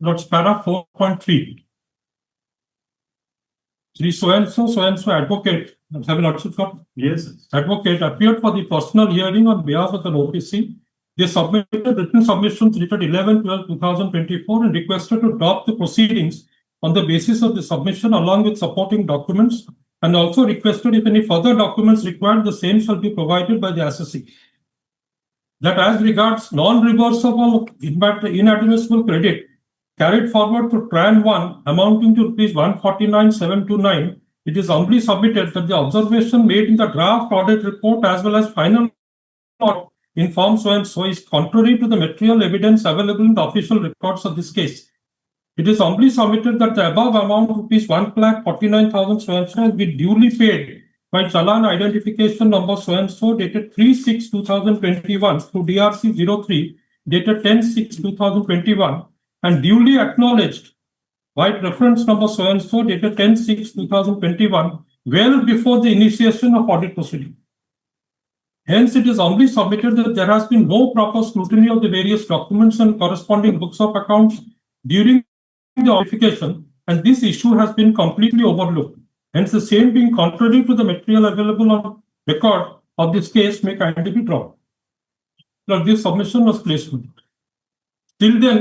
Let's para 4.3. Sri so and so advocate. Yes. Advocate appeared for the personal hearing on behalf of the OPC. They submitted written submissions dated 11/12/2024 and requested to drop the proceedings on the basis of the submission along with supporting documents, and also requested if any further documents required, the same shall be provided by the assessee. That as regards non-reversible inadmissible credit carried forward to Tran 1 amounting to rupees 149,729, it is humbly submitted that the observation made in the draft audit report as well as final audit in form so and so is contrary to the material evidence available in the official records of this case. It is humbly submitted that the above amount rupees 1,49,000 so and so has been duly paid by Challan identification number so and so dated 3/6/2021 through DRC 03 dated 10/6/2021 and duly acknowledged by reference number so and so dated 10/6/2021 well before the initiation of audit proceeding. Hence, it is humbly submitted that there has been no proper scrutiny of the various documents and corresponding books of accounts during the verification, and this issue has been completely overlooked. Hence, the same being contrary to the material available on record of this case may kindly be dropped. Now, this submission was placed. Till then,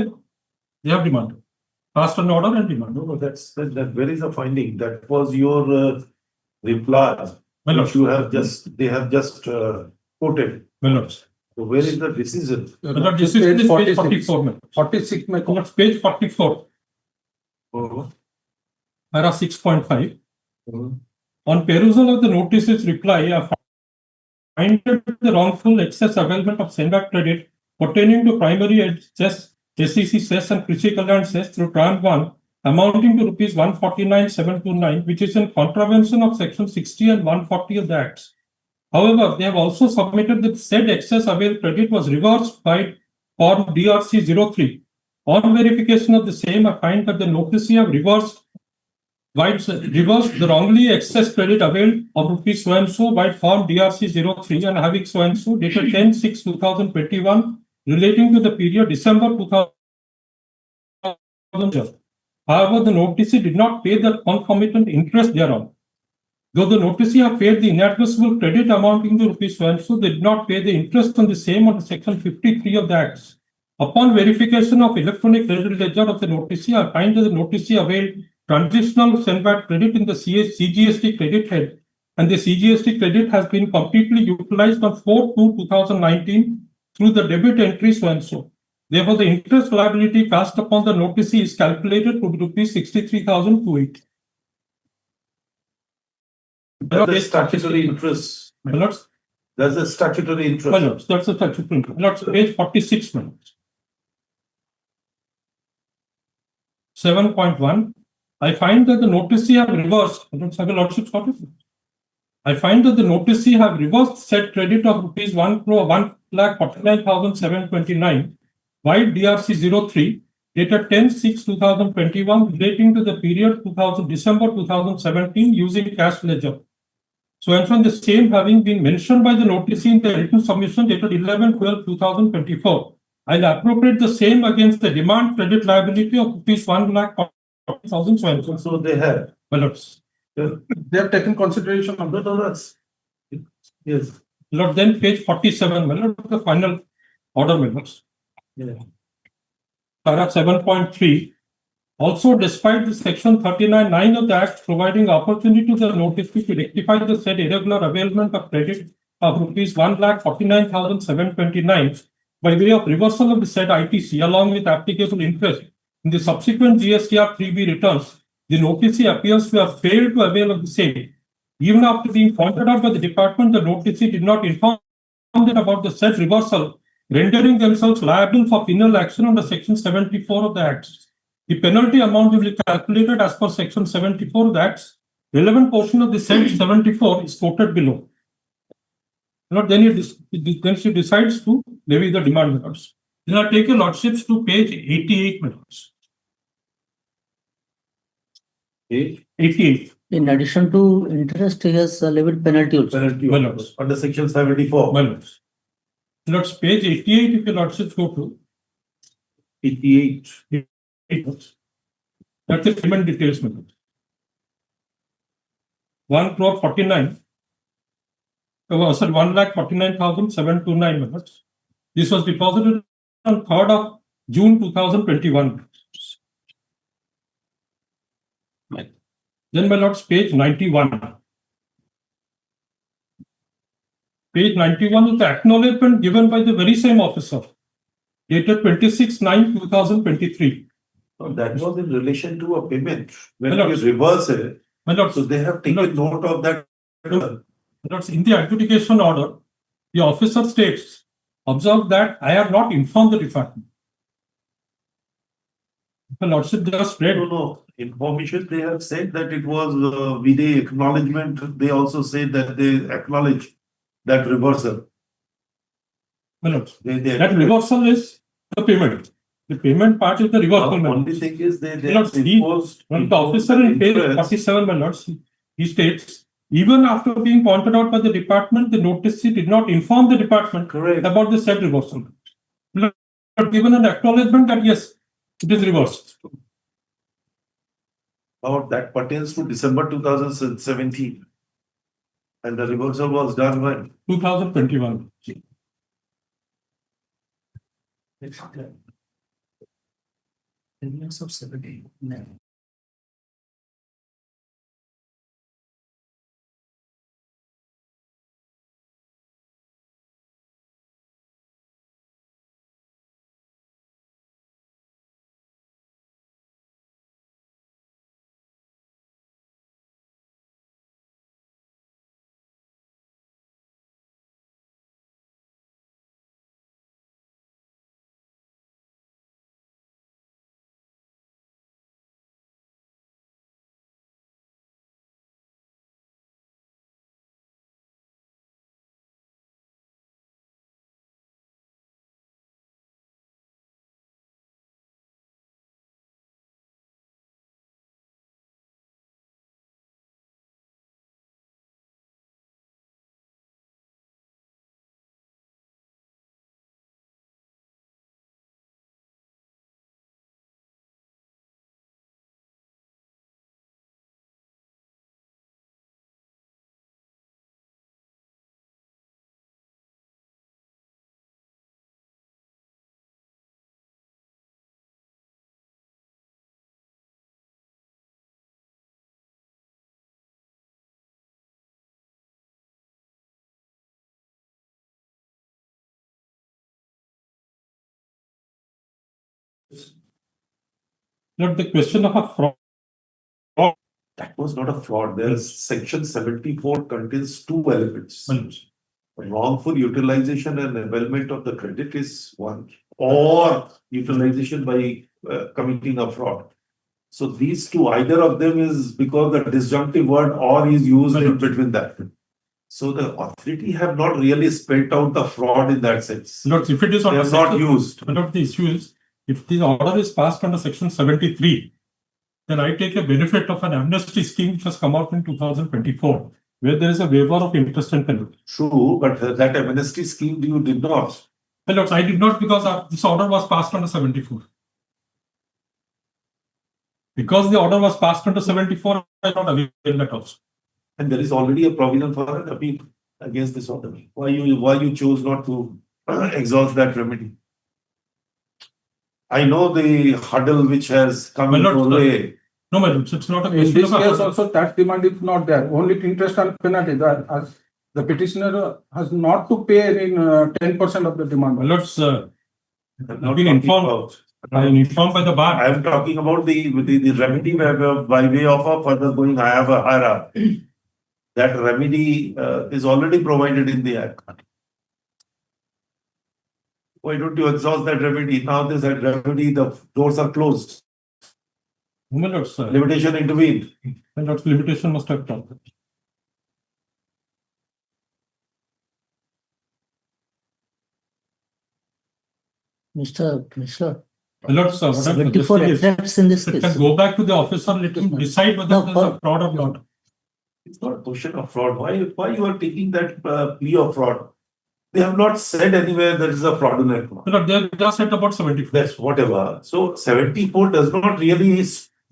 they have demanded. Passed an order and demanded. No, that where is the finding? That was your reply. Which you have just, they have just quoted. So where is the decision? This is page 44. 46. Page 44. Para 6.5. On perusal of the notice's reply, I find the wrongful excess availment of send-back credit pertaining to primary cess, SEC cess and critical and cess through Tran 1 amounting to rupees 149,729, which is in contravention of section 60 and 140 of the Acts. However, they have also submitted that said excess avail credit was reversed by form DRC 03. On verification of the same, I find that the notice have reversed the wrongly excess credit availed of rupees so and so by form DRC 03 and having so and so dated 10/6/2021 relating to the period December 2000. However, the noticee did not pay the concomitant interest thereon. Though the noticee have paid the inadmissible credit amounting to rupees so and so, they did not pay the interest on the same under section 53 of the Acts. Upon verification of electronic credit ledger of the noticee, I find that the noticee availed transitional send-back credit in the CGST credit head, and the CGST credit has been completely utilized on 4/2/2019 through the debit entry so and so. Therefore, the interest liability cast upon the noticee is calculated to be rupees 63,280. That's the statutory interest. That's the statutory interest. That's the statutory interest. Page 46. 7.1. I find that the noticee have reversed. I find that the noticee have reversed said credit of rupees 1,49,729 by DRC 03 dated 10/6/2021 relating to the period December 2017 using cash ledger. So, and from the same having been mentioned by the noticee in the written submission dated 11/12/2024, I'll appropriate the same against the demand credit liability of rupees 1,40,000. So they have. They have taken consideration of the dollars. Yes. Lord, then page 47, the final order members. Paragraph 7.3. Also, despite the section 39(9) of the Act providing opportunity to the noticee to rectify the said irregular availment of credit of rupees 1,49,729 by way of reversal of the said ITC along with applicable interest in the subsequent GSTR 3B returns, the noticee appears to have failed to avail of the same. Even after being pointed out by the department, the noticee did not inform them about the said reversal, rendering themselves liable for penal action under section 74 of the Act. The penalty amount will be calculated as per section 74 of the Act. Relevant portion of the said 74 is quoted below. Then she decides to levy the demand methods. Then I take your lordships to page 88 methods. Page 88. In addition to interest, he has levied penalty also. Under section 74. Let's page 88 if your lordships go to 88. That's the payment details method. 1,49,000. Sorry, 1,49,729 methods. This was deposited on 3rd of June 2021. Then, my lords, page 91. Page 91 is the acknowledgement given by the very same officer, dated 26/9/2023. That was in relation to a payment. When you reverse it, so they have taken note of that. In the adjudication order, the officer states, observe that I have not informed the department. The Lordship just read. No. Information, they have said that it was with the acknowledgement. They also say that they acknowledge that reversal. That reversal is the payment. The payment part is the reversal. Only thing is they when the officer in page 47, my lords, he states, even after being pointed out by the department, the notice did not inform the department about the said reversal. But given an acknowledgement that yes, it is reversed. That pertains to December 2017. And the reversal was done when? 2021. It's clear. Reliance of 70. No. Not the question of a fraud. That was not a fraud. There's section 74 contains two elements. Wrongful utilization and availment of the credit is one, or utilization by committing a fraud. So these two, either of them is because the disjunctive word or is used in between that. So the authority have not really spelled out the fraud in that sense. Not if it is on they a have not section, used. Not the issue is, if the order is passed under section 73, then I take a benefit of an amnesty scheme which has come out in 2024, where there is a waiver of interest and penalty. True, but that amnesty scheme you did not. Well, I did not because this order was passed under 74. Because the order was passed under 74, I not avail that also. And there is already a provision for an appeal against this order. Why you chose not to exhaust that remedy? I know the hurdle which has come into way. No, my lords, it's not a In question this of a case hurdle. also tax demand is not there, only interest and penalty. As the petitioner has not to pay in 10% of the demand. My lords, I've been informed. I am informed by the bar. I am talking about the remedy by way of a further going. I have a higher. That remedy is already provided in the Act. Why don't you exhaust that remedy? Now this remedy, the doors are closed. My lords, Limitation intervened. My lords, limitation must have come. Mr. Commissioner. My lords, what I'm 74 suggesting is, extracts in this it case. can go back to the officer, let him decide whether No, there's a fraud or not. It's not a question of fraud. Why you are taking that plea of fraud? They have not said anywhere there is a fraudulent one. No, they just said about 74. That's whatever. So 74 does not really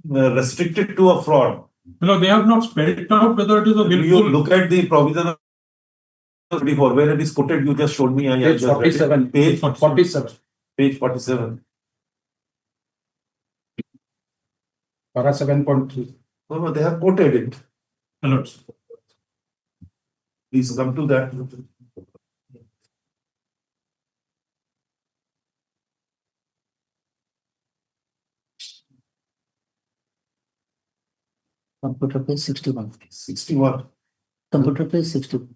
restrict it to a fraud. No, they have not spelled it out whether it is a willful. You look at the provision of 74, where it is quoted, you just showed me. Page 47. Page 47. Page 47. Para 7.3. No, they have quoted it. My Please come to that. Computer page 61. 61. Computer page 61.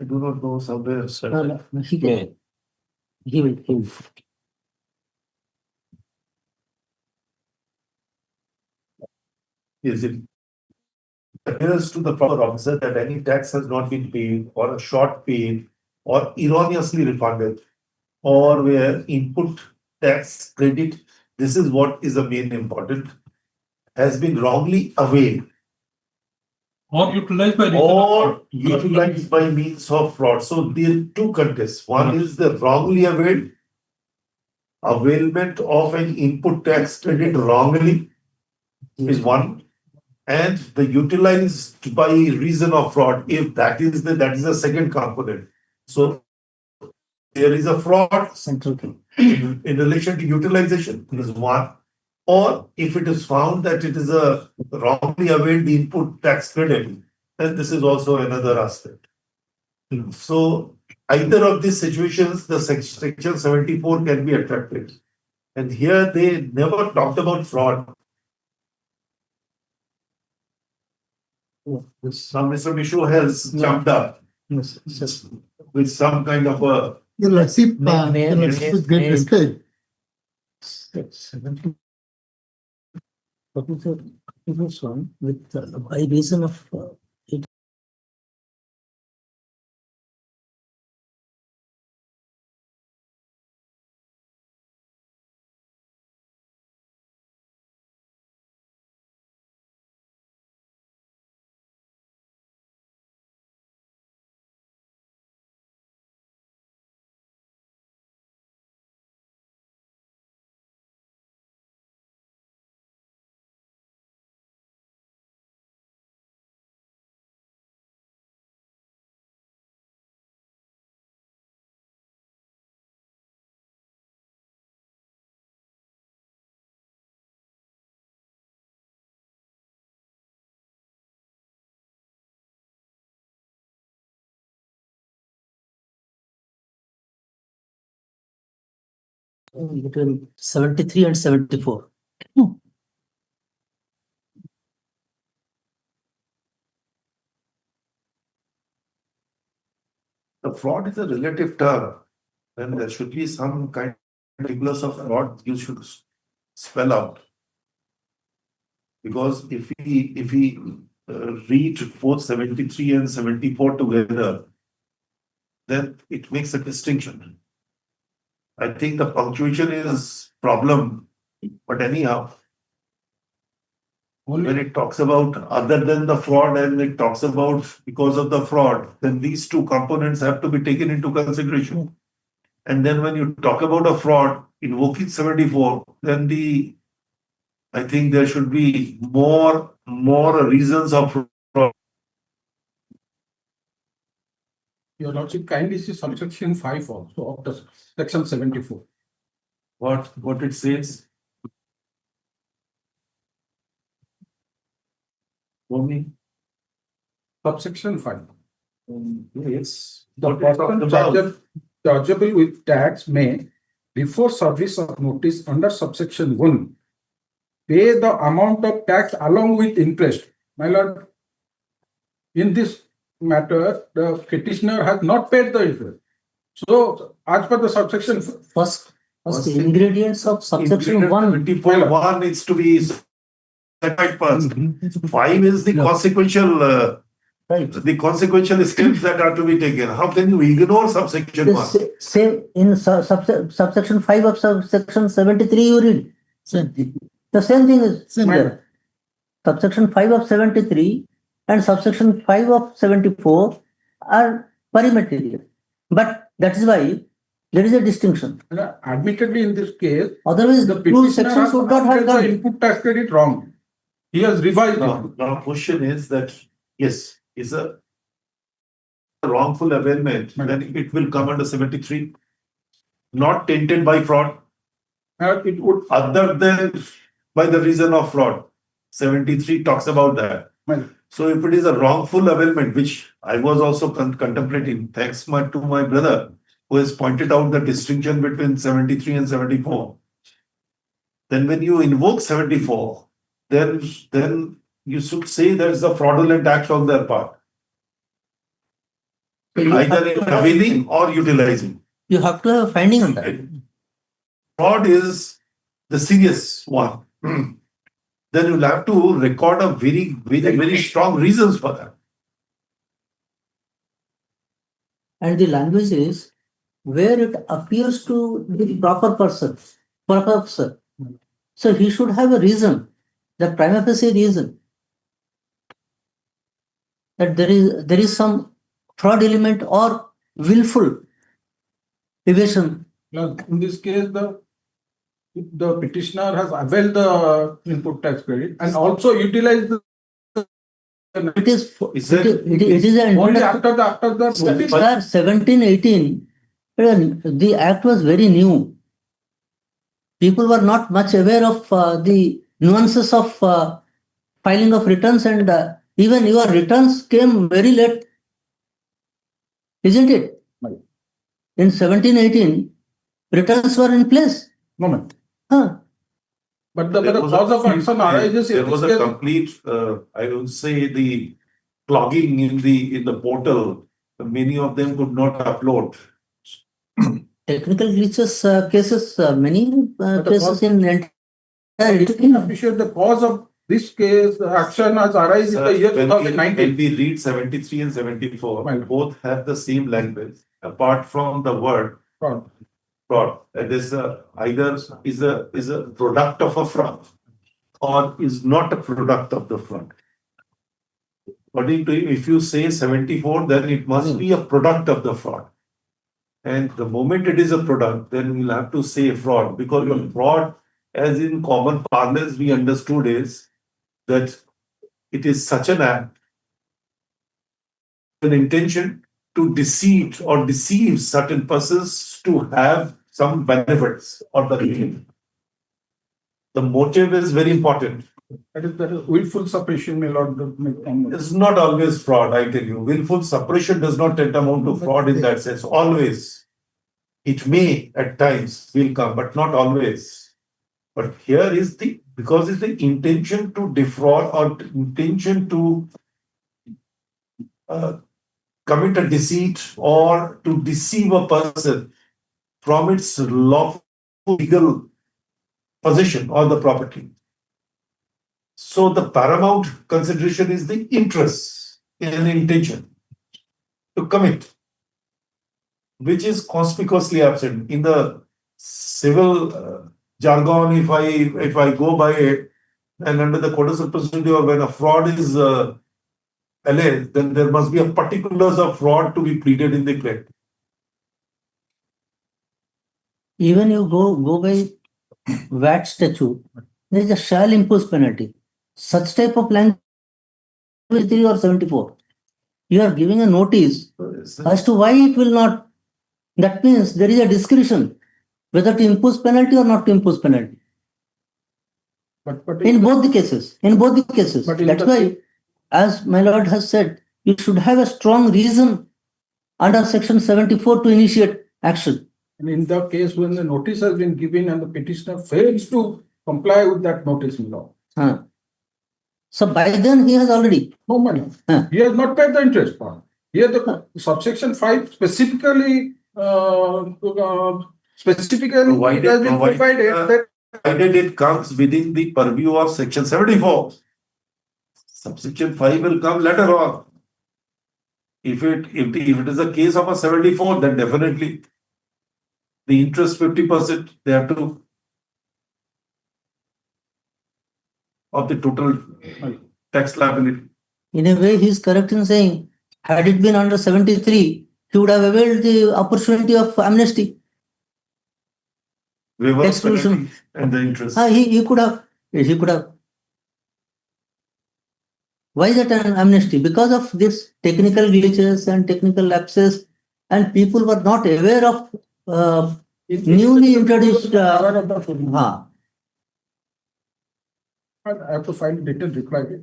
I do not know somewhere. No, he can. He will. Yes, it appears to the proper officer that any tax has not been paid or a short paid or erroneously refunded or where input tax credit, this is what is the main important, has been wrongly availed Or utilized by or utilized by means of fraud. So there are two contests. One is the wrongly availed, availment of an input tax credit wrongly is one, and the utilized by reason of fraud, if that is the second component. So there is a fraud Central thing. in relation to utilization is one, or if it is found that it is a wrongly availed input tax credit, then this is also another aspect. So either of these situations, the section 74 can be attracted. And here they never talked about fraud. Some Mr. Mishu has jumped up with some kind of a Let's see, let's with great respect. What is the previous one with by reason of it? Between 73 and 74. The fraud is a relative term. Then there should be some kind of particulars of fraud you should spell out. Because if we read both 73 and 74 together, then it makes a distinction. I think the punctuation is problem, but anyhow, when it talks about other than the fraud and it talks about because of the fraud, then these two components have to be taken into consideration. And then when you talk about a fraud invoking 74, then I think there should be more reasons of fraud. Your Lordship, kindly see subsection 5 also of the section 74. What it says? For me? Subsection 5. Yes. The person chargeable with tax may, before service of notice under subsection 1, pay the amount of tax along with interest. My lord, in this matter, the petitioner has not paid the interest. So, as per the subsection First ingredients of subsection 1. 1 needs to be certified first. 5 is the consequential. The consequential steps that are to be taken. How can you ignore subsection 1? Same in subsection 5 of subsection 73 you read. The same thing is there. Subsection 5 of 73 and subsection 5 of 74 are very material. But that is why there is a distinction. Admittedly, in this case, otherwise the two petitioner sections has would not have the done. input tax credit wrong. He has revised it. Now, question is that yes, is a wrongful availment, then it will come under 73. Not tainted by fraud. It would other than by the reason of fraud. 73 talks about that. So if it is a wrongful availment, which I was also contemplating, thanks to my brother, who has pointed out the distinction between 73 and 74. Then when you invoke 74, then you should say there is a fraudulent act on their part. Either in availing or utilizing. You have to have a finding on that. Fraud is the serious one. Then you'll have to record a very strong reasons for that. And the language is where it appears to the proper person. So he should have a reason, the prima facie reason, that there is some fraud element or willful evasion. Now, in this case, the petitioner has availed the input tax credit and also utilized the. It is Only after the. Sir, 1718, the act was very new. People were not much aware of the nuances of filing of returns, and even your returns came very late, isn't it? In 1718, returns were in place. No. But the cause of action arises. There was a complete, I will say, the clogging in the portal. Many of them could not upload. Technical glitches cases, many cases in entire. I appreciate the cause of this case action has arisen in the year 2019. When we read 73 and 74, both have the same language, apart from the word fraud. That is either is a product of a fraud or is not a product of the fraud. According to him, if you say 74, then it must be a product of the fraud. And the moment it is a product, then we'll have to say fraud, because the fraud, as in common parlance we understood, is that it is such an act, an intention to deceive or deceive certain persons to have some benefits or the motive is very important. That is willful suppression, my lord. It's not always fraud, I tell you. Willful suppression does not tantamount to fraud in that sense. Always. It may at times will come, but not always. But here is because it's the intention to defraud or intention to commit a deceit or to deceive a person from its lawful legal possession or the property. So the paramount consideration is the interest in an intention to commit, which is conspicuously absent in the civil jargon. If I go by it, and under the Code of Procedure, when a fraud is alleged, then there must be a particulars of fraud to be pleaded in the claim. Even you go by VAT statute, there is a shall impose penalty. Such type of language 3 or 74. You are giving a notice as to why it will not. That means there is a discretion whether to impose penalty or not to impose penalty. But in both the cases. That's why, as my lord has said, you should have a strong reason under section 74 to initiate action. And in the case when the notice has been given and the petitioner fails to comply with that notice in law. So by then he has already. No money. He has not paid the interest part. Here the subsection 5 specifically provided it comes within the purview of section 74. Subsection 5 will come later on. If it is a case of a 74, then definitely the interest 50% they have to of the total tax liability. In a way, he is correct in saying, had it been under 73, he would have availed the opportunity of amnesty. Exclusion and the interest. He could have. Why is it an amnesty? Because of this technical glitches and technical lapses, and people were not aware of newly introduced. I have to find a detailed reply.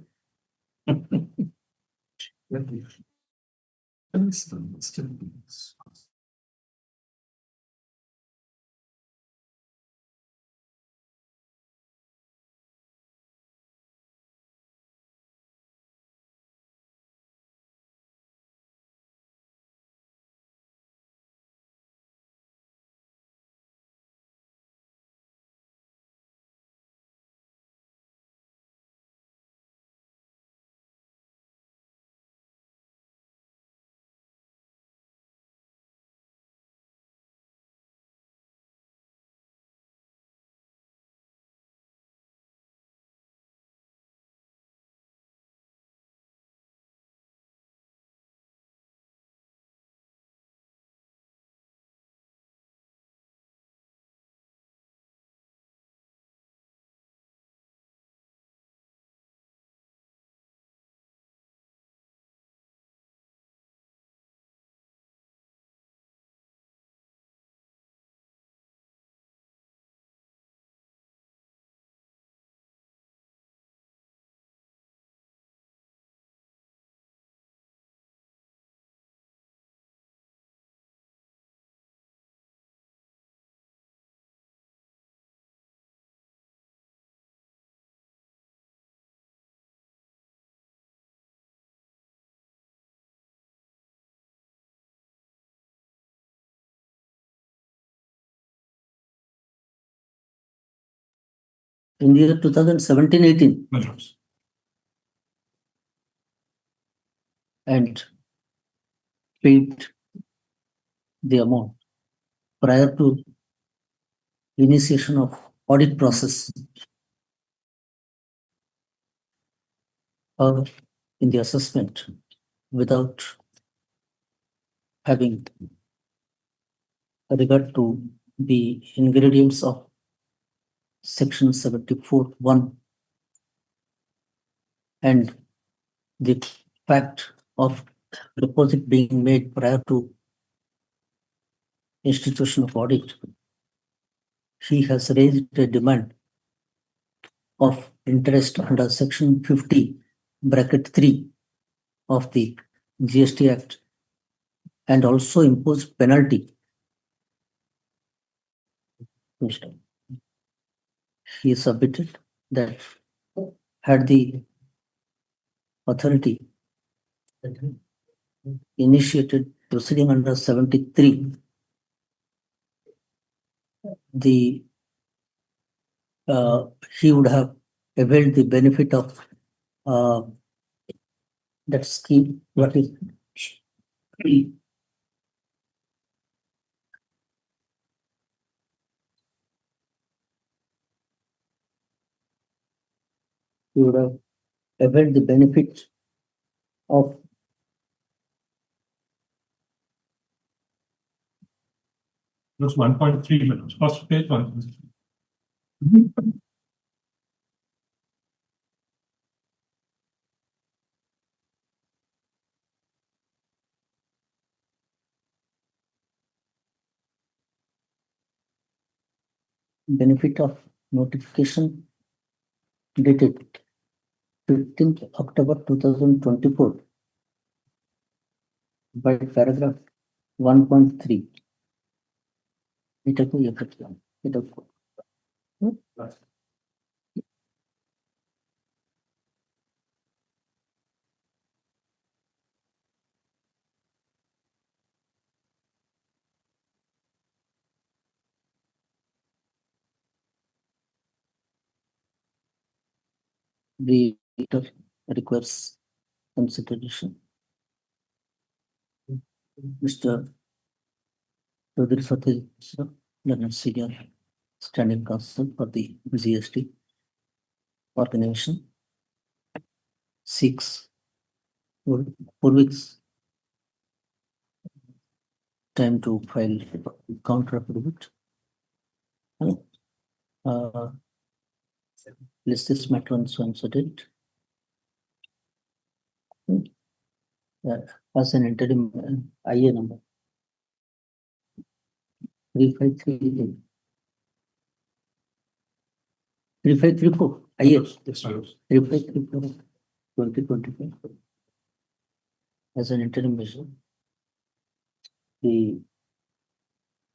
in the year 2017-18 and paid the amount prior to initiation of audit process or in the assessment without having regard to the ingredients of section 74(1) and the fact of deposit being made prior to institution of audit, he has raised a demand of interest under section 50(3) of the GST Act and also imposed penalty. He submitted that had the authority initiated proceeding under 73, he would have availed the benefit of that scheme. What is he would have availed the benefit of That's 1.3 minutes. First page 1. benefit of notification dated 15th October 2024 by paragraph 1.3. The requires consideration. Mr. Chaudhary Fateh, sir, learned senior standing counsel for the GST organization, seeks 4 weeks time to file counter affidavit. List this matter on so and so date. As an interim IA number 3534. 3534 IA 3534 2025. As an interim measure, the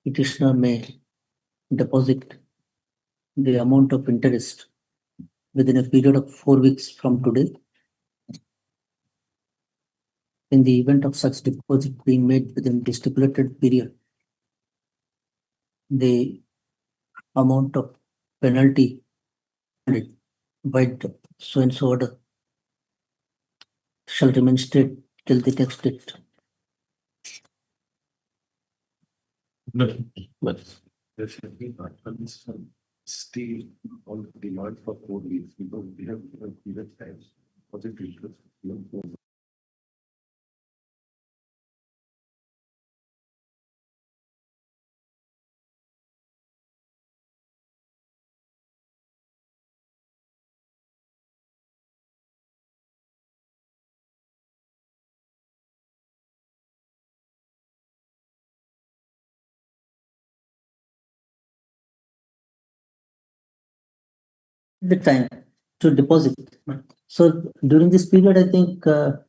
petitioner may deposit the amount of interest within a period of 4 weeks from today. In the event of such deposit being made within the stipulated period, the amount of penalty by so and so order shall remain state till the next date. But there should be still on demand for 4 weeks because we have period times for the interest. The time to deposit. So during this period, I think you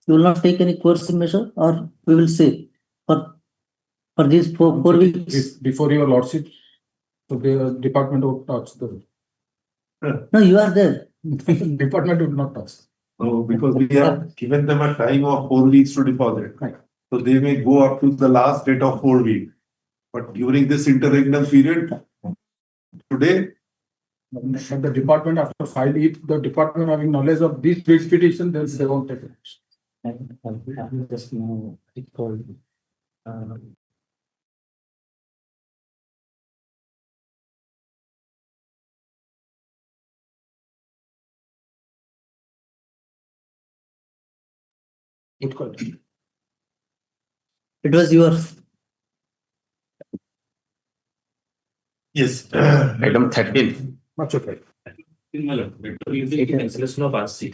will not take any coercive measure, or we will say for these 4 weeks. Before your lordship, so the department would touch the. No, you are there. Department would not touch. No, because we have given them a time of 4 weeks to deposit. Right. So they may go up to the last date of 4 weeks. But during this interregnum period, today, And the department after file it, the department having knowledge of this petition, then they won't take it. And just now recall. It was yours. Yes. Item 13. Much okay. Cancellation of RC.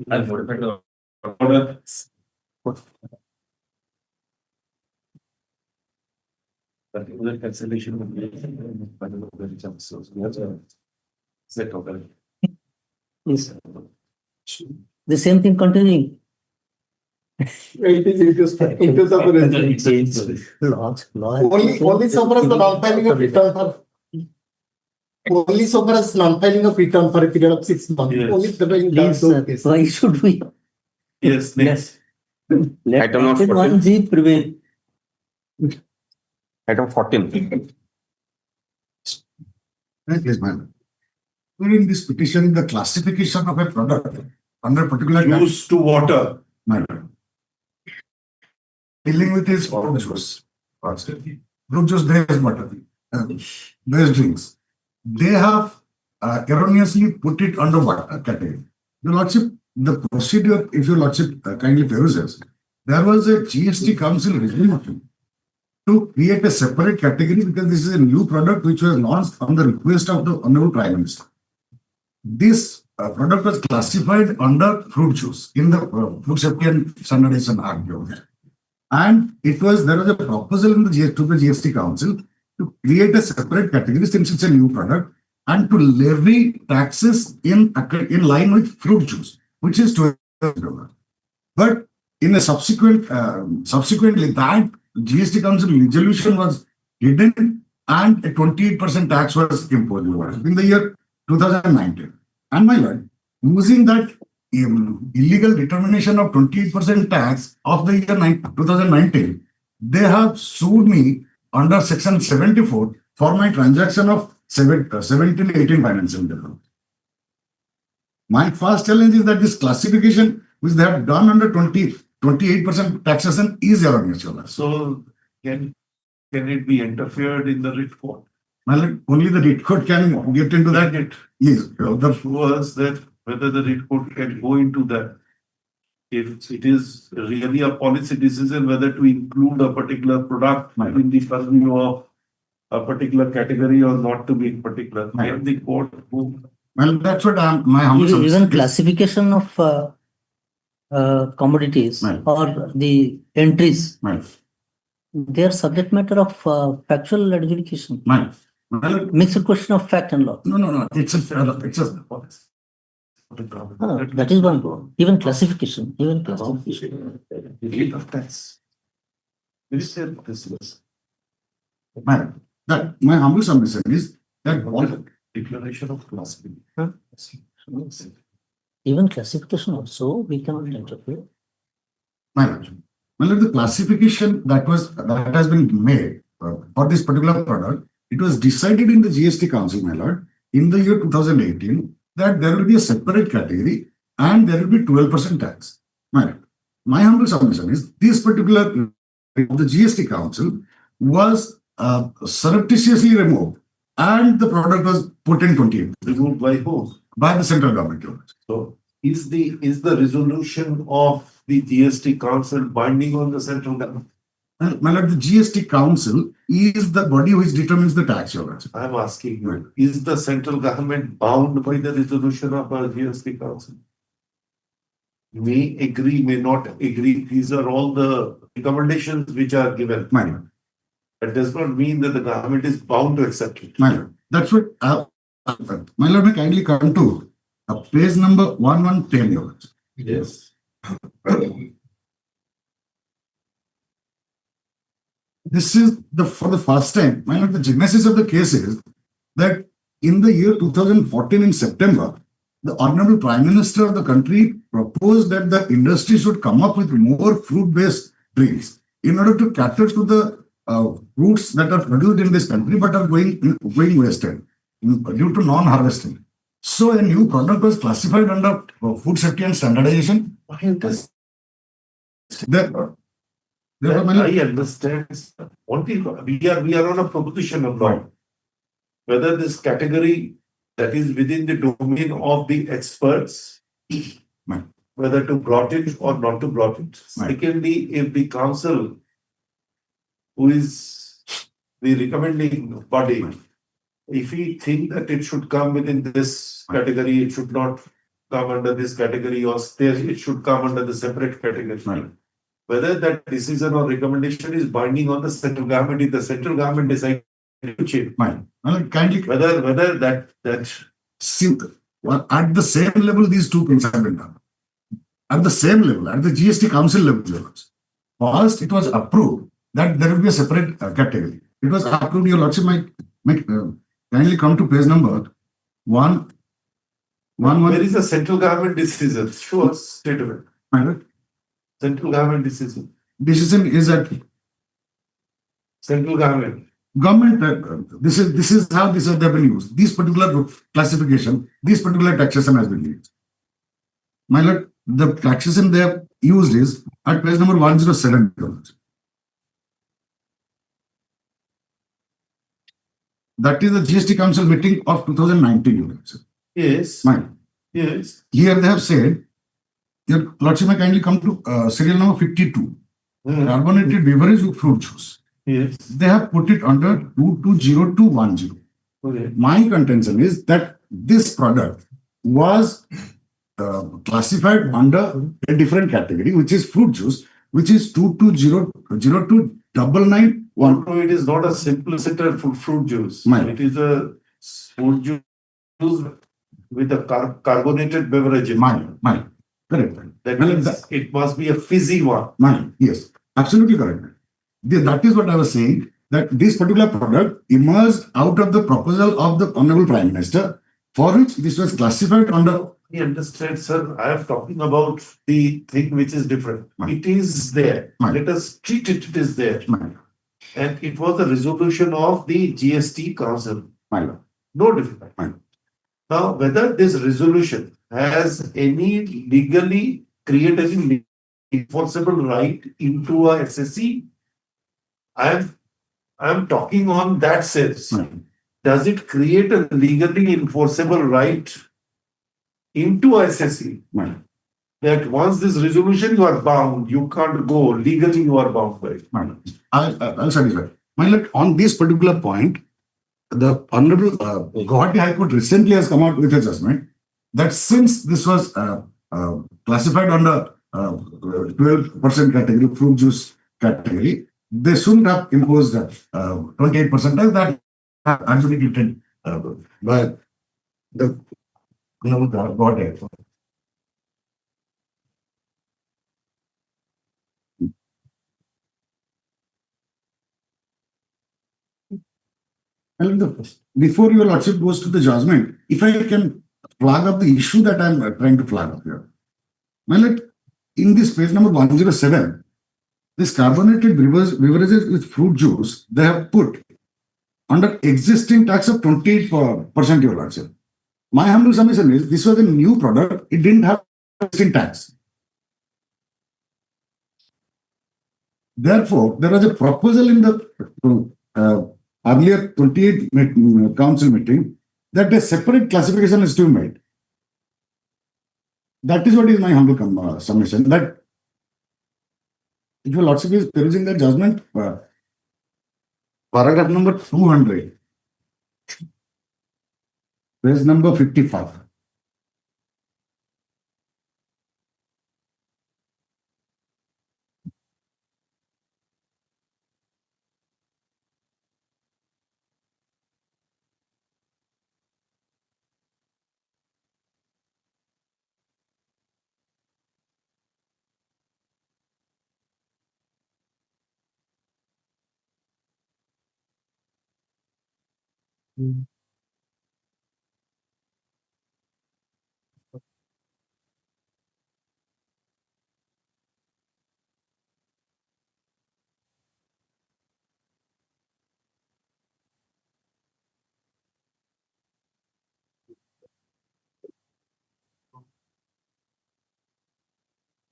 I'll modify the order. Particular cancellation will be by the so we have a set of it. Yes. The same thing continuing. It is into the only so far as the non-filing of return for only so far as non-filing of return for a period of 6 months. Yes. Only the way Please, sir, why should we? Yes, next. Let Item number 1G prevail. Item 14. Yes, ma'am. During this petition, the classification of a product under particular Used to water. matter. Dealing with his fruit juice. Fruit juice, there is water. There's drinks. They have erroneously put it under what category? Your Lordship, the procedure, if your Lordship kindly peruses, there was a GST Council resolution to create a separate category because this is a new product which was launched on the request of the Honorable Prime Minister. This product was classified under fruit juice in the Food Safety and Standardization Act. And there was a proposal in the GST Council to create a separate category since it's a new product and to levy taxes in line with fruit juice, which is $12. But in a subsequently that GST Council resolution was hidden and a 28% tax was imposed in the year 2019. And my lord, using that illegal determination of 28% tax of the year 2019, they have sued me under section 74 for my transaction of 17-18 financial year. My first challenge is that this classification which they have done under 28% taxation is erroneous. So can it be interfered in the writ court? Well, only the writ court can get into that. Yes. Show us that whether the writ court can go into that. If it is really a policy decision whether to include a particular product in the purview of a particular category or not to be in particular, can the court go? Well, that's what my humble Even classification of commodities or the entries, they are subject matter of factual adjudication. Mixed question of fact and law. No. It's a policy. That is one goal. Even classification. Rate of tax. Minister, this was. Madam, that my humble submission is that all Declaration of classification. Even classification also, we cannot interpret. Madam, the classification that has been made for this particular product, it was decided in the GST Council, my lord, in the year 2018, that there will be a separate category and there will be 12% tax. My humble submission is this particular the GST Council was surreptitiously removed and the product was put in 28. Removed by who? By the central government. So is the resolution of the GST Council binding on the central government? My lord, the GST Council is the body which determines the tax. I am asking you, is the central government bound by the resolution of our GST Council? May agree, may not agree. These are all the recommendations which are given. My lord. That does not mean that the government is bound to accept it. My lord, that's what my lord may kindly come to page number 1110. Your Lord. Yes. This is for the first time, my lord, the genesis of the case is that in the year 2014 in September, the Honorable Prime Minister of the country proposed that the industry should come up with more fruit-based drinks in order to cater to the fruits that are produced in this country but are going wasted. due to non-harvesting. So a new product was classified under food safety and standardization. Therefore, I understand. Only we are on a proposition of law. Whether this category that is within the domain of the experts, whether to brought it or not to brought it. Secondly, if the council, who is the recommending body, if we think that it should come within this category, it should not come under this category, or it should come under the separate category. Whether that decision or recommendation is binding on the central government, if the central government decides to change. Kindly, whether that at the same level, these two things have been done. At the same level, at the GST council level, first it was approved that there will be a separate category. It was approved. Your lordship might kindly come to page number 1. Where is the central government decision? Show us statement. Central government decision. Decision is at central government. This is how this has been used. This particular classification, this particular taxation has been used. My lord, the taxation they have used is at page number 107. That is the GST Council meeting of 2019. Yes. Yes. Here they have said, your lordship may kindly come to serial number 52. Carbonated beverage with fruit juice. Yes. They have put it under 220210. Okay. My contention is that this product was classified under a different category, which is fruit juice, which is 22029991. No, it is not a simpliciter fruit juice. It is a fruit juice with a carbonated beverage. Correct. That means it must be a fizzy one. Yes, absolutely correct. That is what I was saying, that this particular product emerged out of the proposal of the Honorable Prime Minister, for which this was classified under. I understand, sir. I am talking about the thing which is different. It is there. Let us treat it. It is there. And it was a resolution of the GST Council. No different. Now, whether this resolution has any legally created any enforceable right into a SSC, I am talking on that sense. Does it create a legally enforceable right into a SSC? That once this resolution, you are bound, you can't go, legally you are bound by it. I'll satisfy. My lord, on this particular point, the Honorable Guwahati High Court recently has come out with a judgment that since this was classified under 12% category, fruit juice category, they shouldn't have imposed 28% as that adjudicated by the Guwahati High Court. Before your lordship goes to the judgment, if I can flag up the issue that I'm trying to flag up here. My lord, in this page number 107, this carbonated beverages with fruit juice, they have put under existing tax of 28%, your lordship. My humble submission is, this was a new product, it didn't have existing tax. Therefore, there was a proposal in the earlier 28 council meeting that a separate classification is to be made. That is what is my humble submission. That if your lordship is perusing the judgment, paragraph number 200, page number 55.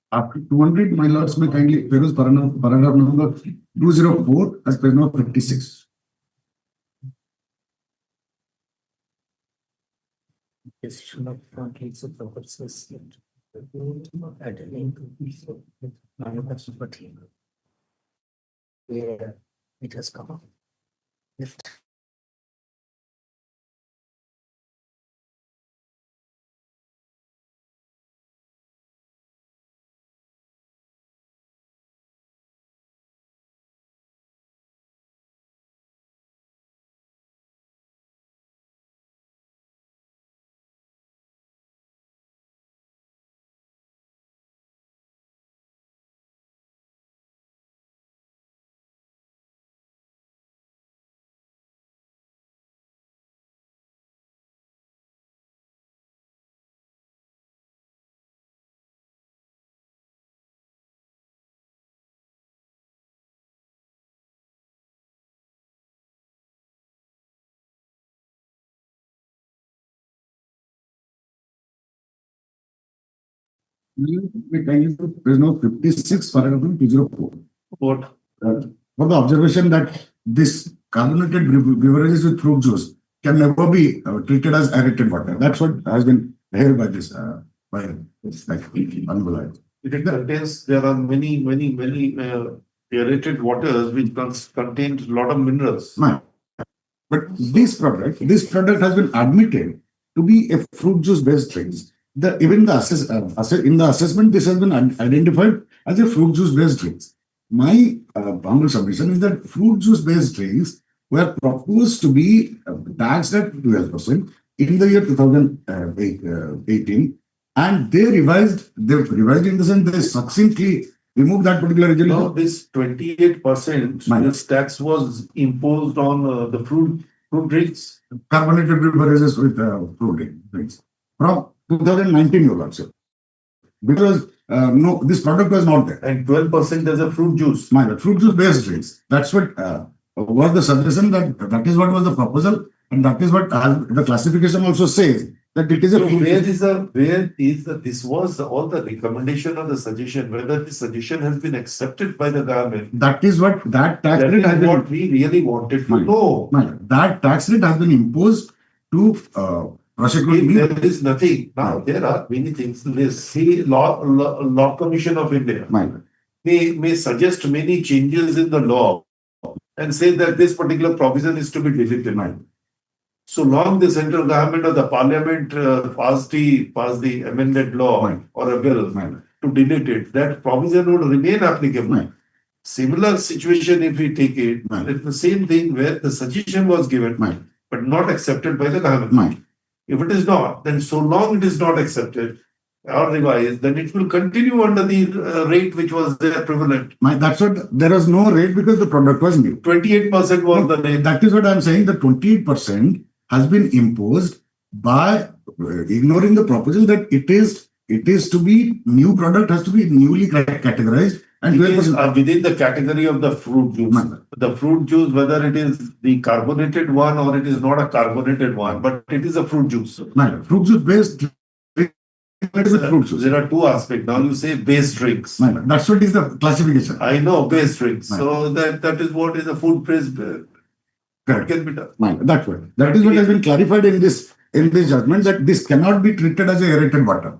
After 200, my lords may kindly peruse paragraph number 204 as page number 56. Decision of conflicts of purposes. Where it has come up. We kindly page number 56, paragraph number 204. What? For the observation that this carbonated beverages with fruit juice can never be treated as aerated water. That's what has been held by this, by this, like, HON'BLE. It contains, there are many aerated waters which contain a lot of minerals. No. But this product has been admitted to be a fruit juice based drinks. Even the in the assessment, this has been identified as a fruit juice based drinks. My humble submission is that fruit juice based drinks were proposed to be taxed at 12% in the year 2018, and they revised in the sense they succinctly removed that particular resolution. No, this 28% this tax was imposed on the fruit drinks. Carbonated beverages with fruit drinks from 2019, you will say. Because no, this product was not there. And 12% as a fruit juice. Fruit juice based drinks. That's what was the suggestion, that is what was the proposal, and that is what the classification also says, that it is a this was all the recommendation or the suggestion, whether the suggestion has been accepted by the government. That is what that tax rate has been. What we really wanted to know. That tax rate has been imposed to prosecute. There is nothing. Now, there are many things. The Law Commission of India may suggest many changes in the law and say that this particular provision is to be deleted. So long the central government or the parliament pass the amended law or a bill to delete it, that provision would remain applicable. Similar situation, if we take it, it's the same thing where the suggestion was given, but not accepted by the government. If it is not, then so long it is not accepted or revised, then it will continue under the rate which was there prevalent. That's what, there was no rate because the product was new. 28% was the rate. That is what I'm saying, the 28% has been imposed by ignoring the proposal that it is to be, new product has to be newly categorized. And it is within the category of the fruit juice. The fruit juice, whether it is the carbonated one or it is not a carbonated one, but it is a fruit juice. Fruit juice based. There are two aspects. Now you say base drinks. That's what is the classification. I know, base drinks. So that is what is a food based. Correct. Can be done. That's what. That is what has been clarified in this judgment, that this cannot be treated as a aerated water.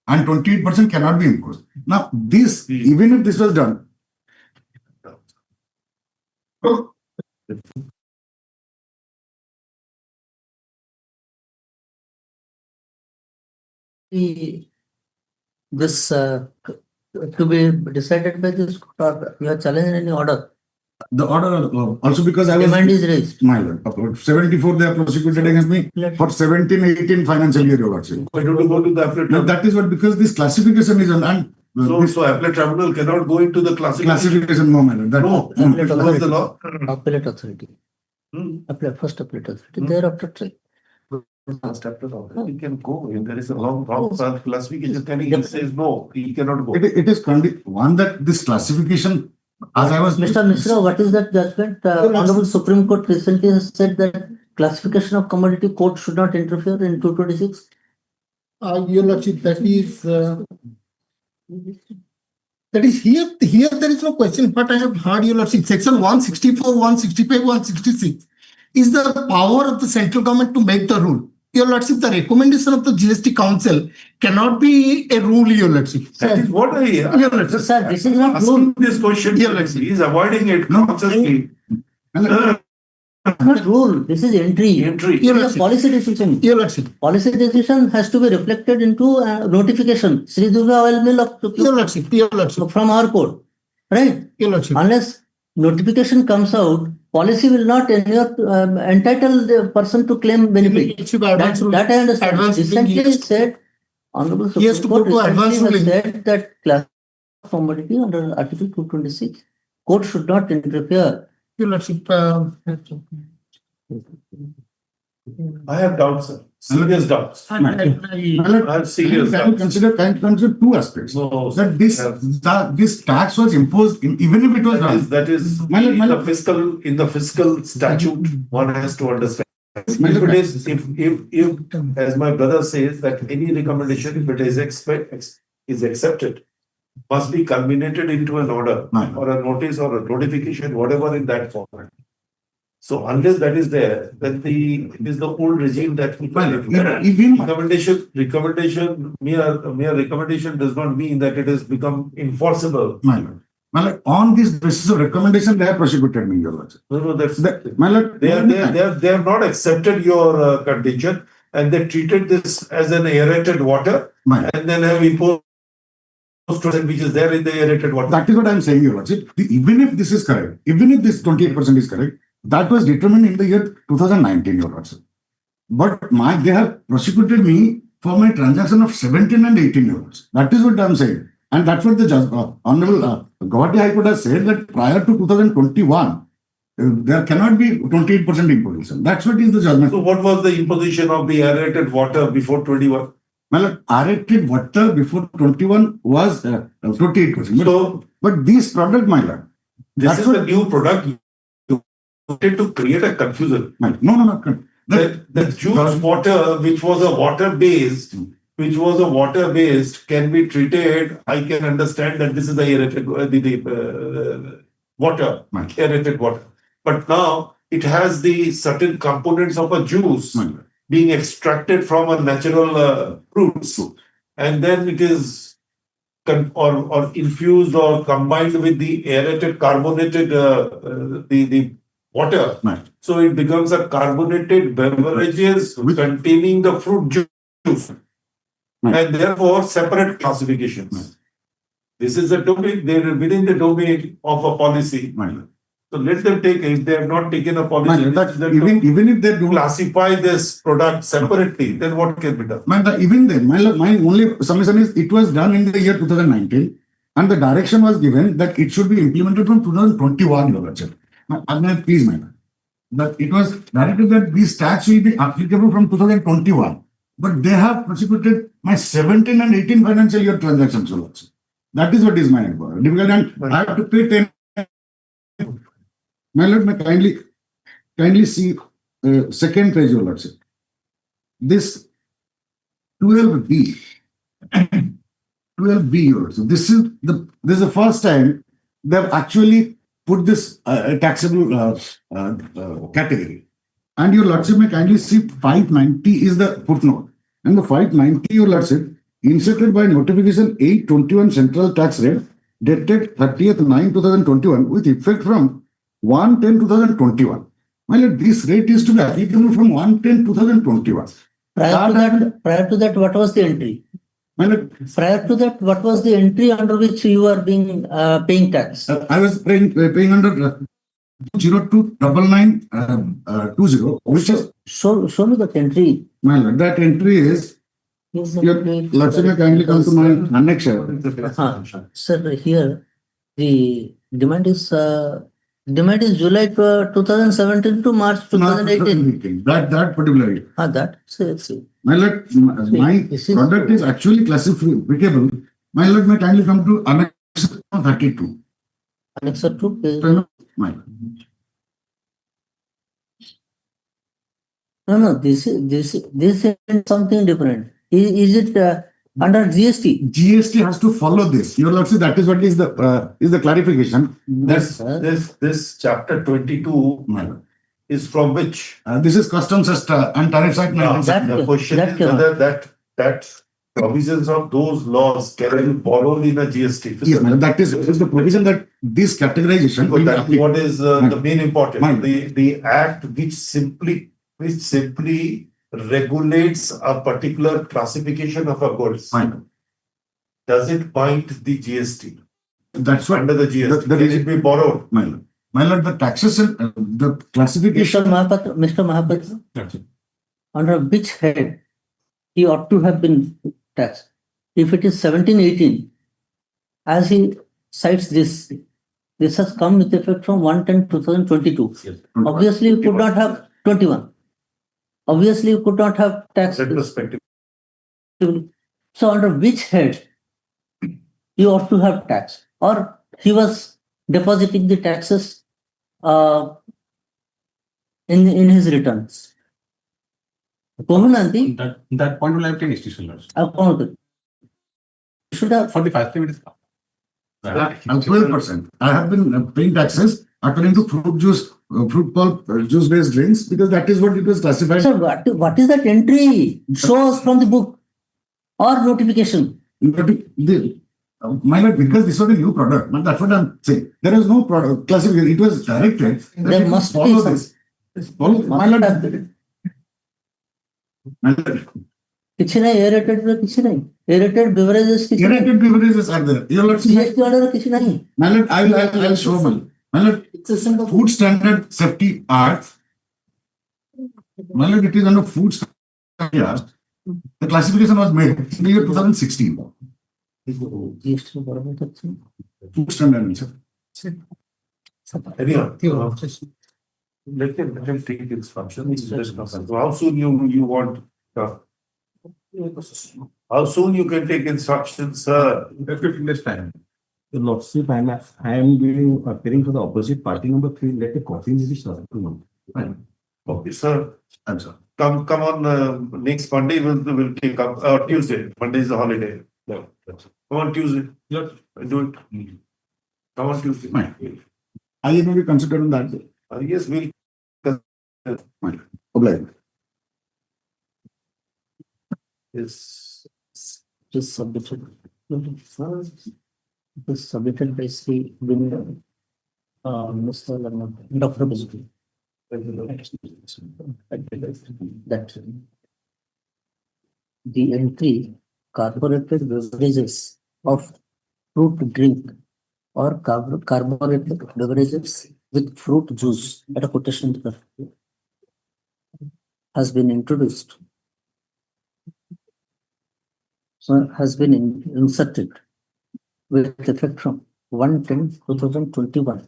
And 28% cannot be imposed. Now, this, even if this was done, this to be decided by this court, you are challenging any order. The order also because I was. Demand is raised. My lord, about 74 they are prosecuted against me for 17-18 financial year. Why don't you go to the appellate tribunal? That is what, because this classification is on. So appellate tribunal cannot go into the classification. No, my lord. No, Appellate the law. Appellate authority. First appellate authority. Thereafter try. He can go. If there is a long classification, then he says no, he cannot go. It is one that this classification. As I was Mr. Mishra, what is that judgment? Honorable Supreme Court recently has said that classification of commodity court should not interfere in 226. Your Lordship, that is That is here there is no question, but I have heard your lordship, section 164, 165, 166 is the power of the central government to make the rule. Your lordship, the recommendation of the GST council cannot be a rule, your lordship. That is what Your lordship. Sir, this is not asking rule. this question. Your lordship. He is avoiding it consciously. Not rule. This is entry. Entry. It is a policy decision. Your lordship. Policy decision has to be reflected into notification. Sri Durga Oil Mill Your lordship. Your lordship. from our court, right? Your lordship. Unless notification comes out, policy will not entitle the person to claim benefit. That I understand. Advance Recently ruling, yes. said, Honorable He has Supreme to go Court to advance recently has ruling. said that class of commodity under Article 226, court should not interfere. Your lordship. I have doubts, sir. Serious doubts. I have serious Can doubts. consider two aspects. No, That this tax was imposed, even if it was done. that is in the fiscal statute, one has to understand. If it is, if as my brother says, that any recommendation, if it is accepted, must be culminated into an order or a notice or a notification, whatever in that format. So unless that is there, then it is the old regime that we mere recommendation does not mean that it has become enforceable. On this basis of recommendation, they have prosecuted me, your lordship. No, that's My lord, they have not accepted your condition, and they treated this as an aerated water, and then have imposed which is there in the aerated water. That is what I am saying, your lordship. Even if this is correct, even if this 28% is correct, that was determined in the year 2019, your lordship. But they have prosecuted me for my transaction of 17 and 18 your lordship. That is what I am saying. And that's what the judge, Honorable Guwahati High Court has said, that prior to 2021, there cannot be 28% imposition. That's what is the judgment. So what was the imposition of the aerated water before 21? Well, aerated water before 21 was 28%. So, but this product, my lord, this is a new product. You wanted to create a confusion. No. The juice water, which was a water-based, can be treated. I can understand that this is the aerated water, aerated water. But now it has the certain components of a juice being extracted from a natural fruit, and then it is or infused or combined with the aerated carbonated the water. So it becomes a carbonated beverages containing the fruit juice, and therefore separate classifications. This is a domain, they are within the domain of a policy. So let them take, if they have not taken a policy, even if they do classify this product separately, then what can be done? Even then, my only submission is it was done in the year 2019, and the direction was given that it should be implemented from 2021, your lordship. Please, that it was directed that these tax will be applicable from 2021, but they have prosecuted my 17 and 18 financial year transactions, your lordship. That is what is my difficult, and I have to pay 10. My lord, may kindly see second page, your lordship. This 12B, your lordship. This is the first time they have actually put this taxable category. And your lordship may kindly see 590 is the footnote. And the 590, your lordship, inserted by notification 821 central tax rate dated 30th 9 2021 with effect from 1/10/2021. My lord, this rate is to be applicable from 1/10/2021. Prior to that, what was the entry? Prior to that, what was the entry under which you are being paying tax? I was paying under 029920, which is show me that entry. My lord, that entry is. Your lordship may kindly come to my annexure. Sir, here the demand is July 2017 to March 2018. That particular year. That. My lord, my product is actually classifiable. My lord, may kindly come to annexure 32. Annexure 2. No. This is something different. Is it under GST. GST has to follow this. Your Lordship, that is what is the clarification. This chapter 22 is from which? This is Customs and Tariffs Act. The question is whether that provisions of those laws can be followed in a GST. Yes, madam, that is the provision that this categorization. So that is what is the main important. The act which simply regulates a particular classification of a goods. Does it bind the GST? That's what under the GST. Can it be borrowed? My lord, the taxation, the classification. Mr. Mahapatra, under which head he ought to have been taxed? If it is 1718, as he cites this has come with effect from 1/10/2022. Yes. Obviously, you could not have 21. Obviously, you could not have tax. Retrospective. So, under which head you ought to have tax, or he was depositing the taxes in his returns? That point will have taken extension. Should have For the first time it is. 12%. I have been paying taxes according to fruit juice, fruit pulp, juice based drinks, because that is what it was classified. Sir, what is that entry? Show us from the book or notification. My lord, because this was a new product, but that's what I'm saying. There is no product classification. It was directed. There must be follow some. this. Follow, my lord. My lord. किसी नहीं aerated में किसी नहीं aerated beverages किसी नहीं Aerated beverages are there. Your lord, GST order किसी नहीं. my lord, I'll show my lord. Food Standard Safety Act. My lord, it is under Food Standard Act. The classification was made in the year 2016. GST बराबर तक Food Standard, sir. Anyhow, let him take instructions. So how soon you want? How soon you can take instructions, sir? 15 days time. The Lordship, I am appearing for the opposite party number 3. Let a copy maybe served to me. Okay, sir. I'm sorry. Come on. Next Monday we'll take up. Tuesday. Monday is the holiday. No. Come on Tuesday. Yeah. Do it. Come on Tuesday. I may be considered on that day. Yes, we'll. Obliged. Yes. just submitted. This submitted by Sri Mr. Dr. Bizri. That the entry carbonated beverages of fruit drink or carbonated beverages with fruit juice at a quotation has been introduced. So has been inserted with effect from 1/10/2021.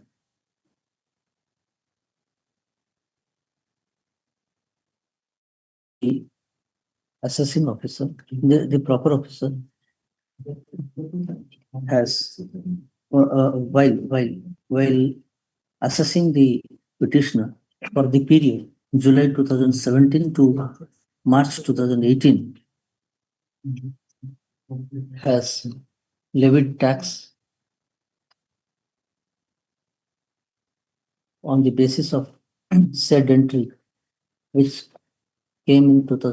The assessing officer, the proper officer, has while assessing the petitioner for the period July 2017 to March 2018, has levied tax on the basis of said entry, which came in 2021.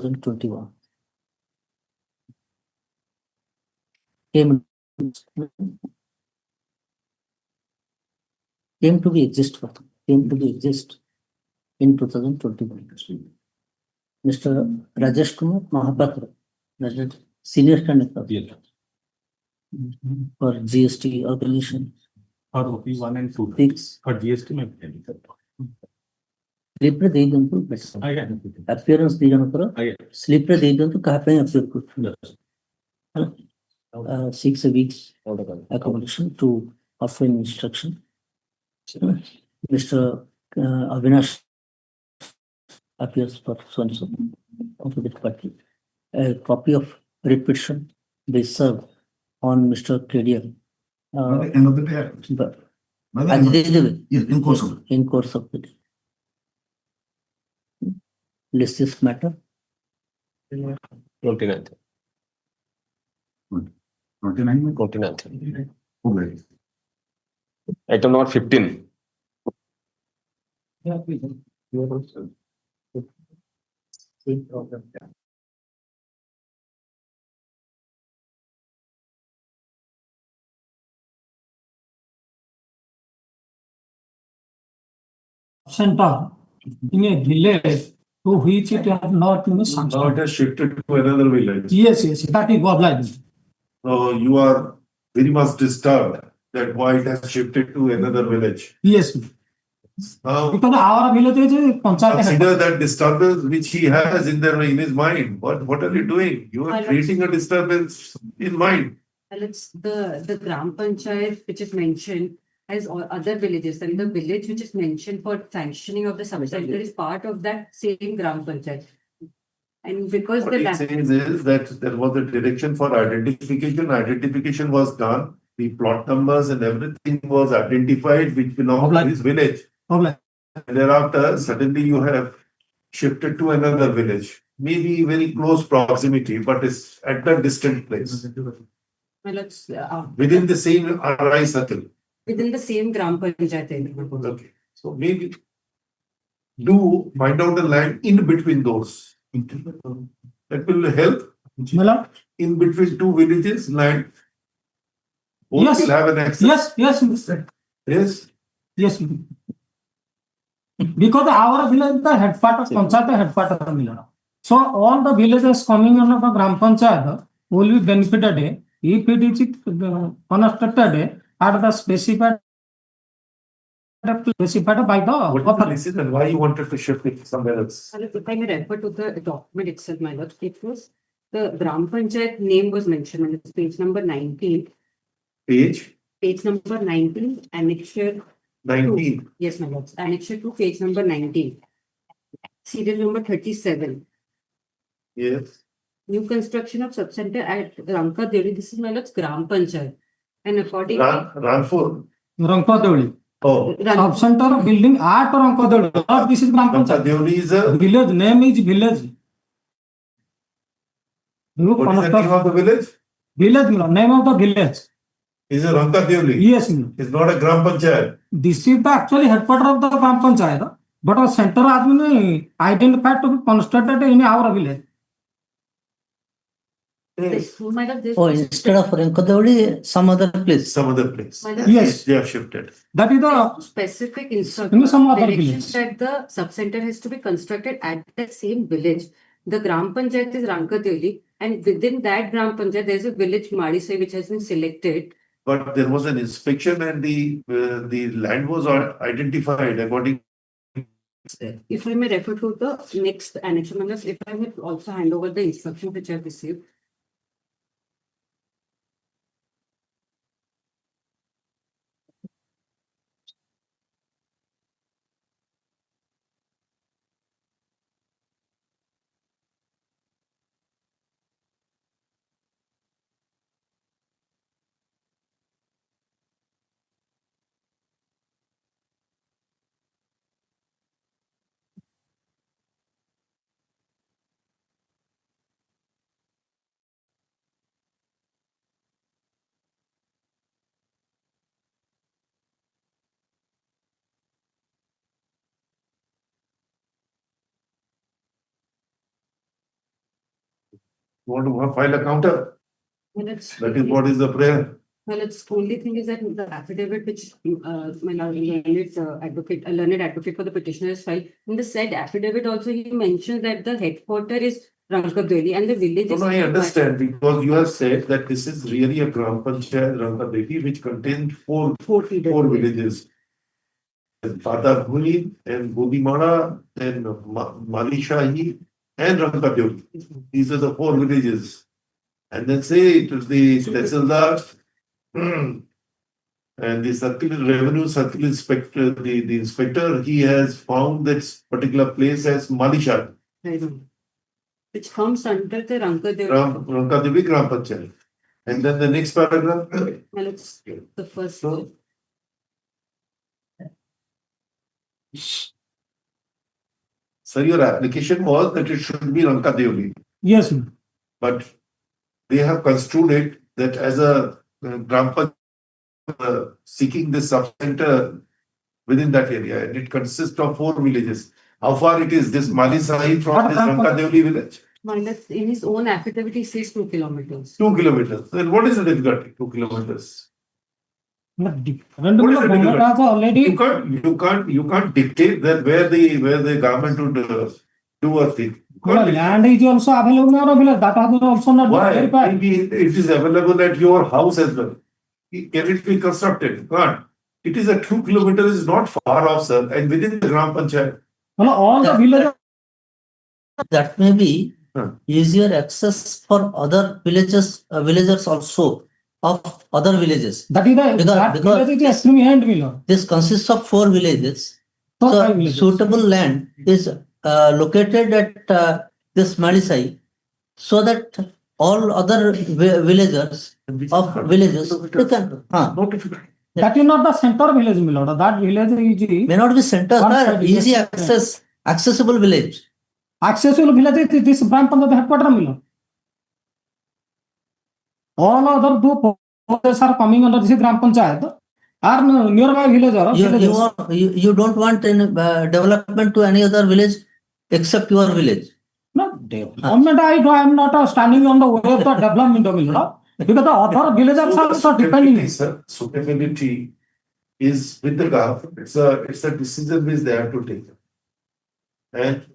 Came to be exist in 2021. Mr. Rajesh Kumar Mahapatra, senior candidate for GST organization. For OP 1 and 2. For GST में slip दे दियंतु appearance दे जाना करो slip दे दियंतु कहाँ पे appear करो 6 weeks accommodation to offer instruction. Mr. Avinash appears for so and so of the party. A copy of petition they serve on Mr. KDL. End of the day. In course of the day. List this matter. 29th. 29. 29th. Okay. Item number 15. Center in a village to which it has not Now it sanctioned. has shifted to another village. Yes, that is what like. So you are very much disturbed that why it has shifted to another village. Yes, Now because our village is Panchayat. consider that disturbance which he has in his mind. What are you doing? You are creating a disturbance in mind. Well, it's the Gram Panchayat which is mentioned as all other villages, and the village which is mentioned for sanctioning of the subcenter is part of that same Gram Panchayat. And because What it says is that there was a direction for identification. Identification was done. The plot numbers and everything was identified which belongs to this village. And thereafter, suddenly you have shifted to another village. Maybe very close proximity, but it's at a distant place. well, it's Within the same RI circle. within the same Gram Panchayat area. Okay. So maybe do find out the land in between those. That will help. In between two villages, land. Both Yes. will have an access. Yes. Yes. Because our village is the headquarters, Panchayat headquarters village. So all the villages coming under the Gram Panchayat will be benefited if it is constructed at the specified by the What is the authority. decision? Why you wanted to shift it somewhere else? If I may refer to the document itself, my lord, it was the Gram Panchayat name was mentioned on this page number 19. Page Page number 19, annexure 19. 2. Yes, my lord. Annexure 2, page number 19. Serial number 37. Yes. New construction of subcenter at Ranka Devi. This is my lord's Gram Panchayat. And according Ranpur. Rankadoli. Oh. Subcenter building at Rankadoli. This is Gram Panchayat. Rankadoli is a Village name is village. What is the name of the village? Village, name of the village. Is a Rankadoli. Yes, it's not a Gram Panchayat. This is the actually headquarters of the Gram Panchayat, but a center has been identified to be constructed in our village. this, my lord, this Oh, instead of Rankadoli, some other place. Some other place. My lord, Yes. They have shifted. That is the specific in instruction some other directions village. that the subcenter has to be constructed at the same village. The Gram Panchayat is Rankadeli, and within that Gram Panchayat, there is a village Madisai which has been selected. But there was an inspection and the land was identified according. If I may refer to the next annexure, if I may also hand over the instruction which I have received. You want to file a counter? Well, it's, That is what is the prayer. well, it's only thing is that the affidavit which my learned advocate for the petitioner has filed, in the said affidavit also he mentioned that the headquarter is Rankadeli and the village is. No, I understand because you have said that this is really a Gram Panchayat Rankadeli which contains four villages. Pataguni and Bodimara and Malishahi and Rankadeli. These are the four villages. And then say it is the Tehsildar and the revenue circle inspector, the inspector, he has found this particular place as Malishahi. Which comes under the Rankadevi. Rankadevi Gram Panchayat. And then the next paragraph. Well, it's the first one. So your application was that it should be Rankadevi. Yes. But they have construed it that as a Gram Panchayat seeking this sub-center within that area, and it consists of 4 villages. How far it is, this Mali Sahi from this Rankadevli village? Mindless, in his own affidavit, he says 2 kilometers. 2 kilometers. Then what is the difficulty? 2 kilometers. Already You can't dictate that where the government would do a thing. land is also available in our village. That is also not Why? verified. Maybe it is available at your house as well. Can it be constructed? Can't. It is a 2 kilometers is not far off, sir, and within the Gram Panchayat. All the villages. That may be easier access for other villagers also of other villages. That is the village is extremely hand below. This consists of 4 villages. So So 5 villages. suitable land is located at this Malisai, so that all other villagers of villages they can. That is not the center village, my lord. That village is May not be center, One but side easy village. accessible village. accessible village is this Gram Panchayat headquarters, my lord. All other 2 villages are coming under this Gram Panchayat. Are nearby villages. You don't want any development to any other village except your village. No, development, I am not standing on the way of the development of Milord. Because the other villages are also depending. Sir, suitability is with the government. It's a decision which they have to take. And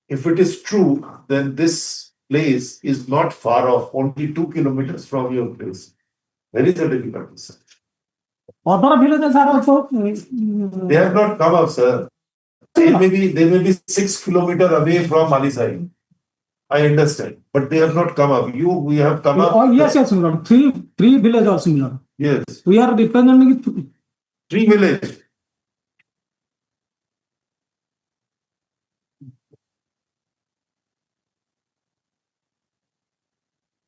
if it is true, then this place is not far off, only 2 kilometers from your place. Where is the difficulty, sir? Other villages are also. They have not come up, sir. They may be 6 kilometers away from Alisai. I understand, but they have not come up. We have come up. Oh, yes, my lord. Three villages also, my lord. Yes. We are representing 3 villages.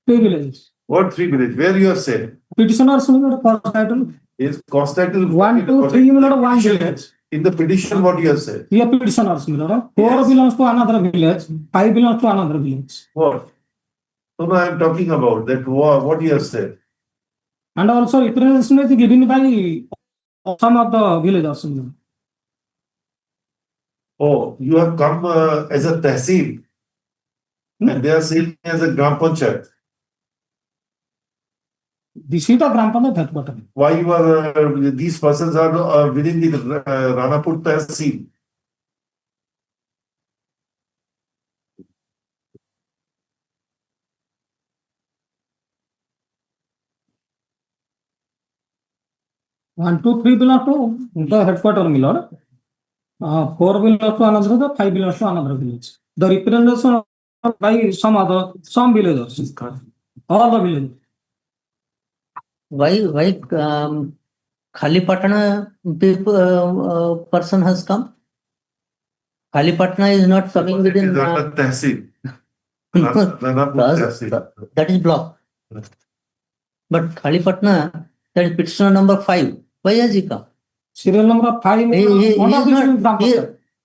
three villages. What 3 villages? Where you have said? Petitioners, my lord, cost title. Is cost title 1, 2, 3, my lord, 1 village. in the petition? What you have said? Here petitioners, my lord. 4 belongs to another village. 5 belongs to another village. What? So now I am talking about that. What you have said. And also representation is given by some of the villagers. My lord. Oh, you have come as a tehsil, and they are saying as a Gram Panchayat. This is the Gram Panchayat headquarters. Why you are these persons are within the Ranapur tehsil? One, 2, 3 belong to the headquarters, my lord. 4 belong to another, the 5 belongs to another village. The representation by some villagers. All the villages. Why Khalipatna people person has come? Khalipatna is not coming within. Tehsil. That is block. But Khalipatna, that is petitioner number 5. Why has he come? Serial number 5.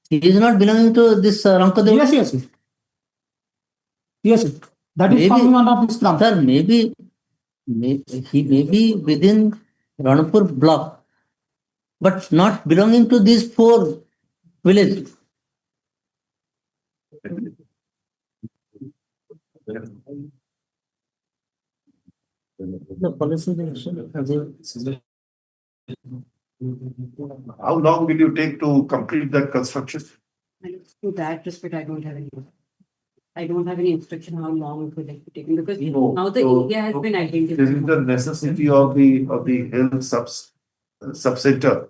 He is not belonging to this Rankadev. Yes. That is coming under this Gram. Sir, maybe he may be within Ranapur block, but not belonging to these 4 villages. The policy How long will you take to complete that construction? To that respect, I don't have any instruction how long it will be taken, because No, now the so- area has been There is identified. the necessity of the health subcenter.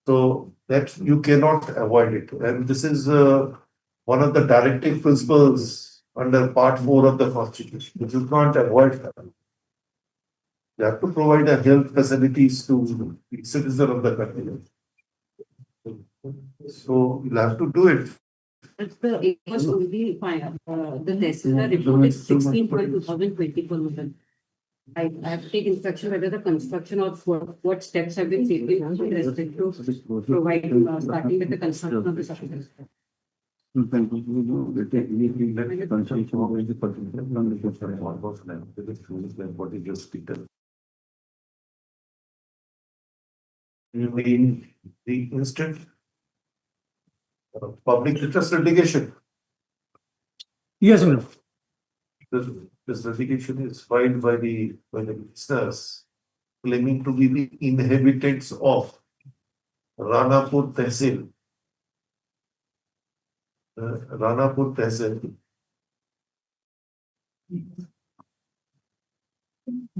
So that you cannot avoid it. And this is one of the directive principles under Part 4 of the Constitution, which you can't avoid that. You have to provide the health facilities to the citizen of the country. So you'll have to do it. It was only the Tesla report is 16/12/2024. I have to take instruction whether the construction of what steps have been taken with respect to provide starting with the construction of the subdivision. What is just speaker? You mean the instant public interest litigation? Yes, madam. This litigation is filed by the business claiming to be the inhabitants of Ranapur Tehsil. Ranapur Tehsil.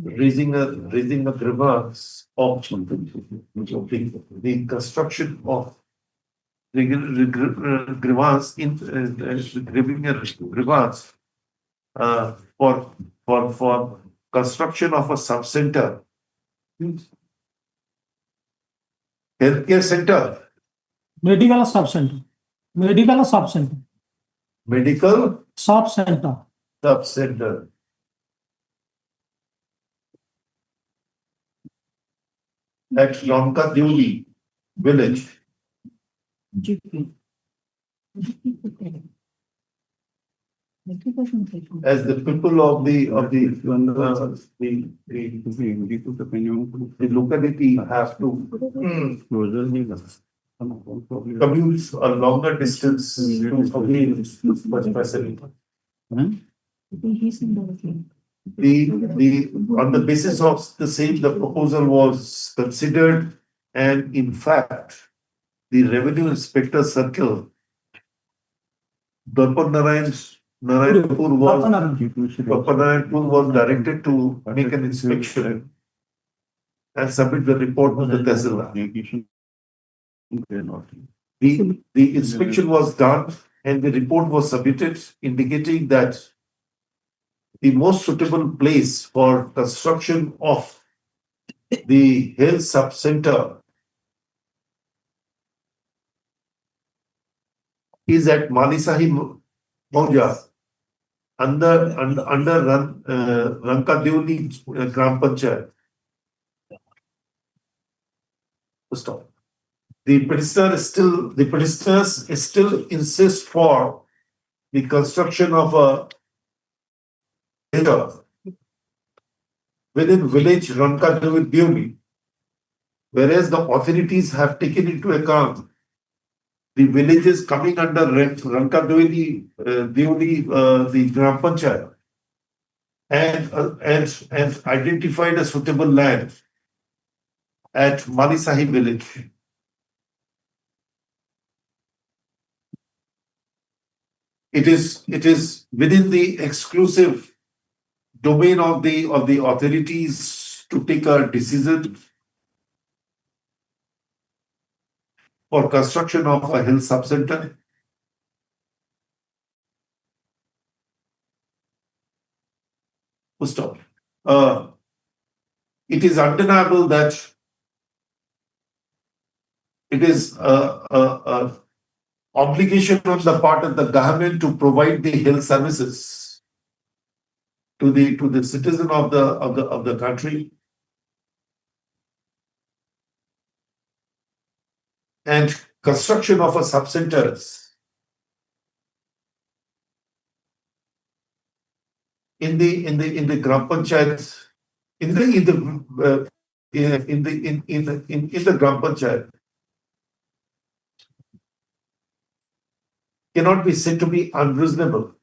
Raising a grievance of the construction of grievance in giving a grievance for construction of a sub-center, healthcare center, Medical sub-center. Medical sub-center. medical Sub-center. sub-center. At Ramkaduli village. As the people of the locality have to commute a longer distance to avail such facility. On the basis of the same, the proposal was considered, and in fact, the Revenue Inspector Circle, Narayanpur was directed to make an inspection and submit the report to the Tehsil. The inspection was done and the report was submitted indicating that the most suitable place for construction of the health sub-center is at Malisahib Mauja under Rankadevli Gram Panchayat. Stop. The petitioners still insist for the construction of a within village Rankadevli, whereas the authorities have taken into account the villages coming under Rankadevli, the Gram Panchayat, and identified a suitable land at Malisahib village. It is within the exclusive domain of the authorities to take a decision for construction of a health sub-center. Stop. It is undeniable that it is obligation on the part of the government to provide the health services to the citizen of the country, and construction of a sub-centers in the Gram Panchayat, in the Gram Panchayat cannot be said to be unreasonable,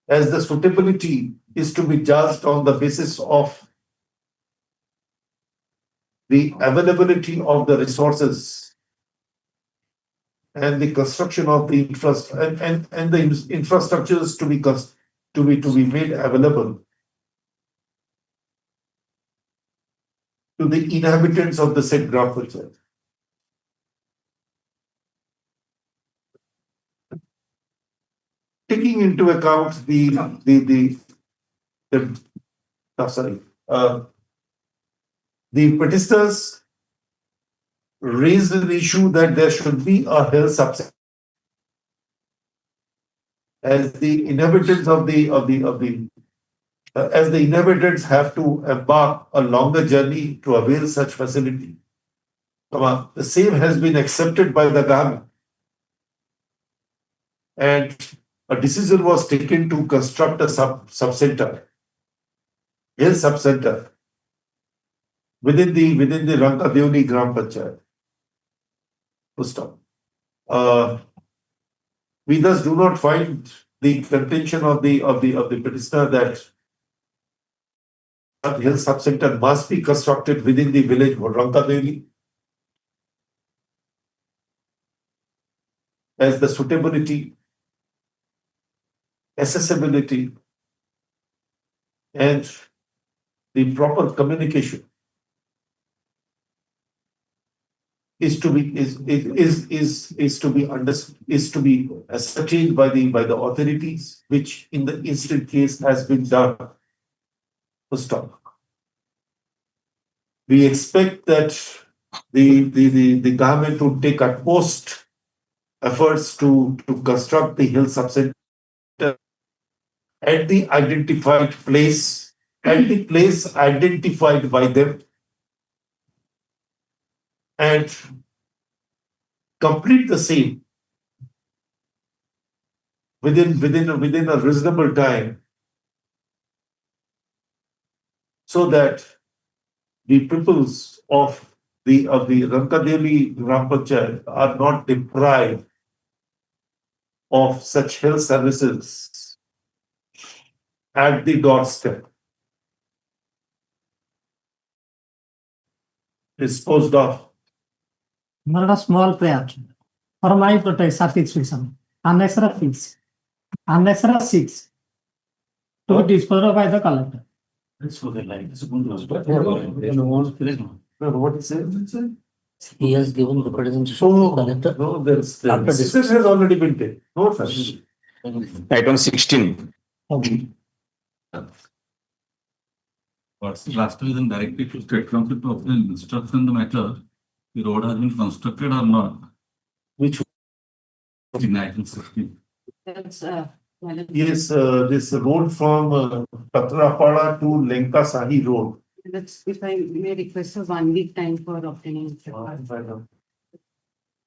as the suitability is to be judged on the basis of the availability of the resources and the construction of the infrastructures to be made available to the inhabitants of the said Gram Panchayat. Taking into account the petitioners raised an issue that there should be a health sub-center, as the inhabitants as the inhabitants have to embark a longer journey to avail such facility. The same has been accepted by the government. and a decision was taken to construct a subcenter, health subcenter within the Ranka Deoni Gram Panchayat. Full stop. We thus do not find the contention of the petitioner that a health subcenter must be constructed within the village of Ranka Deoni, as the suitability, accessibility, and the proper communication is to be ascertained by the authorities, which in the instant case has been done. To stop. We expect that the government would take utmost efforts to construct the health subcenter at the identified place, at the place identified by them, and complete the same within a reasonable time, so that the peoples of the Rankadeli Gram Panchayat are not deprived of such health services at the doorstep, disposed of. Not a small prayer for my satisfaction. Unnecessary fees, unnecessary seats to be disposed of by the collector. Let's go there like this. What is it? He has given representation So, to the collector. no, the decision has already been taken. No, sir. Item 16. What's last reason directly to state council to obtain instruction in the matter, the road has been constructed or not? Which in 1960. That's Yes, this road from Patrapada to Lenka Sahi Road. that's, if I may request a 1 week time for obtaining.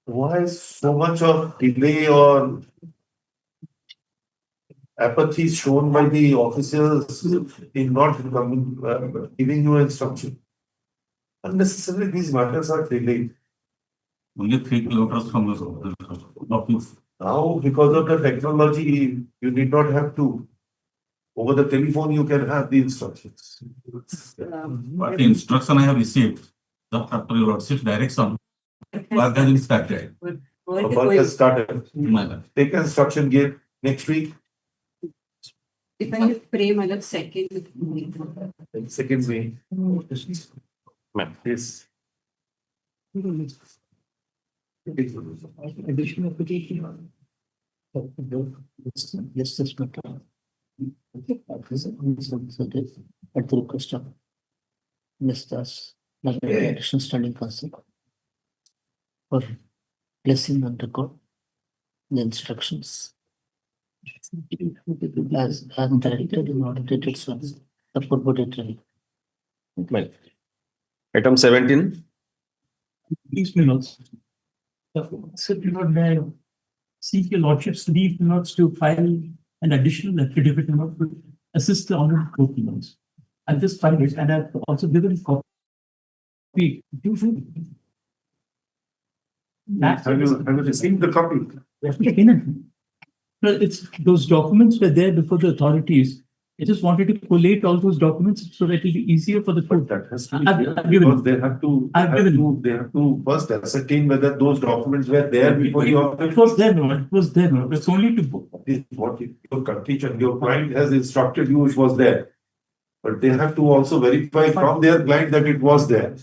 Why so much of delay or apathy shown by the officers in not giving you instruction? Unnecessarily, these matters are delayed. Only 3 kilometers from the office. Now, because of the technology, you need not have to. Over the telephone, you can have the instructions. But the instruction I have received, the after your lordship's direction, work has been started. Work has started. Take instruction, give next week. If I may pray, my lord, second week. Second way. Yes. Additional application. Yes, this matter. At the request of Mr. Additional Standing Council for placing on record the instructions as directed in audited source, the purported. Item 17. Please, my lords. So, seek your lordship's leave notes to file an additional affidavit note to assist the honorable court notes. I'll just file it, and I've also given a copy. Have you received the copy? Well, it's those documents were there before the authorities. I just wanted to collate all those documents so that it'll be easier for the court. That has to be I've clear, given because they have to first ascertain whether those documents were there before you. It was there, no. It was there, no. It's only to book. This is what your contention, your client has instructed you it was there. But they have to also verify from their client that it was there.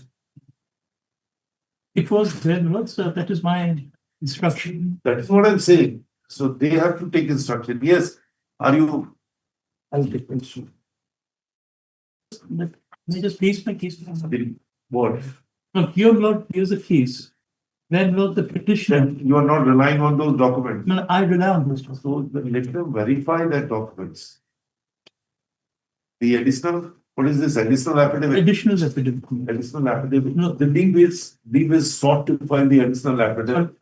It was there, no. So that is my instruction. That is what I'm saying. So they have to take instruction. Yes, are you? I'll take instruction. Let me just place my case. What? No, here, Lord, here's a case. When Lord, the petition. You are not relying on those documents. No, I rely on those documents. So let them verify that documents. The additional, what is this additional affidavit? Additional affidavit. Additional affidavit. No, the leave is sought to find the additional affidavit.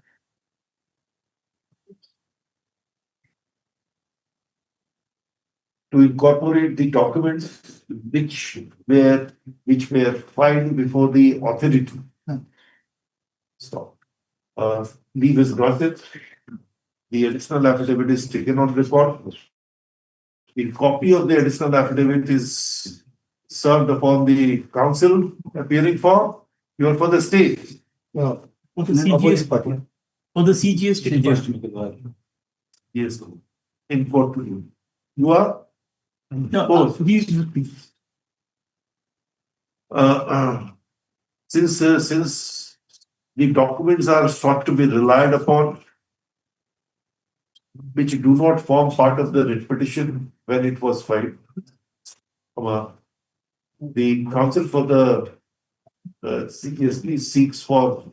to incorporate the documents which were filed before the authority. Stop. Leave is granted. The additional affidavit is taken on record. The copy of the additional affidavit is served upon the counsel appearing for the state. For the CGS party. For the CGS. Yes. In court to you. You are? No, Since the documents are sought to be relied upon, which do not form part of the writ petition when it was filed, the counsel for the CSP seeks for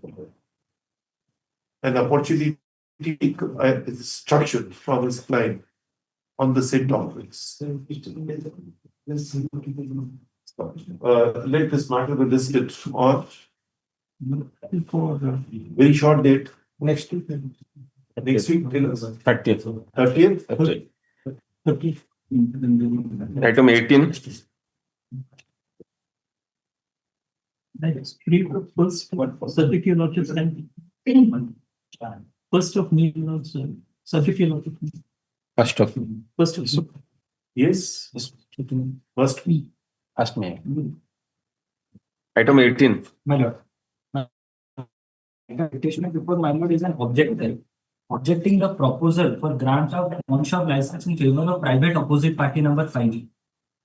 an opportunity instruction from his client on the said documents. Let this matter be listed on very short date. Next week. Next week, 30th. 30th? Item 18. Certificate of first of May, certificate of first of Yes. First May. First May. Item 18. My lord. Petition before my lord is an objector objecting the proposal for grant of on-shop license in favor of private opposite party number 5.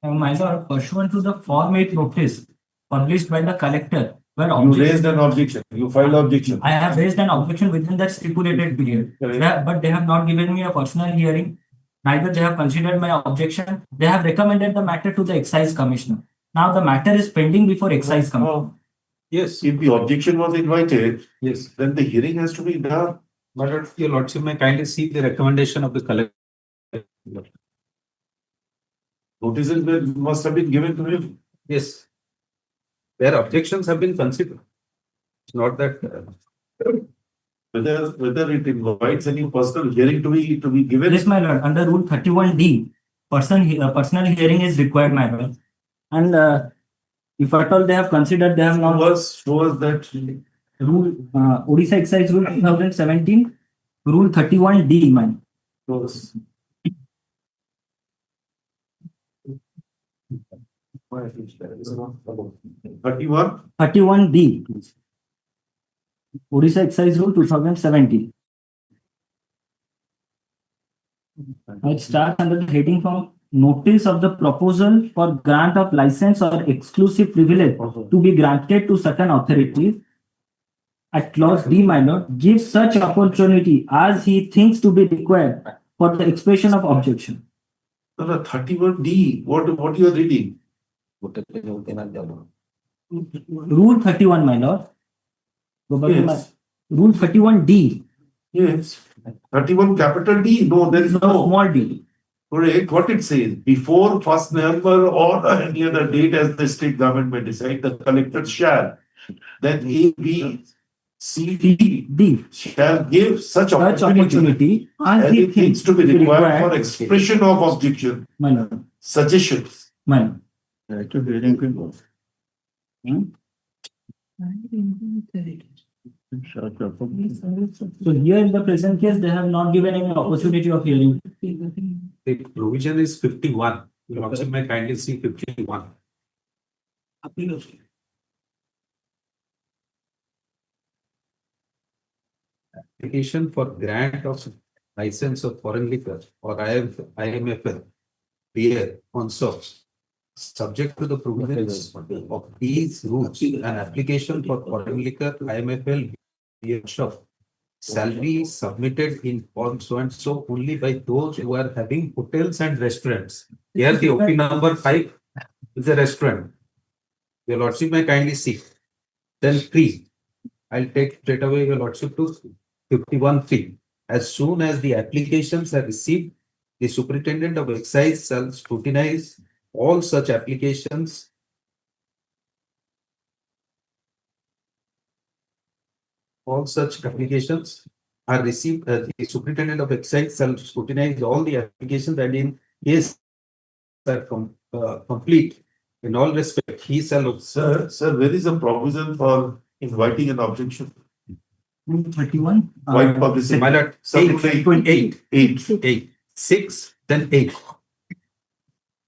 And my lord, pursuant to the Form 8 notice published by the collector, where you raised an objection. You filed objection. I have raised an objection within that stipulated period. But they have not given me a personal hearing. Neither they have considered my objection. They have recommended the matter to the Excise Commissioner. Now the matter is pending before Excise Commissioner. Yes, if the objection was invited, yes, then the hearing has to be done. But your lordship may kindly see the recommendation of the collector. Notices must have been given to him. Yes. Their objections have been considered. It's not that whether it invites any personal hearing to be given. Yes, my lord. Under Rule 31D, personal hearing is required, my lord. And if at all they have considered, they have not. Show us that Rule Odisha Excise Rule 2017, Rule 31D, man. Shows. 31D. Odisha Excise Rule 2017. It starts under the heading from notice of the proposal for grant of license or exclusive privilege to be granted to certain authorities. At clause D, my lord, gives such opportunity as he thinks to be required for the expression of objection. 31D, what you are reading? Rule 31, my lord. Yes. Rule 31D. Yes. 31 capital D? No, there is no small d. Correct. What it says, before 1st November or any other date as the state government may decide, the collector shall, then A, B, C, D shall give such opportunity as he thinks to be required for expression of objection, suggestions. So here in the present case, they have not given any opportunity of hearing. the provision is 51. You also may kindly see 51. Application for grant of license of foreign liquor or IMFL beer on source. Subject to the provisions of these rules, an application for foreign liquor IMFL beer shop shall be submitted in form so and so only by those who are having hotels and restaurants. Here the OP number 5 is a restaurant. Your lordship may kindly see. Then 3. I'll take straight away your lordship to 51(3). As soon as the applications are received, the superintendent of excise shall scrutinize all such applications. All such applications are received. The superintendent of excise shall scrutinize all the applications, and in case complete in all respect, he shall. Sir, where is the provision for inviting an objection? 31. White publicity. My lord, eight. 6, then 8.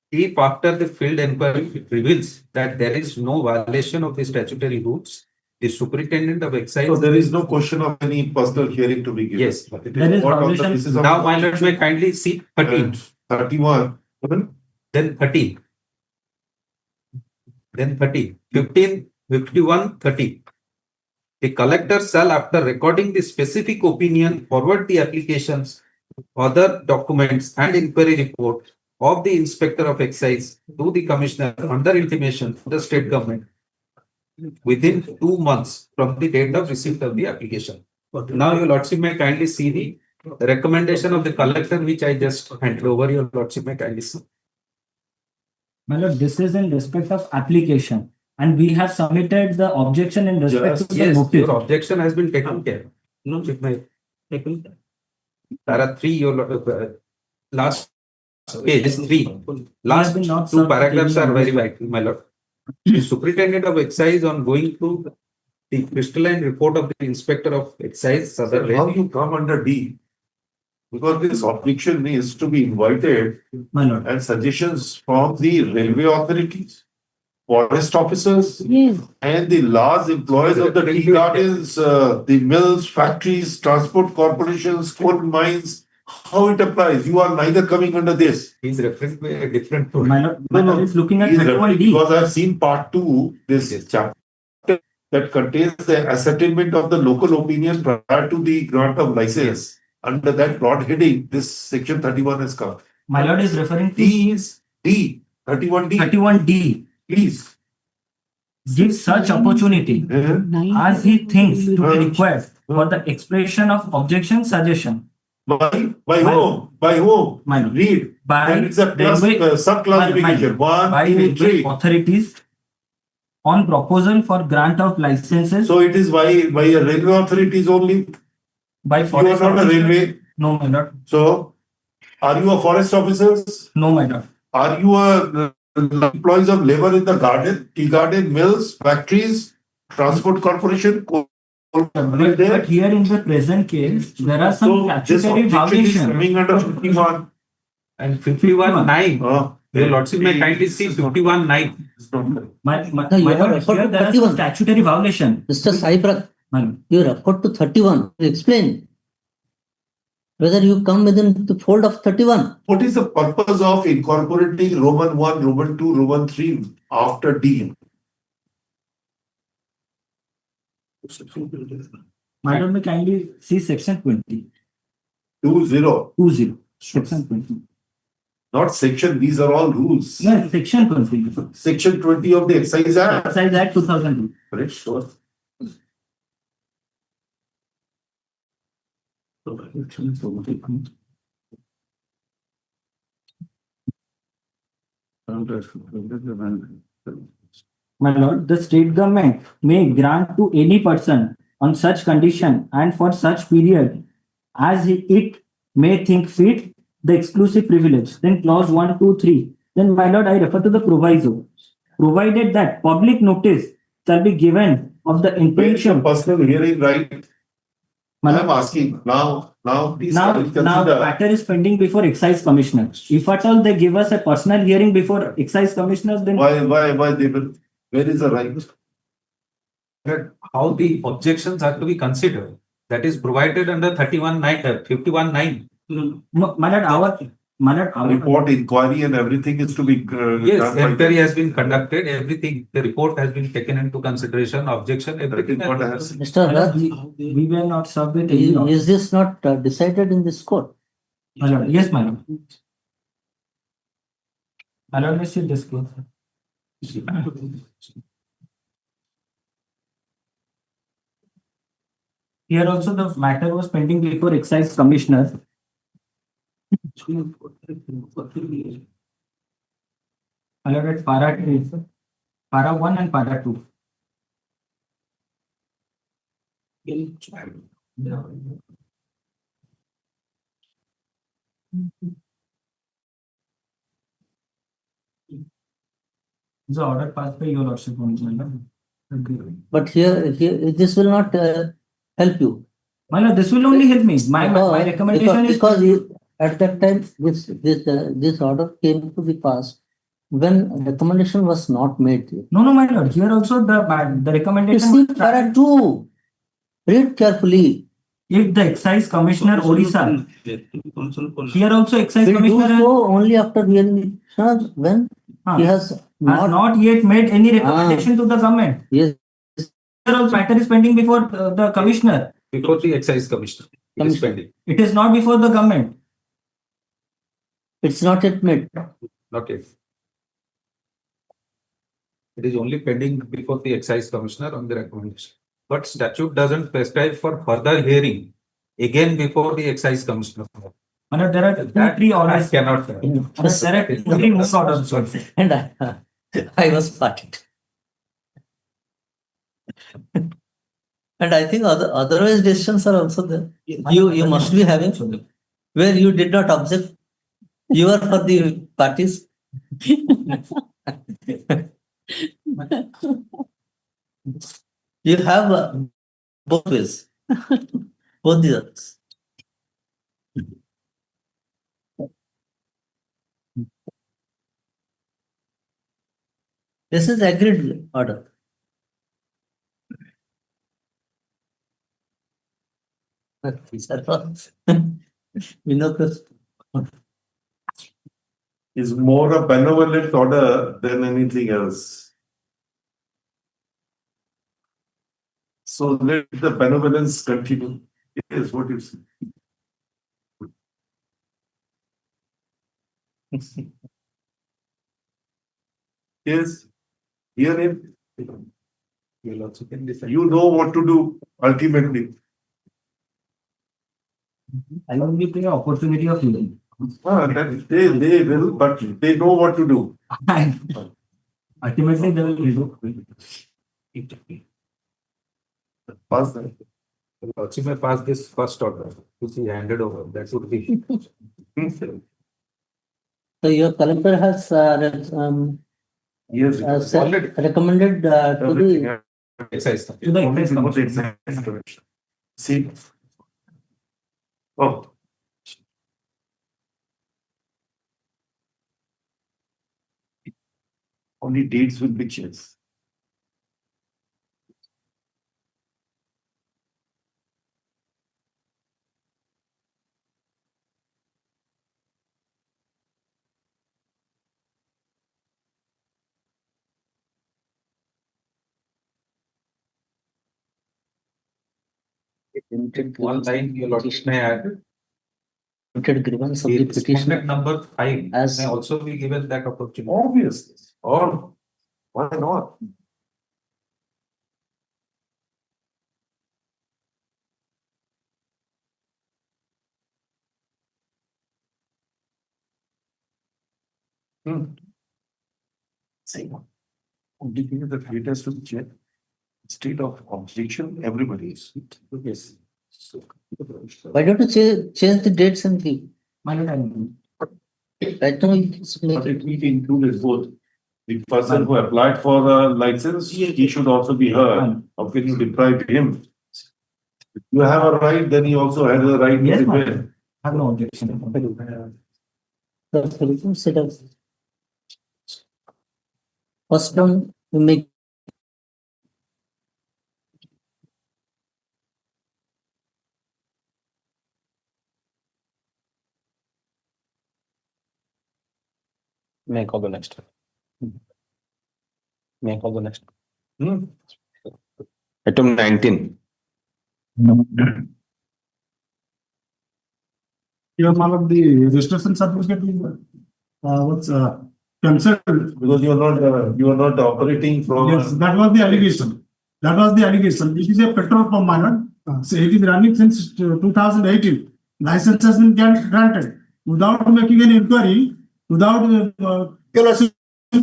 If after the field inquiry reveals that there is no violation of the statutory rules, the superintendent of excise. So there is no question of any personal hearing to be given. Yes. There is violation. Now, my lord, may kindly see 13. 31. Then 30. Then 30. 15, 51, 30. The collector shall, after recording the specific opinion, forward the applications, other documents and inquiry report of the inspector of excise to the commissioner under intimation to the state government within 2 months from the date of receipt of the application. Now, your lordship may kindly see the recommendation of the collector, which I just handed over. Your lordship may kindly see. My lord, this is in respect of application, and we have submitted the objection in respect to the Yes, notice. your objection has been taken care. No, it may taken. There are 3. Your last page is 3. Last 2 paragraphs are very vital, my lord. The superintendent of excise, on going through the crystalline report of the inspector of excise. Sir, how you come under D? Because this objection is to be invited, my lord, and suggestions from the railway authorities, forest officers, and the large employees of the tea gardens, the mills, factories, transport corporations, coal mines. How it applies? You are neither coming under this. He's referring to a different. My lord is looking at He's 31D. because I have seen part 2, this chapter that contains the ascertainment of the local opinion prior to the grant of license. Under that broad heading, this section 31 has come. My lord is referring to D, 31D. 31D. Please. Give such opportunity as he thinks to be required for the expression of objection suggestion. By whom? By whom? My lord. Read. By And it's a sub-classification. 1, 2, 3. Authorities on proposal for grant of licenses. So it is by a railway authorities only. By you are forest not a railway. No, my lord. So, are you a forest officers? No, my lord. Are you a employees of labor in the garden, tea garden, mills, factories, transport corporation? But here in the present case, there are some statutory violations. Coming under 51 and 51(9). Your lordship may kindly see 51(9). My lord, here there are some statutory violation. Mr. Saibrat, you refer to 31. Explain whether you come within the fold of 31. What is the purpose of incorporating Roman 1, Roman 2, Roman 3 after D? My lord, may kindly see section 20. 20. Section 20. Not section, these are all rules. No, section 20. Section 20 of the Excise Act. Excise Act 2002. Correct, sure. My lord, the state government may grant to any person on such condition and for such period as it may think fit the exclusive privilege. Then clause 1, 2, 3. Then, my lord, I refer to the proviso. Provided that public notice shall be given of the intention. Personal hearing right. I am asking now please now the matter is pending before Excise Commissioner. If at all they give us a personal hearing before Excise Commissioner, then why they will? Where is the right? How the objections are to be considered? That is provided under 51(9). No, my lord, our report, inquiry, and everything is to be. Yes, inquiry has been conducted. Everything, the report has been taken into consideration. Objection, everything. Mr. Raj, we were not served with is this not decided in this court? My lord, yes, my lord. My lord, may see this case. Here also the matter was pending before Excise Commissioner. I look at para 2, para 1 and para 2. The order passed by your lordship only, my lord. But here, this will not help you. My lord, this will only help me. My recommendation is Because at that time, this order came to be passed when recommendation was not made. no, my lord. Here also the You recommendation. see para 2. Read carefully. If the Excise Commissioner Orissa, here also Excise Will do Commissioner so only after hearing when he has not yet made any recommendation to the government. Yes. Here also matter is pending before the commissioner. Before the excise commissioner. It is pending. It is not before the government. It's not yet made. Not yet. It is only pending before the excise commissioner on the recommendation. But statute doesn't prescribe for further hearing again before the excise commissioner. And there are three orders. That cannot. There are three more orders. And I was parted. And I think otherwise decisions are also there. You must be having where you did not object. You are for the parties. You have both ways. Both the others. This is agreed order. Is more a benevolent order than anything else. So let the benevolence continue. Yes, what you say. Yes, hear him. You know what to do ultimately. I will give you an opportunity of hearing. They will, but they know what to do. Ultimately, they will do. Pass that. Also may pass this first order, which he handed over. That would be. So your collector has Yes, recommended to the Excise. See. Oh. Only dates will be changed. One line your lordship may add. grievance of the petition Number 5 as may also be given that opportunity. Obviously. Or why not? See, only thing is the data has to be checked. State of objection, everybody is. Yes. why don't you change the dates and the right now But it will include both. The person who applied for a license, he should also be heard. How can you deprive him? If you have a right, then he also has a right to Yes, ma'am. defend. I have no objection. set of first one you make May I call the next? May I call the next? Item 19. Your one of the registration certificate what's concerned. Because you are not operating from. Yes, that was the allegation. That was the allegation. It is a petrol pump minor. So it is running since 2018. License has been granted without making any inquiry, without.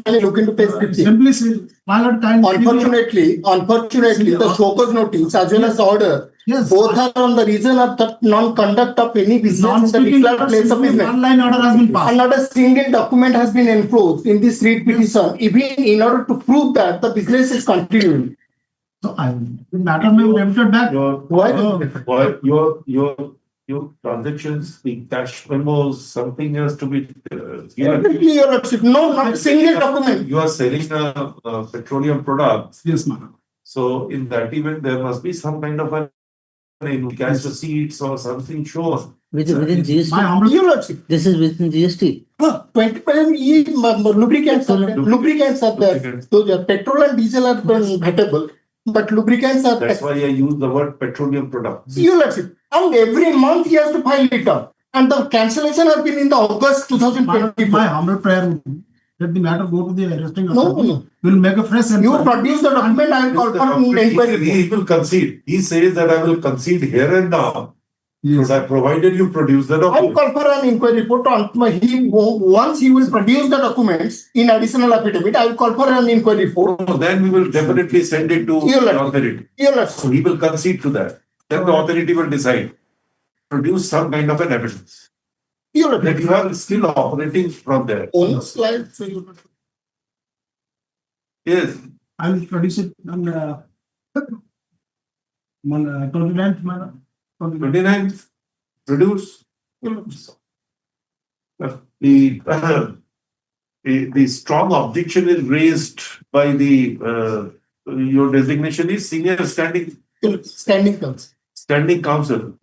Look into page 50. Simply say, my lord, Unfortunately, the show cause notice as well as the order Yes. Both are on the reason of the non-conduct of any business in the declared place of business. One-line order has been passed. And not a single document has been enclosed in this writ petition, even in order to prove that the business is continuing. So the matter may be remitted back. Your transactions, the cash memos, something has to be Definitely, Your Lordship. No, not a single document. You are selling petroleum products. Yes, madam. So in that event, there must be some kind of a cash receipts or something shown. Within GST. My humble Your Lordship. This is within GST. 20% lubricants are there. Lubricants are there. So the petrol and diesel are compatible, but lubricants are That's why I use the word petroleum products. Your Lordship. And every month he has to file it up. And the cancellation has been in the August 2020. My humble prayer would be let the matter go to the arresting No, authority. no. We'll make a fresh You produce the document, I will call for an inquiry. He will concede. He says that I will concede here and now. Yes. But provided you produce the I will document. call for an inquiry report on once he will produce the documents in additional affidavit, I will call for an inquiry report. Then we will definitely send it to Your the Lordship. authority. Your Lordship. So he will concede to that. Then the authority will decide. Produce some kind of an evidence. Your Lordship. That you are still operating from there. On the slide. So you- Yes. I will produce it on 29th, madam. 29th, produce. The strong objection is raised by the your designation is senior standing Standing counsel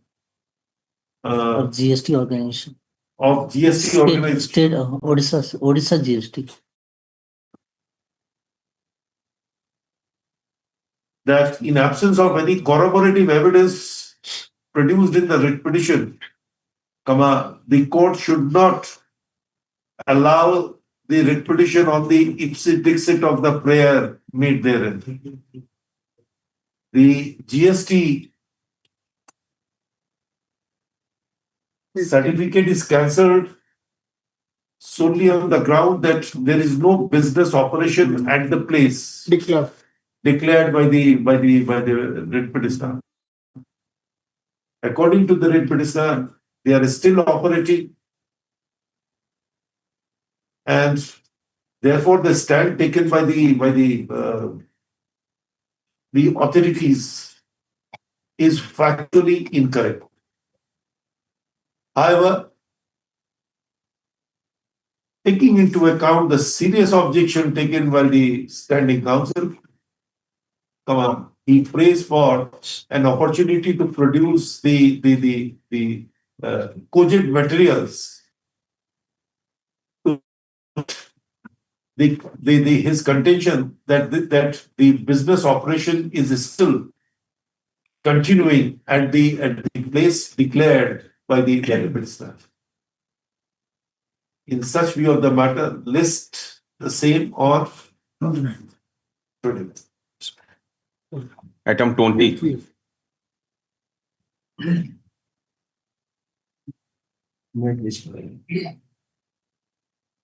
Of GST organization. of GST organization. State Odisha GST. That in absence of any corroborative evidence produced in the writ petition, the court should not allow the writ petition on the ipsit dixit of the prayer made therein. The GST certificate is cancelled solely on the ground that there is no business operation at the place declared by the writ petitioner. According to the writ petitioner, they are still operating, and therefore the stand taken by the authorities is factually incorrect. However, taking into account the serious objection taken by the standing counsel, he prays for an opportunity to produce the cogent materials. His contention that the business operation is still continuing at the place declared by the petitioner. In such view of the matter, list the same or 29th. Item 20.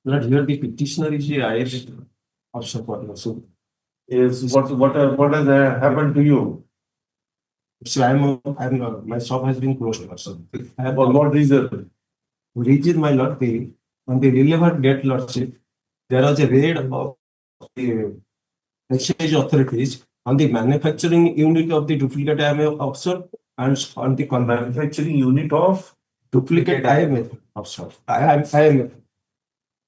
Lord, here the petitioner is the highest officer for the suit. Is what has happened to you? So my shop has been closed also. For what reason? Reason, my lord, on the relevant date, lordship, there was a raid of the exchange authorities on the manufacturing unit of the duplicate IMF officer and on the Manufacturing unit of duplicate IMF officer. IMF.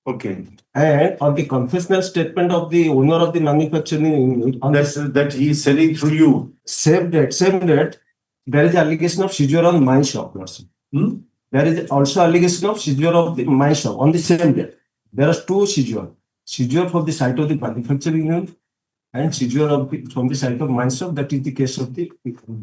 Okay. And on the confessional statement of the owner of the manufacturing unit. That he is selling through you. Same date, there is allegation of seizure on my shop, lordship. There is also allegation of seizure of my shop on the same day. There are two seizure. Seizure from the site of the manufacturing unit and seizure from the site of my shop. That is the case of the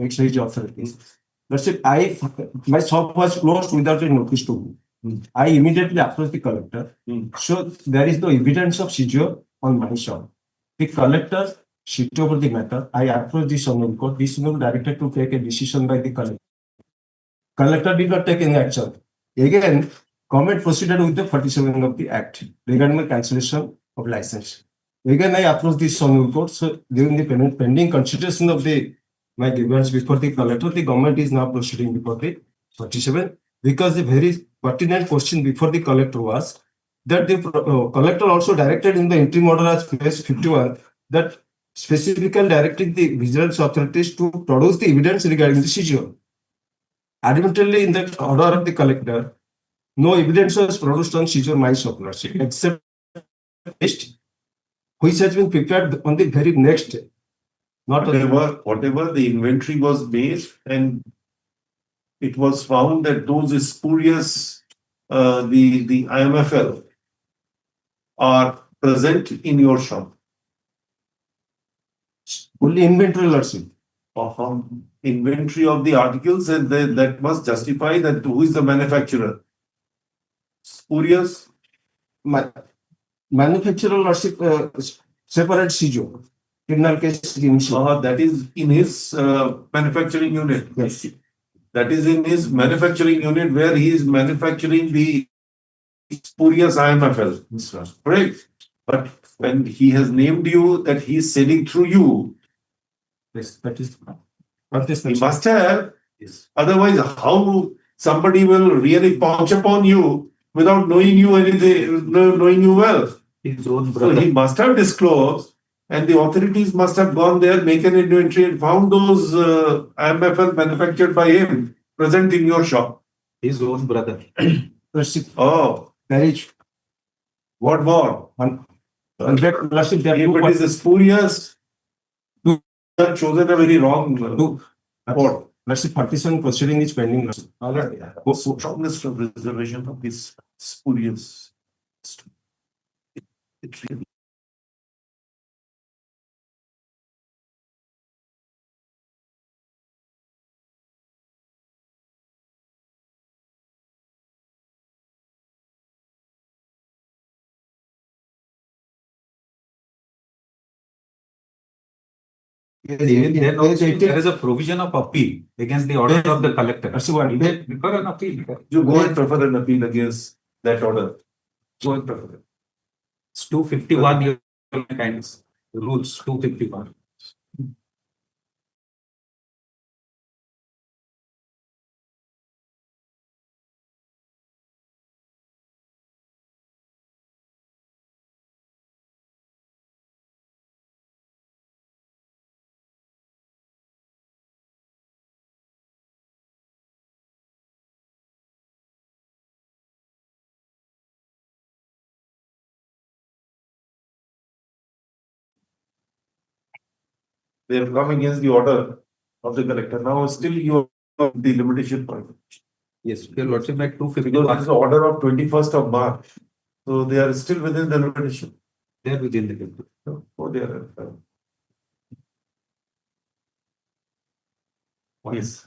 excise authorities. That's it. My shop was closed without a notice to me. I immediately approached the collector. So there is no evidence of seizure on my shop. The collector shifted over the matter. I approached the Honorable Court. This was directed to take a decision by the collector. Collector did not take any action. Again, government proceeded with the 47 of the Act regarding the cancellation of license. Again, I approached the Honorable Court. So during the pending consideration of the my grievance before the collector. The government is now proceeding before the 47 because the very pertinent question before the collector was that the collector also directed in the interim order as page 51 that specifically directing the vigilance authorities to produce the evidence regarding the seizure. Admittedly, in the order of the collector, no evidence was produced on seizure miles of lordship except list, which has been prepared on the very next day. Not Whatever the inventory was based, and it was found that those spurious, the IMFL are present in your shop. Only inventory lordship. Inventory of the articles, and that must justify that who is the manufacturer. Spurious. Manufacturer lordship separate seizure. Criminal case that is in his manufacturing unit. Yes. That is in his manufacturing unit where he is manufacturing the spurious IMFL. Correct. But when he has named you that he is selling through you, yes, that is he must have. Yes. Otherwise, how somebody will really pounce upon you without knowing you anything, knowing you well? His own So brother. he must have disclosed, and the authorities must have gone there, make an inventory, and found those IMFL manufactured by him present in your shop. His own brother. Oh, Marriage. What more? If it is a spurious, you have chosen a very wrong court. Partition proceeding is pending. Strongness of reservation of this spurious. It really. There is a provision of appeal against the order of the collector. Prefer an appeal. You go and prefer an appeal against that order. Go and prefer it. It's 251 year kinds rules 251. They have come against the order of the collector. Now still you have the limitation point. Yes, your lordship at 250. Because it is the order of 21st of March. So they are still within the limitation. They are within the limitation. Oh, they are. Yes.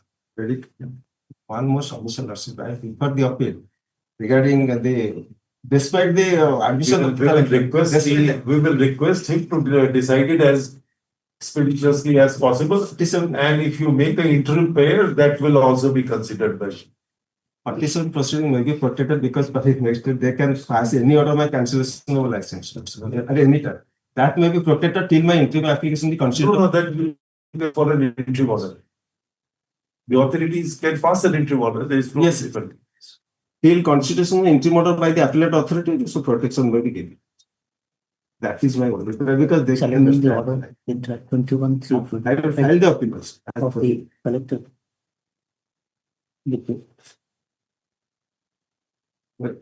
One more submission, lordship. I prefer the appeal regarding the. Despite the admission of the collector, we will request him to decide it as expeditiously as possible. And if you make an interim payer, that will also be considered by him. Partition proceeding may be protected because by next year they can pass any order my cancellation of license at any time. That may be protected till my interim application be considered. No, that will be for an interim order. The authorities can pass an interim order. There is no difficulty. Till constitutional interim order by the appellate authority, so protection may be given. That is my order because they challenging the order in 21 I will file the appeals of the collector.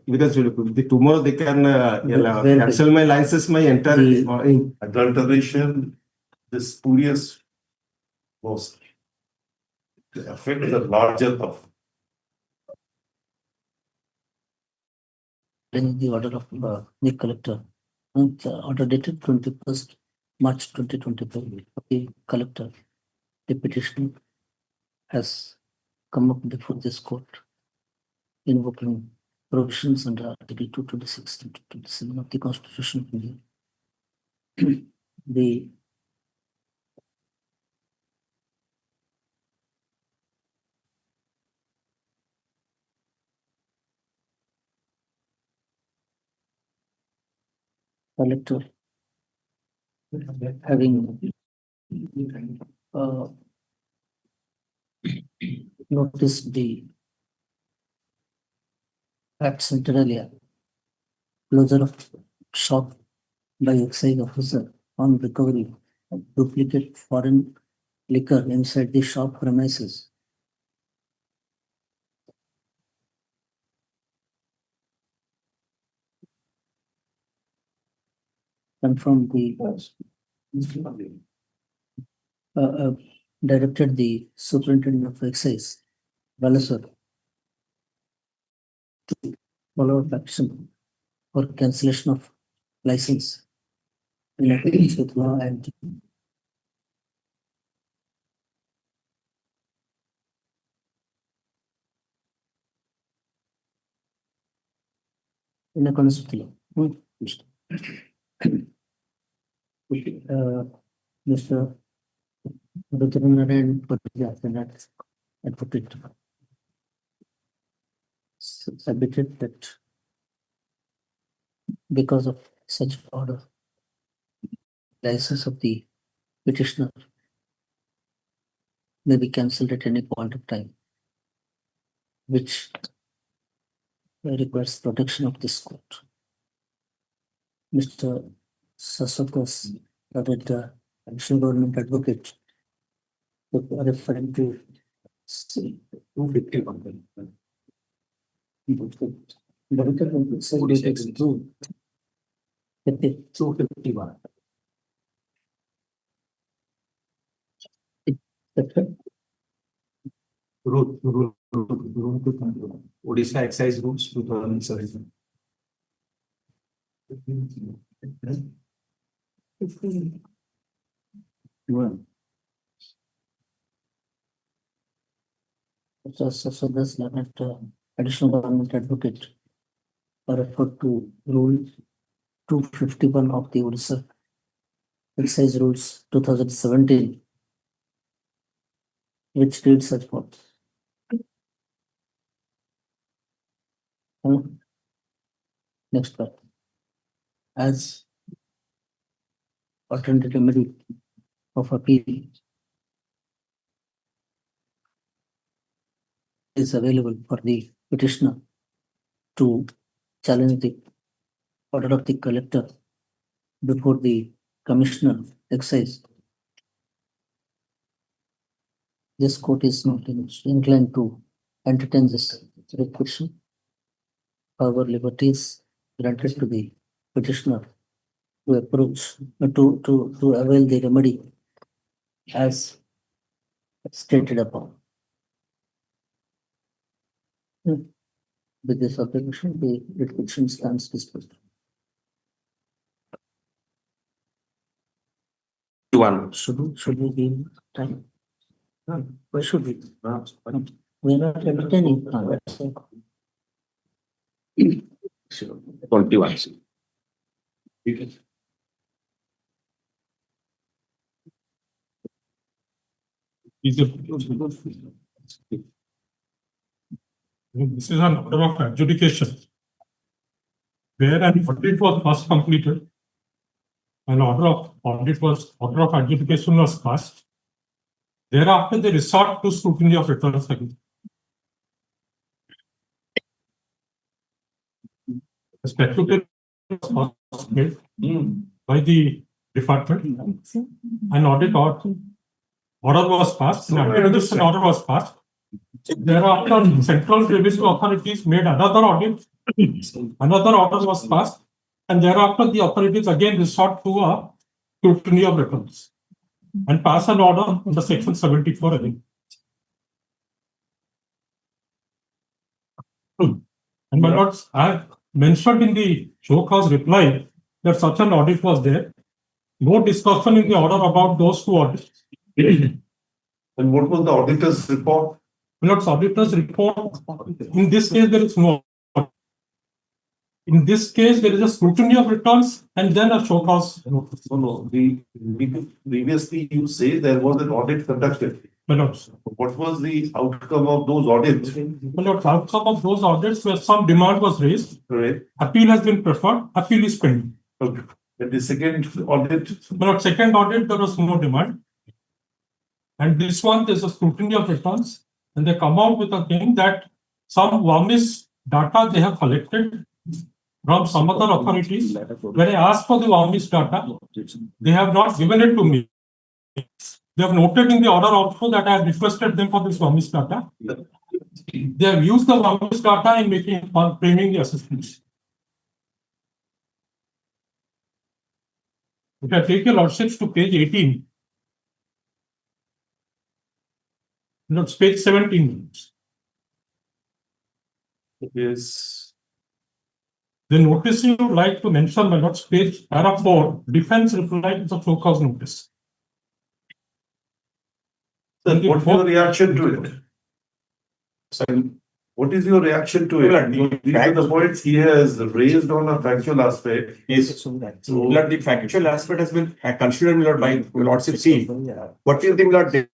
Because tomorrow they can cancel my license, my entire adulteration, the spurious was affect the larger of The order of the collector, order dated 21st March 2025. The collector, the petitioner has come up before this court invoking provisions under Article 226 and 227 of the Constitution of India. The collector having notice the facts inter alia. Closure of shop by excise officer on recovery of duplicate foreign liquor inside the shop premises. Confirm the directed the superintendent of excise, Balasur, to follow up action for cancellation of license in accordance with law and in accordance with law. Mr. Rudranaran advocate submitted that because of such order, license of the petitioner may be cancelled at any point of time, which requires protection of this court. Mr. Sasakas, the additional government advocate, referring to 251. The says it is true. 251. Rule Odisha Excise Rules 2007. So this additional government advocate referred to Rule 251 of the Odisha Excise Rules 2017, which reads such forth. Next part. As alternative remedy of appeal is available for the petitioner to challenge the order of the collector before the commissioner of excise. This court is not inclined to entertain this request. However, liberty is granted to the petitioner to approach to avail the remedy as stated above. With this obligation, the litigation stands disposed. Should we be time? No, why should we? We are not entertaining. 21. This is an order of adjudication, where an audit was first completed. An order of adjudication was passed. Thereafter, they resort to scrutiny of returns again. A statutory was made by the department. An audit order was passed. An adjudication order was passed. Thereafter, central revenue authorities made another audit. Another order was passed, and thereafter the authorities again resort to a scrutiny of returns and pass an order under section 74 again. And my lords, I have mentioned in the show cause reply that such an audit was there. No discussion in the order about those two audits. And what was the auditor's report? Lord's auditor's report, in this case, there is no. In this case, there is a scrutiny of returns and then a show cause. No. Previously, you say there was an audit conducted. My lords. What was the outcome of those audits? My lords, outcome of those audits where some demand was raised. Right. Appeal has been preferred. Appeal is pending. Okay. And the second audit? My lord, second audit, there was no demand. And this one, there's a scrutiny of returns. and they come out with a thing that some Vamis data they have collected from some other authorities. When I asked for the Vamis data, they have not given it to me. They have noted in the order also that I have requested them for this Vamis data. They have used the Vamis data in making framing the assessments. If I take your lordships to page 18, no, it's page 17. Yes. The notice you would like to mention, my lords, page paragraph 4, defense reply to the show cause notice. Sir, what's your reaction to it? So, What is your reaction to it? These are the points he has raised on a factual aspect. yes, Lord, the factual aspect has been considered, Lord, by Lordship C. What is the Lord?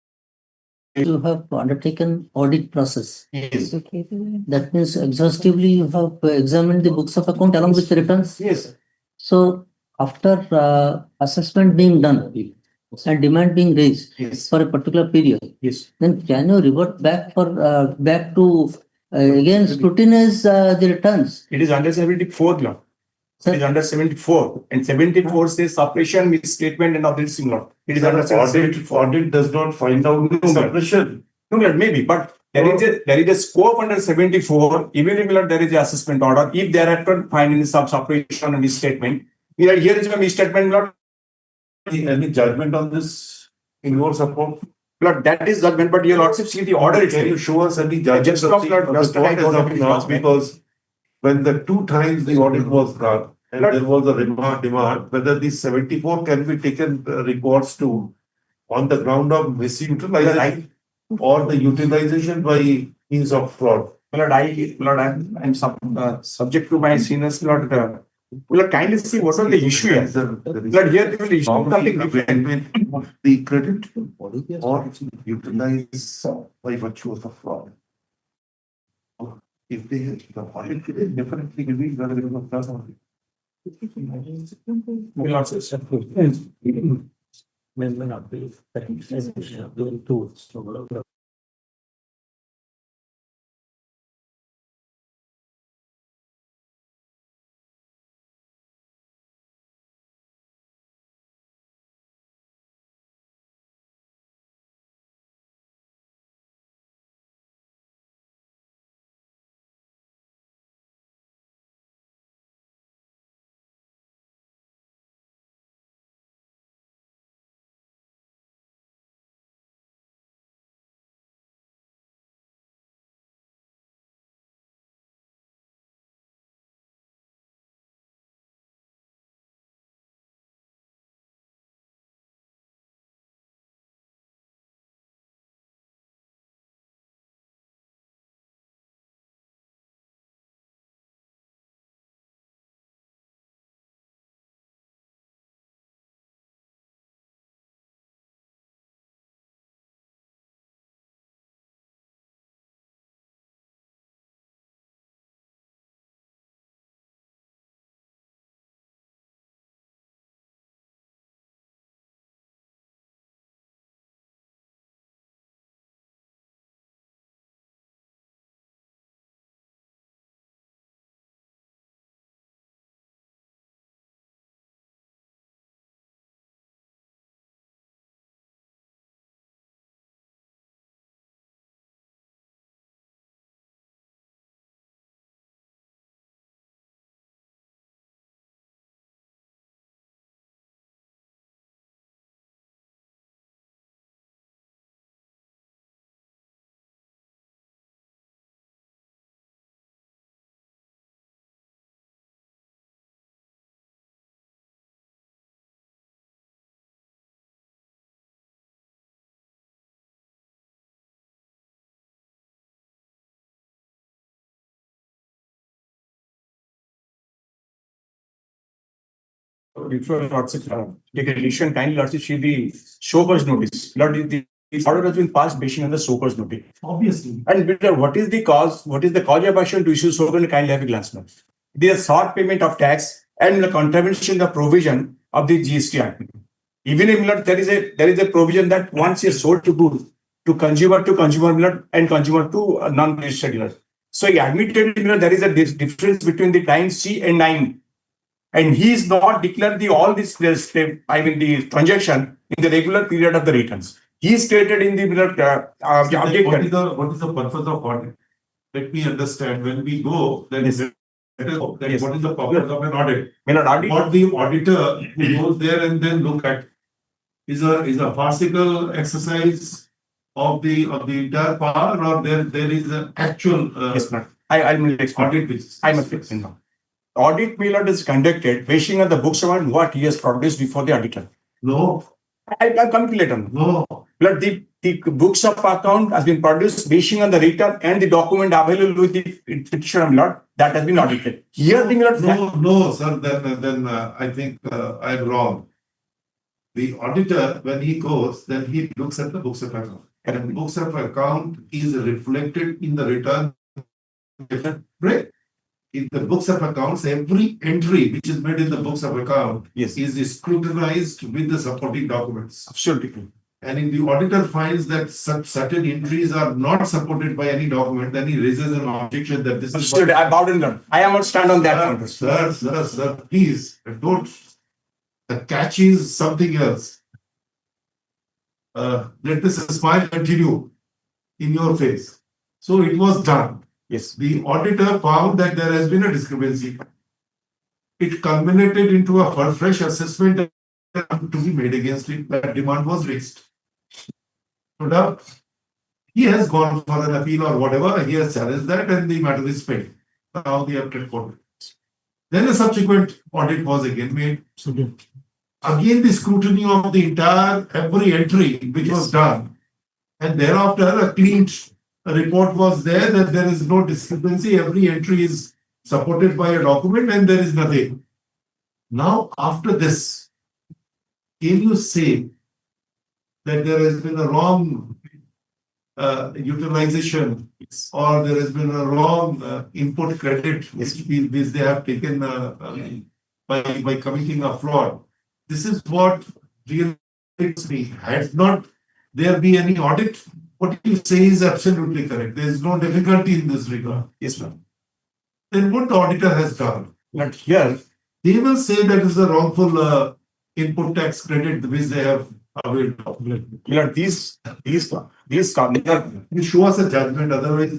You have undertaken audit process. Yes. That means exhaustively you have examined the books of account along with the returns. Yes. So after assessment being done and demand being raised Yes. for a particular period, Yes. then can you revert back for back to again scrutinize the returns? It is under 74, Lord. It is under 74, and 74 says suppression, misstatement, and other similar. It is under 74. Audit does not find out the suppression. No, Lord, maybe, but there is a scope under 74. Even if Lord, there is a assessment order, if there are finding some suppression and misstatement, here is a misstatement, Lord. Any judgment on this in your support? Lord, that is judgment, but your Lordship see the order Can you itself. show us any judgment Just of stop, the Lord, of the just court like as out of of his now? judgment. Because when the 2 times the audit was done and Lord, there was a demand, whether these 74 can be taken records to on the ground of misutilization or the utilization by means of fraud. Lord, I'm subject to my seniors, Lord. Lord, kindly see what are the issue here. Lord, here they will issue something different. The credit or utilize by virtue of the fraud. If they the audit is definitely giving whether it was done or Before Lordship, take a decision, kindly Lordship see the show cause notice. Lord, the order has been passed based on the show cause notice. Obviously. And Peter, what is the cause? What is the cause of action to issue show cause? Kindly have a glance now. It is a short payment of tax and the contravention the provision of the GST Act. Even if Lord, there is a provision that once you sold to to consumer dealer and consumer to non-registered dealer. So he admitted there is a difference between the time C and 9. And he is not declared all this, the transaction in the regular period of the returns. He is stated in the What is the purpose of audit? Let me understand. When we go, then Yes. what is the purpose of an audit? Audit. What the auditor who goes there and then look at is a farcical exercise of the entire power, or there is an actual Yes, ma'am. I will explain. audit basis. I must explain now. Audit period is conducted basing on the books of what he has produced before the auditor. No. I'll come to later. No. But the books of account has been produced basing on the return and the document available with the petition of lot that has been audited. Here the No, sir. Then I think I'm wrong. The auditor, when he goes, then he looks at the books of account. And the books of account is reflected in the return. Right? In the books of accounts, every entry which is made in the books of account is scrutinized with the supporting documents. Absolutely. And if the auditor finds that certain entries are not supported by any document, then he raises an objection that this is. Absolutely. I bowed and learned. I am not stand on that. Sir, please don't. The catch is something else. Let this smile continue in your face. So it was done. Yes. The auditor found that there has been a discrepancy. It culminated into a fresh assessment to be made against it. That demand was raised. So now he has gone for an appeal or whatever. He has challenged that, and the matter is paid. Now the appellate court. Then a subsequent audit was again made. Again, the scrutiny of the entire every entry which was done, and thereafter a clean report was there that there is no discrepancy. Every entry is supported by a document, and there is nothing. Now, after this, can you say that there has been a wrong utilization or there has been a wrong input credit which they have taken by committing a fraud? This is what really makes me. Had not there be any audit, what you say is absolutely correct. There is no difficulty in this regard. Yes, ma'am. Then what the auditor has done? But here, they will say that is a wrongful input tax credit which they have availed. These You show us a judgment, otherwise.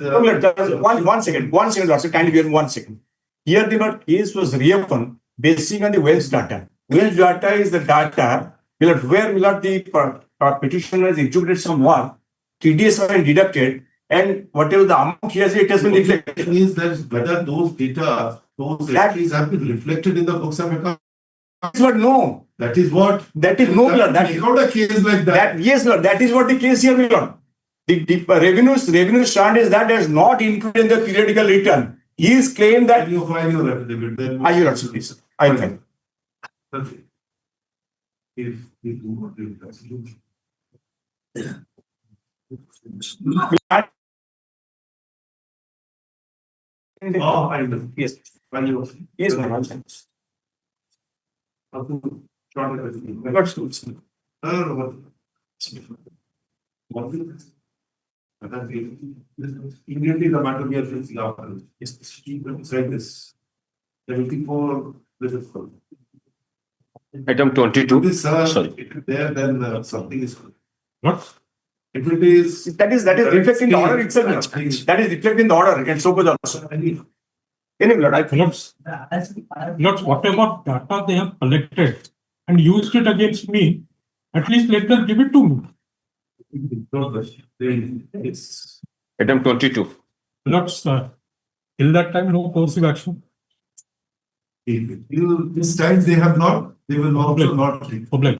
one second, Lord, kindly give me 1 second. Here the case was reopened basing on the Wells data. Wells data is the data where the petitioner has executed some work, TDS has been deducted, and whatever the amount he has, it has been reflected. Means that whether those data, those entries have been reflected in the books of account. That is what no. That is what. That is no, Lord. That is not a case like that. Yes, Lord. That is what the case here, Lord. The revenue stand is that is not included in the periodical return. He is claimed that. Can you file your affidavit? Then I will also, please. I will file. Oh, I know. Yes. Yes, ma'am. Let's do it. Immediately the matter we are facing after. It's like this. 74, this is full. Item 22. Sorry. There, then something is. What? If it is. That is reflecting the order itself. That is reflecting the order. And so goes also. Not whatever data they have collected and used it against me, at least let them give it to me. Item 22. Not, till that time, no coercive action. This time they have not, they will also not. Problem.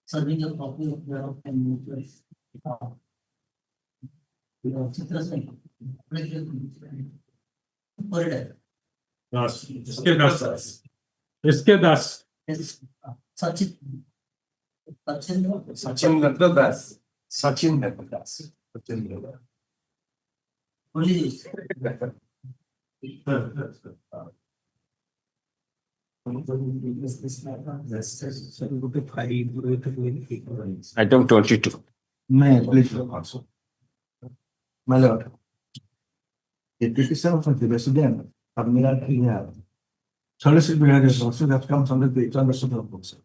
Serving a copy of the Das. Sachin Sachin Das. Sachin Devadas. Item 22. May I please also. My lord. The petition of the resident of Milan solicit behavior also that comes under the international books.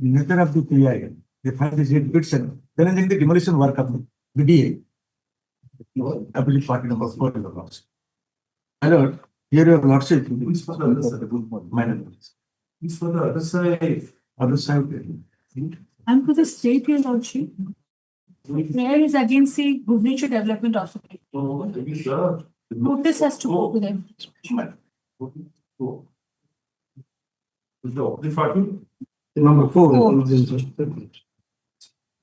In nature of the PI, they find this petition, then in the demolition work of the BDA. Appellate party number 4 in the box. My lord, here your lordship. My lord. It's for the other side. Other side. And for the state, your lordship, prayer is against the Bhubaneswar Development Authority. Notice has to go to them. Number 4.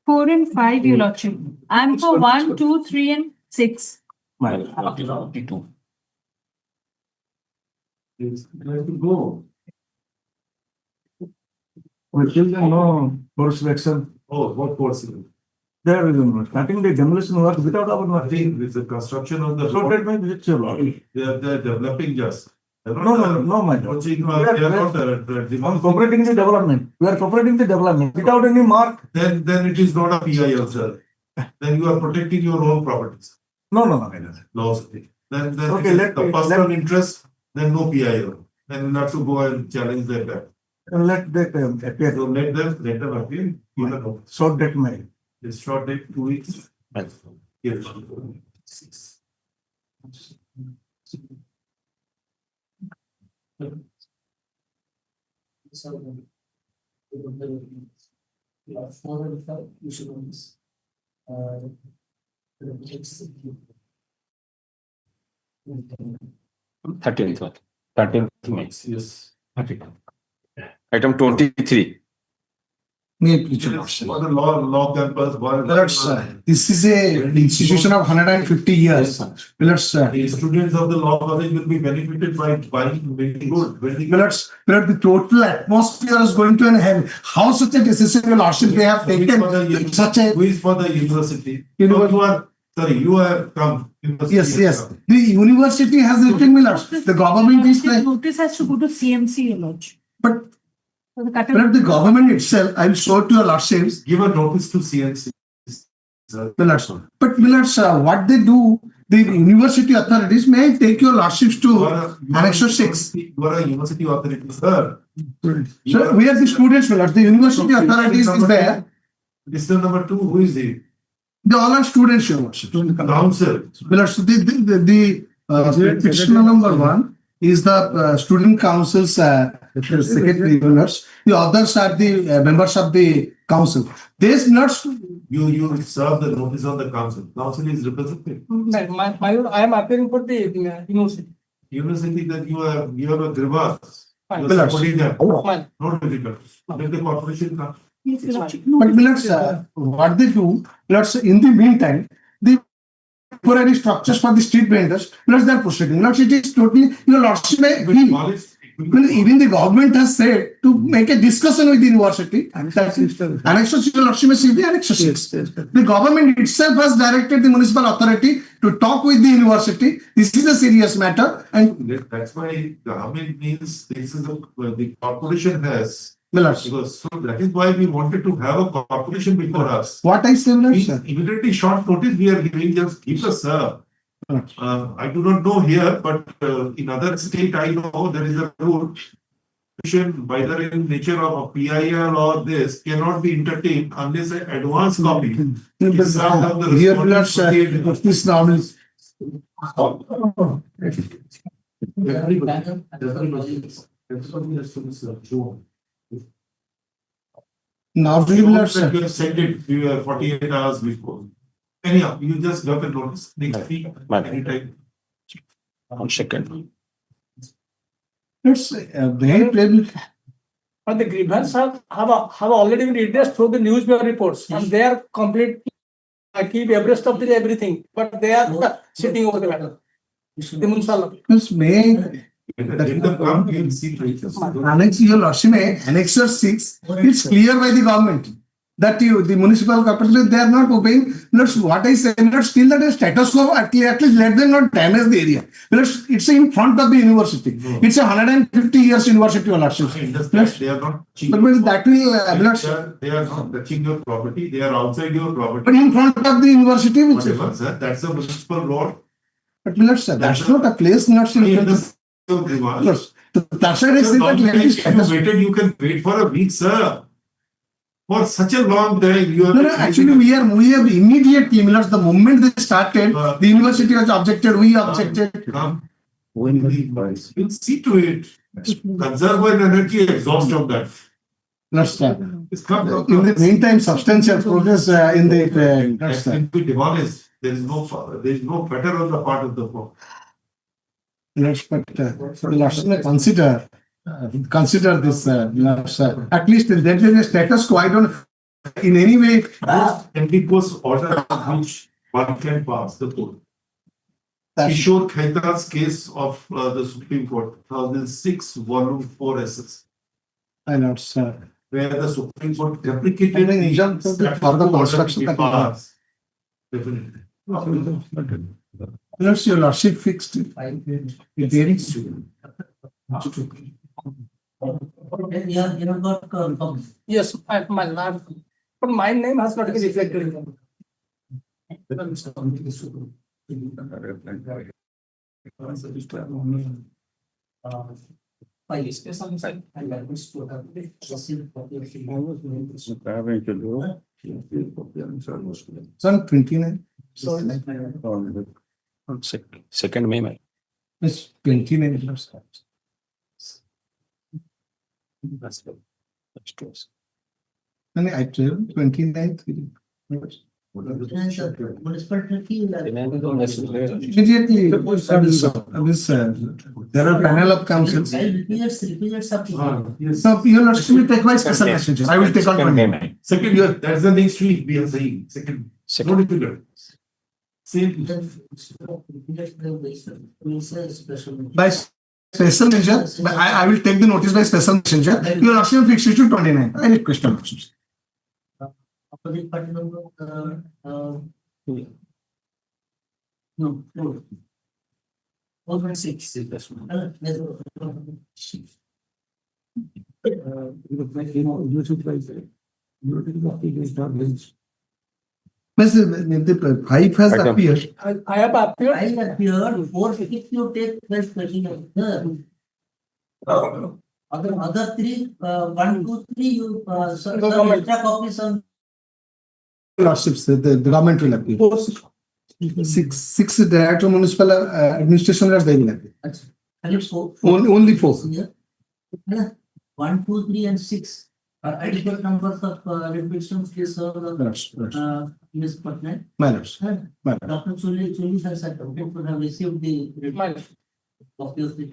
4 and 5, your lordship. I'm for 1, 2, 3, and 6. My lord. 22. Go. We children know course of action. Oh, what course? There is no starting the demolition work without our Nothing with the construction of the. So that means it's your lord. They're developing just. No, my lord. They are not On cooperating the development. We are cooperating the development without any mark. Then it is not a PIL, sir. Then you are protecting your own properties. No, my lord. Laws. Then Okay, it is let the me- personal interest, then no PIL. Then you have to go and challenge them back. And let that appear. So let them appeal. You know, So that may. it's short date 2 weeks. Yes. Thirteenth one. 13th May. Yes. Item 23. May I please your lordship. For the law campus. Lords, this is a institution of 150 years. Lords, The students of the law college will be benefited by buying very good. Lords, the total atmosphere is going to enhance. How such a decision, your lordship, they have taken such a. Who is for the university? University. You have come. Yes. The university has written me, lords. The government is like. Notice has to go to CMC, your lordship. But For the cut- the government itself, I will show to your lordships. Give a notice to CNC. Millards. But Millards, what they do, the university authorities may take your lordships to Annex 6. You are a university authority, sir. So we are the students, Millards. The university authorities is there. Listener number 2, who is it? They all are students, your lordship. Council. Millards, the petitioner number 1 is the student council's secretary, Millards. The others are the members of the council. These Millards. You serve the notice on the council. Council is representative. I am appearing for the university. University that you have a grievance. Fine. You are supporting them. Fine. Not difficult. Let the corporation come. Yes, your lordship. But Millards, what they do, Millards, in the meantime, the temporary structures for the street vendors, Millards, they are proceeding. Millards, it is totally, your lordship may be. Well, even the government has said to make a discussion with the university. Annex 6, your lordship may see the Annex 6. The government itself has directed the municipal authority to talk with the university. This is a serious matter. And That's why government means this is the corporation has. Millards, Because so that is why we wanted to have a corporation before us. what I say, Millards, sir? Immediately short notice we are giving, just give us, sir. I do not know here, but in other state I know there is a rule. Whether in nature of a PIL or this cannot be entertained unless an advance copy is served on the Here, Millards, responding this normally. Now, Millards, sir. You have sent it 48 hours before. Anyhow, you just got a notice next week, anytime. 1 second. It's very plain. But the grievance have already been redressed through the newspaper reports, and they are completely keep abreast of everything, but they are sitting over the matter. The municipal. It's may. Let them come, you will see. Annex, your lordship, Annex 6, it's clear by the government. that the municipal corporation, they are not obeying. What I say, still that is status quo, at least let them not damage the area. It's in front of the university. It's a 150 years university. They are not But that will, they are not touching your property, they are outside your property. but in front of the university, which Whatever, sir, that's a municipal road. but that's not a place, not that's why I say that let it status quo. You can wait for a week, sir. For such a long time, you are. No, actually, we have immediately, the moment they started, the university has objected, we objected. We'll see to it. Conserve an energy, exhaust of that. In the meantime, substantial progress in the. That can be demolished. There is no better on the part of the poor. Consider this, at least there is a status quo. I don't, in any way. Ambiguous order which one can pass the court. Kishore Khaita's case of the Supreme Court, 2006, volume 4 SS. I know, sir. Where the Supreme Court deprecated the further construction. Definitely. Your lordship fixed it. Yes, my lab, but my name has not been reflected. Son 29. Second May. It's 29. And I tell 29th. Immediately, there are panel of councils. So you will actually take my special messenger. I will take on 29. Second year, that's the next week we are saying. Second. No difficult. Same. By special messenger, I will take the notice by special messenger. You will actually fix it to 29. I request your questions. Opposite party number, no. 4.6. The pipe has appeared. I have appeared. I appeared 4. If you take first question, other 3, 1, 2, 3, you some extra copies on. Lordships, the government will appear. 6 director municipal administration are they will appear. Only 4. 1, 2, 3, and 6 are adequate numbers of representations to serve the Ms. Patnaik. Manners. Dr. Chuli has said would have received the copy of the.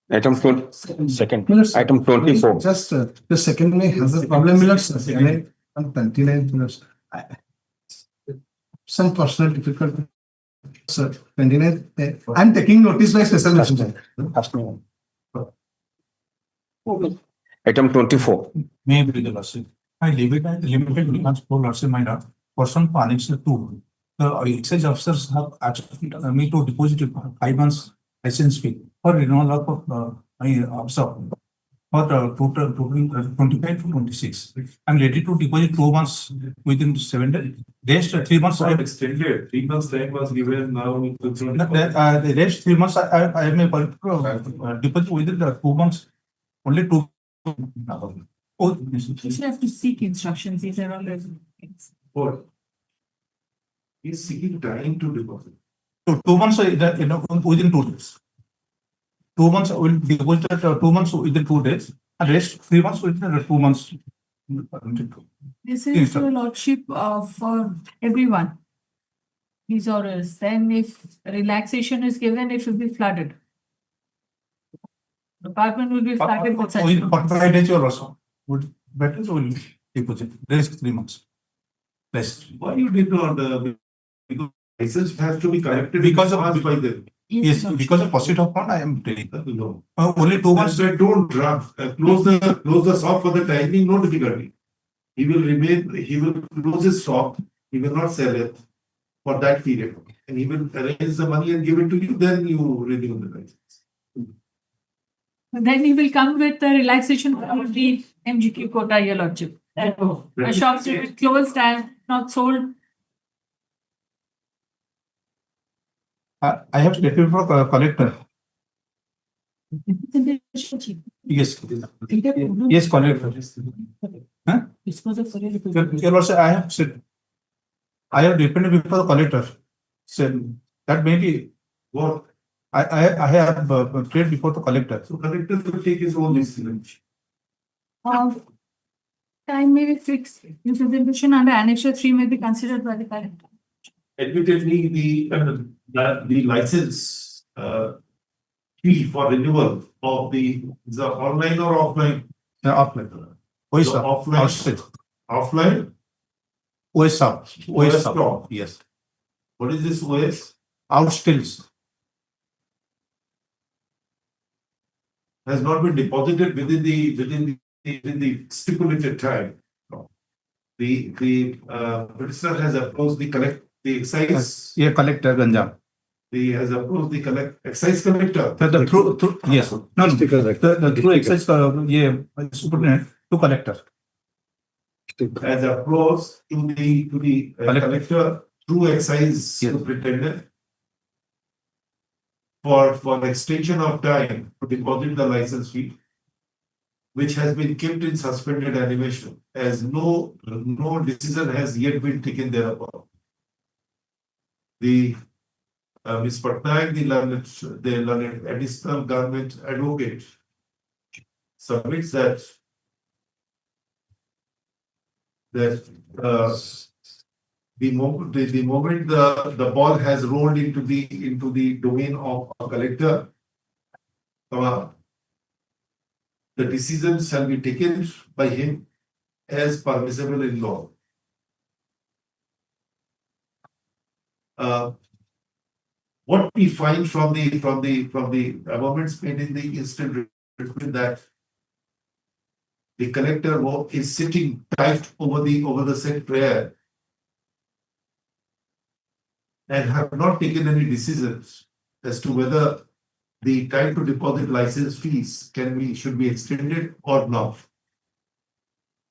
Item 22nd. Item 24. Just the second May has a problem. On 29th. Some personal difficulty. Sir, 29th. I'm taking notice by special messenger. Item 24. May be the lawsuit. I limited lawsuit minor person to annex 2. The excise officers have asked me to deposit 5 months license fee for renewal of my observe for total 25 to 26. I'm ready to deposit 2 months within 7 days. Rest 3 months I have extended. 3 months time was given now. The rest 3 months I may deposit within the 2 months. Only 2. You should have to seek instructions. These are all things. What? He's seeking time to deposit. So 2 months, within 2 days. 2 months will deposit 2 months within 2 days, and rest 3 months within 2 months. This is your lordship for everyone. These orders. Then, if relaxation is given, it will be flooded. The department will be flooded with such. 45 days or so. Would better will deposit. Rest 3 months. Less. Why you did not? Because license has to be corrected Because of by them. Yes, because of pursuit of fund, I am telling. No. Only 2 months. That's why don't draft, close the shop for the time being, no difficulty. He will close his shop, he will not sell it for that period. And he will arrange the money and give it to you, then you renew the license. Then he will come with the relaxation of the MGQ quota, Your Lordship. The shops will be closed and not sold. I have stated for collector. Yes. Yes, collector. Huh? Your Lordship, I have said, I have depended before the collector. Said that may be what I have prayed before the collector. So collector will take his own decision. Time may be fixed. Representation under Annexure 3 may be considered by the collector. Admittedly, the license fee for renewal of the online or offline? Offline. Offline? OS. Yes. What is this OS? Outstills. Has not been deposited within the stipulated time. The petitioner has approached the excise. Yeah, collector Ganjam. He has approached the excise collector. Through yes. No, the through excise superintendent to collector. Has approached to the collector through excise superintendent for extension of time to deposit the license fee, which has been kept in suspended animation, as no decision has yet been taken thereupon. The Ms. Patnaik, the learned additional government advocate, submits that the moment the ball has rolled into the domain of a collector, the decision shall be taken by him as permissible in law. What we find from the amendments made in the instant written that the collector is sitting tight over the said prayer and have not taken any decisions as to whether the time to deposit license fees should be extended or not.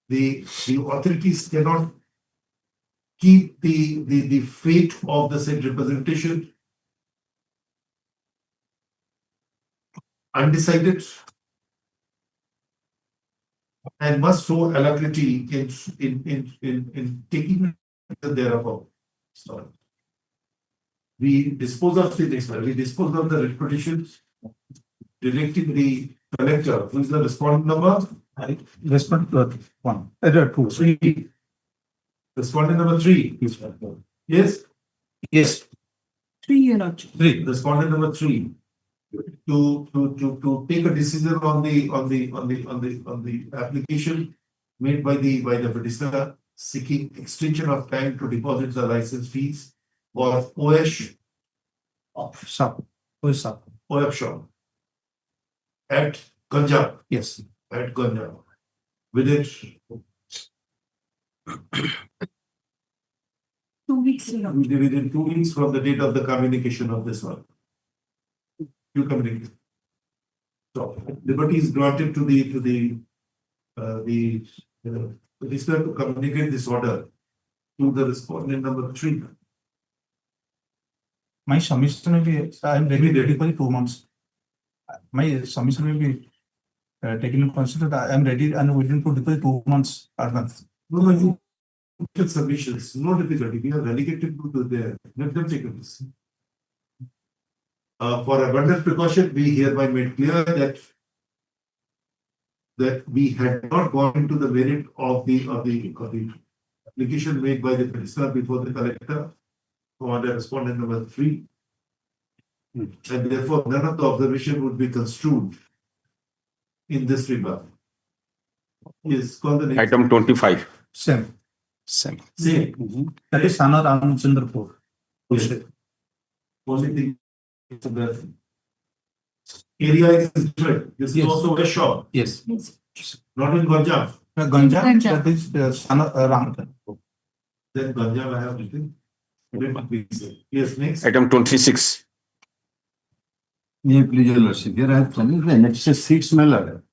The authorities cannot keep the fate of the said representation undecided and must show alacrity in taking thereupon. Sorry. We dispose of the writ petitions, directing the collector, who is the respondent number? Respondent 1. 2. 3. Respondent number 3. Yes? Yes. 3 Your Lordship. 3. Respondent number 3. To take a decision on the application made by the petitioner seeking extension of time to deposit the license fees for OS shop at Ganjam. Yes. At Ganjam. Within 2 weeks. Within 2 weeks from the date of the communication of this one. You communicate. So liberty is granted to the petitioner to communicate this order to the respondent number 3. My submission will be, I am ready for 2 months. My submission will be taken into consideration. I am ready and willing to deposit 2 months advance. No, you get submissions, no difficulty. We are relegated to there. Let them take this. For abundant precaution, we hereby made clear that we had not gone into the merit of the application made by the petitioner before the collector for the respondent number 3. And therefore, none of the observation would be construed in this regard. Yes, call the next. Item 25. Same. Same. That is Sana Ramchandrapur. Yes. Only thing Area is different. This is Yes. also a shop, Yes. not in Ganja. Ganja. that is Raman. Then Ganja I have written. Yes, next. Item 26. May I please, your lordship, here I have challenged the annexure 6 matter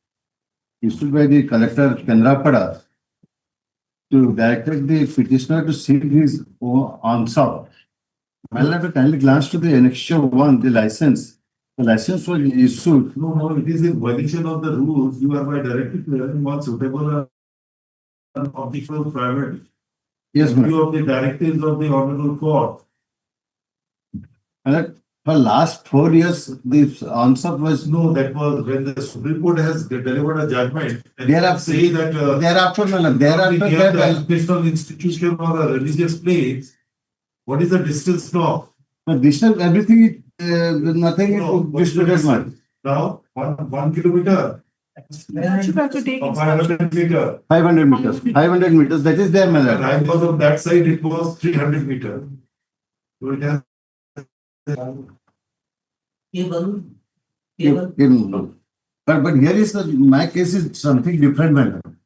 issued by the collector Kendrapada to direct the petitioner to seek his answer. May I kindly glance to the annexure 1, the license. The license was issued. No, it is a violation of the rules. You are by directly clearing what suitable official private. Yes, In ma'am. view of the directives of the honorable court. And for last 4 years, the answer was No, that was when the Supreme Court has delivered a judgment. And Thereafter- say that. thereafter, madam, Thereafter, thereafter, the educational institution or a religious place. What is the distance now? distance, everything, nothing No, what is the disputed, man. distance? Now, 1 kilometer Lordship have to take or instruction. 500 meter. 500 meters, 500 meters, that is there, And madam. I was on that side, it was 300 meter. So it has. But here is my case is something different, madam.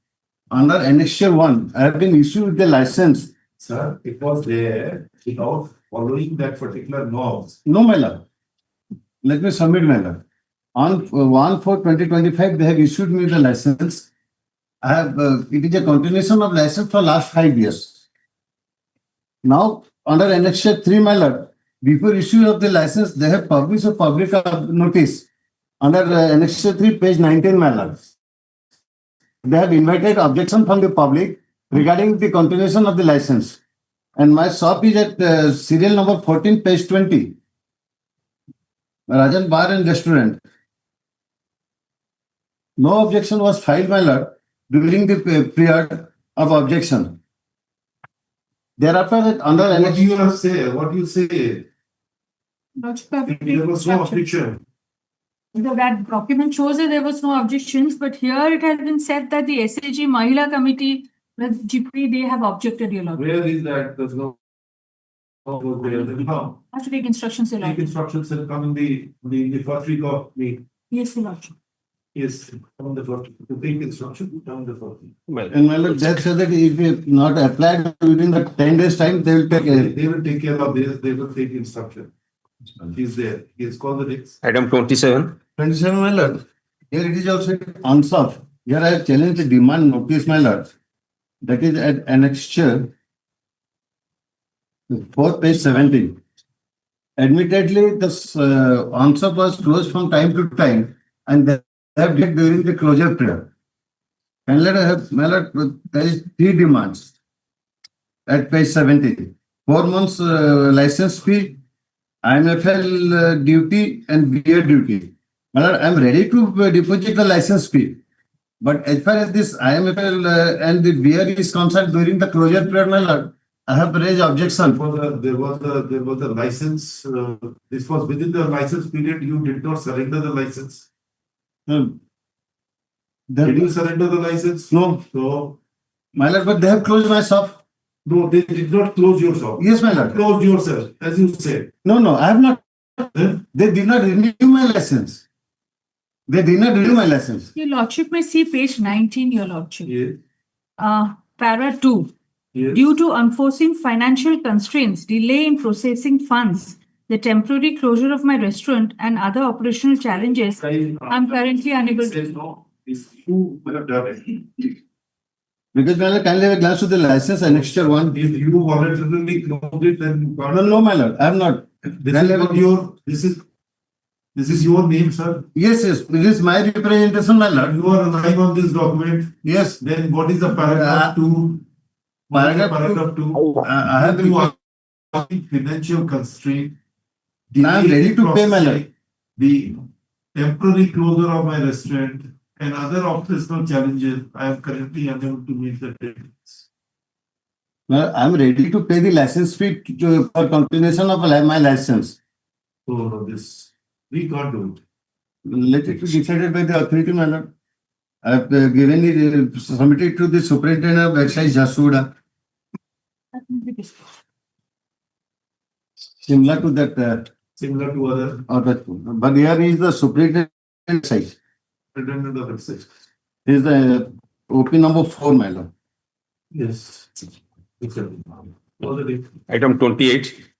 Under annexure 1, I have been issued with the license. Sir, it was there without following that particular norms. No, my lord. Let me submit, my lord. On 1/4/2025, they have issued me the license. I have, it is a continuation of license for last 5 years. Now, under annexure 3, my lord, before issue of the license, they have published a public notice. Under annexure 3, page 19, my lord. They have invited objection from the public regarding the continuation of the license. And my shop is at serial number 14, page 20. Rajan Bar and Restaurant. No objection was filed, my lord, during the period of objection. Thereafter, under What do you annexure, say? What do you say? Lordship have to take There was no instruction. objection. That document shows that there was no objections, but here it has been said that the SAG Mahila Committee, the GP, they have objected, your lord. Where is that? There's no. Was there now? Have to take instructions, your Take lord. instructions and come in the first week of May. Yes, your lordship. Yes, on the first, to take instruction, down the first. and my lord, that said that if it not applied within the 10 days time, they will take They will take care of this, they will take instruction. He's there, he has called the next. Item 27. 27, my lord. Here it is also unsolved. Here I have challenged the demand notice, my lord. That is at annexure 4, page 17. Admittedly, this answer was closed from time to time and they have did during the closure period. And let us have, my lord, there is 3 demands at page 17. 4 months license fee, IMFL duty and beer duty. My lord, I am ready to deposit the license fee. But as far as this IMFL and the beer is concerned during the closure period, my lord, I have raised objection. There was a license, this was within the license period, you did not surrender the license. Did you surrender the license? No, So, my lord, but they have closed my shop. no, they did not close your shop. Yes, my lord. Closed yourself, as you said. No, I have not. Then, They did not renew my license. They did not renew my license. Your lordship may see page 19, your lordship. yes, Para 2. yes. Due to unforeseen financial constraints, delay in processing funds, the temporary closure of my restaurant and other operational challenges, I'm currently unable to. Says no, it's you who have done it. Because my lord, kindly have a glance to the license annexure 1. If you voluntarily closed it, then you can't. No, my lord, I have not. This is your name, sir. Yes, it is my representation, my lord. You are relying on this document. Yes, Then what is the paragraph 2? paragraph 2. I have You are financial constraint. I am ready to pay, my lord. The temporary closure of my restaurant and other operational challenges, I am currently unable to meet the deadlines. I am ready to pay the license fee for continuation of my license. So this, we can't do it. Let it be decided by the authority, my lord. I have given it, submitted to the superintendent of Excise, Jasuda, similar to that Similar to other But here is the superintendent side. pretended of Excise. Is the OP number 4, my lord. Yes. Exactly. Already. Item 28.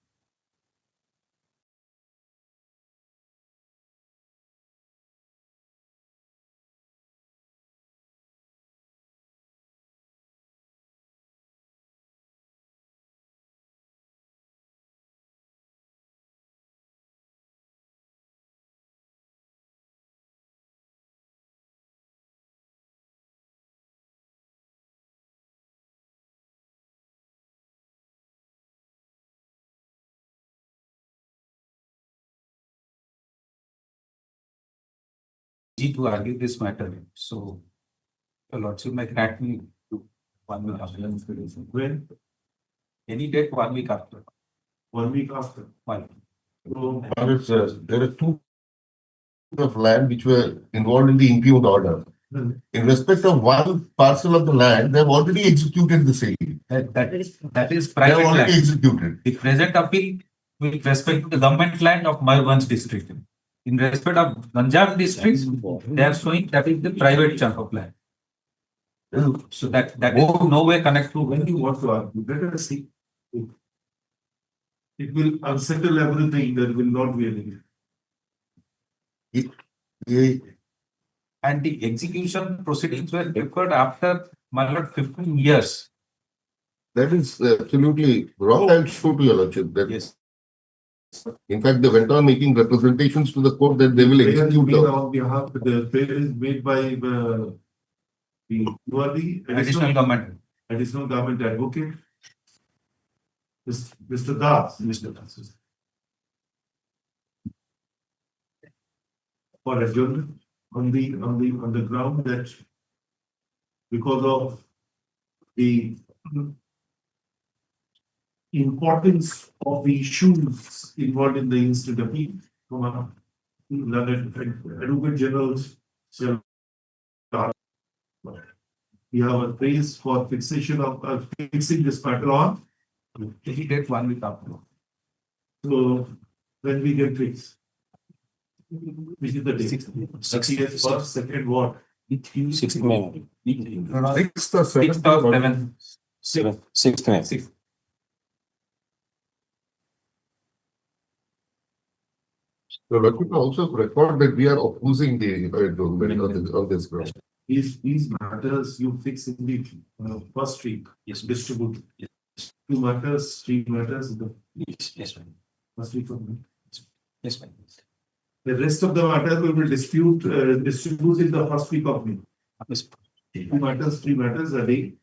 To argue this matter. So, the lordship may grant me to 1 week after. When? Any date 1 week after. 1 week after. One. So, There are two of land which were involved in the impugned order. In respect of one parcel of the land, they have already executed the sale. That is They have private already land. executed. The present appeal with respect to the government land of Mayurganj district. In respect of Ganjam district, they are showing that is the private chunk of land. So that is no way connect to. when you want to argue, let us see. It will unsettle everything, there will not be anything. And the execution proceedings were deferred after my lord 15 years. That is absolutely wrong. I'll show to your lordship that. Yes. In fact, they went on making representations to the court that they will Prayer is execute made the. on behalf, the prayer is made by you are the Additional government. additional government advocate. Mr. Das. Mr. Das. For adjournment on the ground that because of the importance of the issues involved in the instant appeal, Advocate General shall we have a praise for fixation of fixing this matter on. He did 1 week after. So when we get fixed, which is the date? 30th, first, second, what? 6th May. 6th or 6th or 7th. 6th May. 6th. So let me also record that we are opposing the adjournment on this ground. These matters you fix in the first week. Yes. Distribute. Yes. 2 matters, 3 matters, the Yes, ma'am. first week of May. Yes, ma'am. The rest of the matters we will distribute in the first week of May. Yes. 2 matters, 3 matters a day.